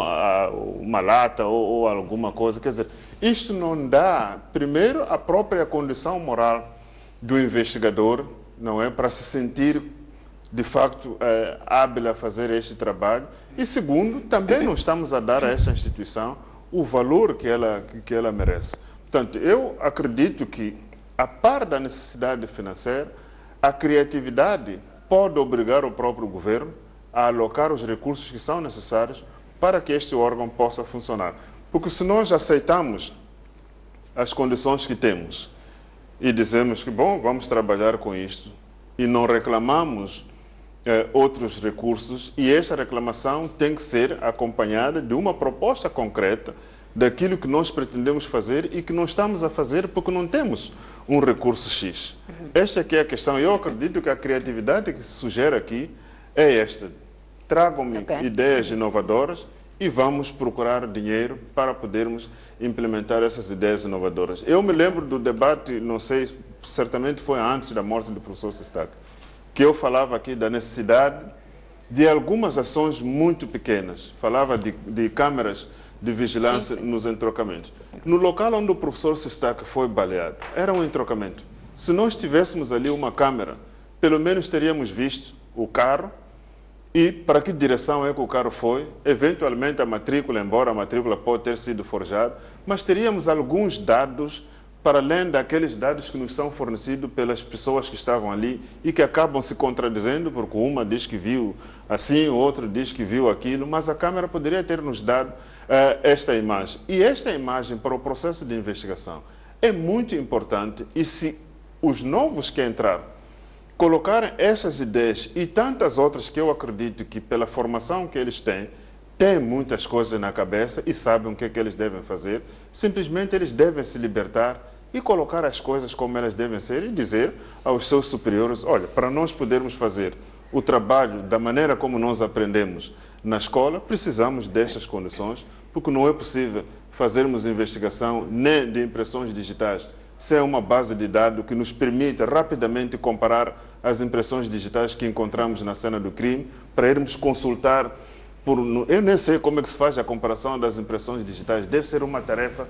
S7: uma lata ou alguma coisa. Quer dizer, isto não dá, primeiro, a própria condição moral do investigador, não é, para se sentir de facto hábil a fazer este trabalho, e segundo, também não estamos a dar a esta instituição o valor que ela merece. Portanto, eu acredito que, a par da necessidade financeira, a criatividade pode obrigar o próprio governo a alocar os recursos que são necessários para que este órgão possa funcionar. Porque se nós aceitamos as condições que temos e dizemos que, bom, vamos trabalhar com isto, e não reclamamos outros recursos, e esta reclamação tem que ser acompanhada de uma proposta concreta daquilo que nós pretendemos fazer e que não estamos a fazer porque não temos um recurso X. Esta aqui é a questão. Eu acredito que a criatividade que se sugere aqui é esta. Tragam-me ideias inovadoras e vamos procurar dinheiro para podermos implementar essas ideias inovadoras. Eu me lembro do debate, não sei, certamente foi antes da morte do professor Sistac, que eu falava aqui da necessidade de algumas ações muito pequenas. Falava de câmeras de vigilância nos entrocamentos. No local onde o professor Sistac foi baleado, era um entrocamento. Se nós tivéssemos ali uma câmera, pelo menos teríamos visto o carro e para que direção é que o carro foi, eventualmente a matrícula, embora a matrícula pode ter sido forjada, mas teríamos alguns dados para além daqueles dados que nos são fornecidos pelas pessoas que estavam ali e que acabam se contradizendo, porque uma diz que viu assim, o outro diz que viu aquilo, mas a câmera poderia ter nos dado esta imagem. E esta imagem, para o processo de investigação, é muito importante, e se os novos que entraram colocarem essas ideias e tantas outras que eu acredito que pela formação que eles têm muitas coisas na cabeça e sabem o que é que eles devem fazer, simplesmente eles devem se libertar e colocar as coisas como elas devem ser e dizer aos seus superiores, olha, para nós podermos fazer o trabalho da maneira como nós aprendemos na escola, precisamos destas condições, porque não é possível fazermos investigação nem de impressões digitais sem uma base de dados que nos permita rapidamente comparar as impressões digitais que encontramos na cena do crime, para irmos consultar. Eu nem sei como é que se faz a comparação das impressões digitais, deve ser uma tarefa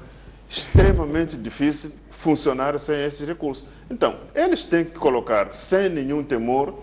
S7: extremamente difícil funcionar sem esses recursos. Então, eles têm que colocar sem nenhum temor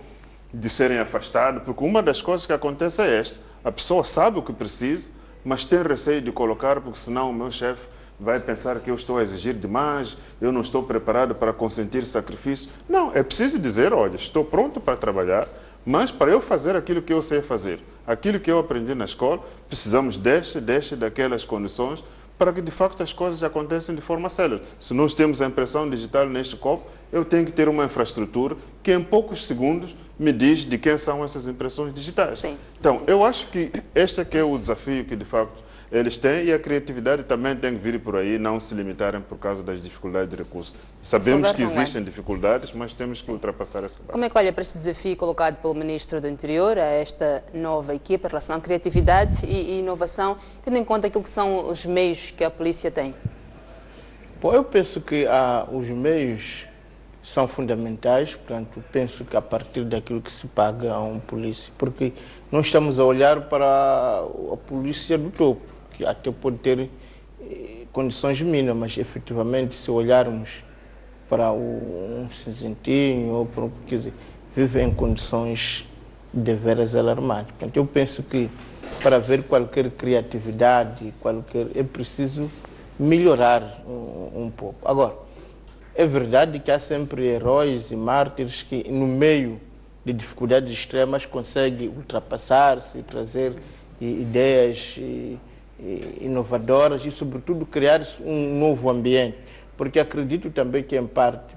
S7: de serem afastados, porque uma das coisas que acontece é esta: a pessoa sabe o que precisa, mas tem receio de colocar, porque senão o meu chefe vai pensar que eu estou a exigir demais, eu não estou preparado para consentir sacrifício. Não, é preciso dizer, olha, estou pronto para trabalhar, mas para eu fazer aquilo que eu sei fazer, aquilo que eu aprendi na escola, precisamos daquelas condições para que de facto as coisas aconteçam de forma célere. Se nós temos a impressão digital neste copo, eu tenho que ter uma infraestrutura que em poucos segundos me diz de quem são essas impressões digitais. Sim. Então, eu acho que este é que é o desafio que de facto eles têm, e a criatividade também tem que vir por aí, não se limitarem por causa das dificuldades de recursos. Sabemos que existem dificuldades, mas temos que ultrapassar essa barreira.
S1: Como é que olha para este desafio colocado pelo Ministro do Interior, a esta nova equipa em relação à criatividade e inovação, tendo em conta aquilo que são os meios que a polícia tem?
S8: Bom, eu penso que os meios são fundamentais, portanto, penso que a partir daquilo que se paga a um polícia, porque não estamos a olhar para a polícia do topo, que até pode ter condições mínimas, mas efetivamente se olharmos para um cinzentinho, ou para quer dizer, vive em condições deveras alarmantes. Portanto, eu penso que para ver qualquer criatividade, é preciso melhorar um pouco. Agora, é verdade que há sempre heróis e mártires que, no meio de dificuldades extremas, conseguem ultrapassar-se, trazer ideias inovadoras e, sobretudo, criar um novo ambiente. Porque acredito também que, em parte,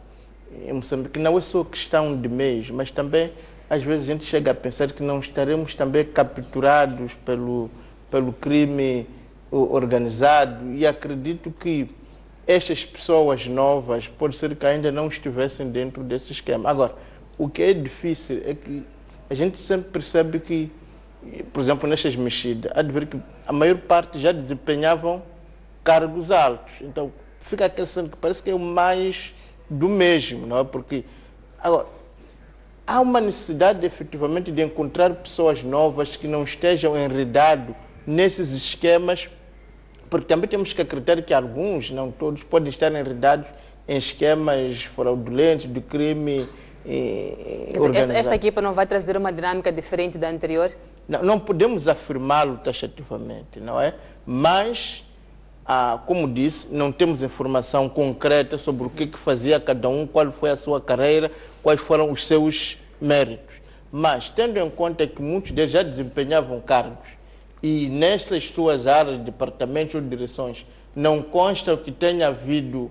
S8: em Moçambique, não é só questão de meios, mas também, às vezes, a gente chega a pensar que não estaremos também capturados pelo crime organizado, e acredito que estas pessoas novas, pode ser que ainda não estivessem dentro desse esquema. Agora, o que é difícil é que a gente sempre percebe que, por exemplo, nestas mexidas, há de ver que a maior parte já desempenhavam cargos altos. Então, fica aquele sendo que parece que é o mais do mesmo, não é? Porque, agora, há uma necessidade, efetivamente, de encontrar pessoas novas que não estejam enredados nesses esquemas, porque também temos que acreditar que alguns, não todos, podem estar enredados em esquemas fraudulentos de crime organizado.
S1: Esta equipa não vai trazer uma dinâmica diferente da anterior?
S8: Não podemos afirmá-lo taxativamente, não é? Mas, como disse, não temos informação concreta sobre o que fazia cada um, qual foi a sua carreira, quais foram os seus méritos. Mas, tendo em conta que muitos deles já desempenhavam cargos, e nessas suas áreas, departamentos ou direções, não consta que tenha havido,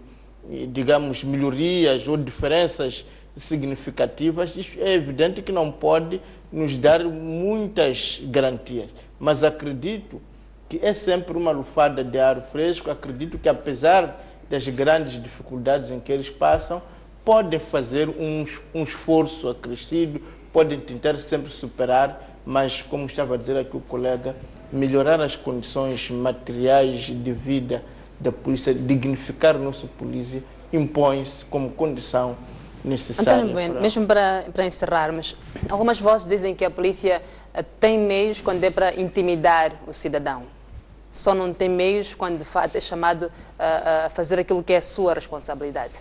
S8: digamos, melhorias ou diferenças significativas, isso é evidente que não pode nos dar muitas garantias. Mas acredito que é sempre uma lufada de ar fresco, acredito que, apesar das grandes dificuldades em que eles passam, podem fazer um esforço acrescido, podem tentar sempre superar, mas, como estava a dizer aqui o colega, melhorar as condições materiais de vida da polícia, dignificar a nossa polícia, impõe-se como condição necessária.
S1: António Bueno, mesmo para encerrarmos, algumas vozes dizem que a polícia tem meios quando é para intimidar o cidadão. Só não tem meios quando de fato é chamado a fazer aquilo que é a sua responsabilidade.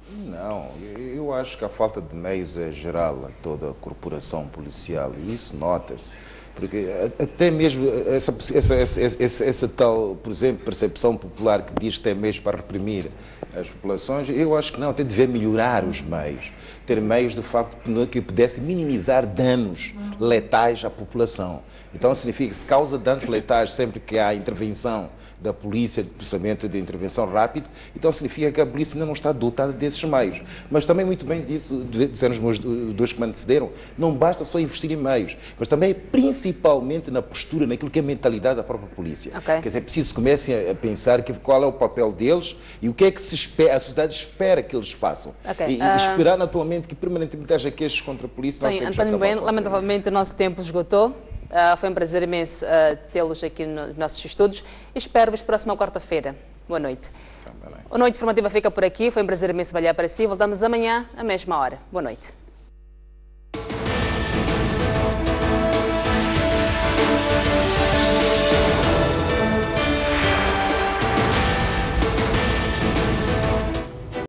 S9: Não, eu acho que a falta de meios é geral a toda a corporação policial, e isso nota-se. Porque até mesmo essa tal, por exemplo, percepção popular que diz que tem meios para reprimir as populações, eu acho que não, até deve melhorar os meios. Ter meios, de facto, que pudessem minimizar danos letais à população. Então, significa que se causa danos letais sempre que há intervenção da polícia, de processamento de intervenção rápido, então significa que a polícia ainda não está dotada desses meios. Mas também muito bem disseram os meus dois que me antecederam, não basta só investir em meios, mas também principalmente na postura, naquilo que é a mentalidade da própria polícia. Quer dizer, é preciso que comecem a pensar qual é o papel deles e o que é que se espera, a sociedade espera que eles façam. E esperar naturalmente que permanentemente haja queixas contra a polícia.
S1: Bem, António Bueno, lamentavelmente o nosso tempo esgotou. Foi um prazer imenso tê-los aqui nos nossos estudos. Espero-vos próxima quarta-feira. Boa noite. A Noite Informativa fica por aqui. Foi um prazer imenso trabalhar para si. Voltamos amanhã, à mesma hora. Boa noite.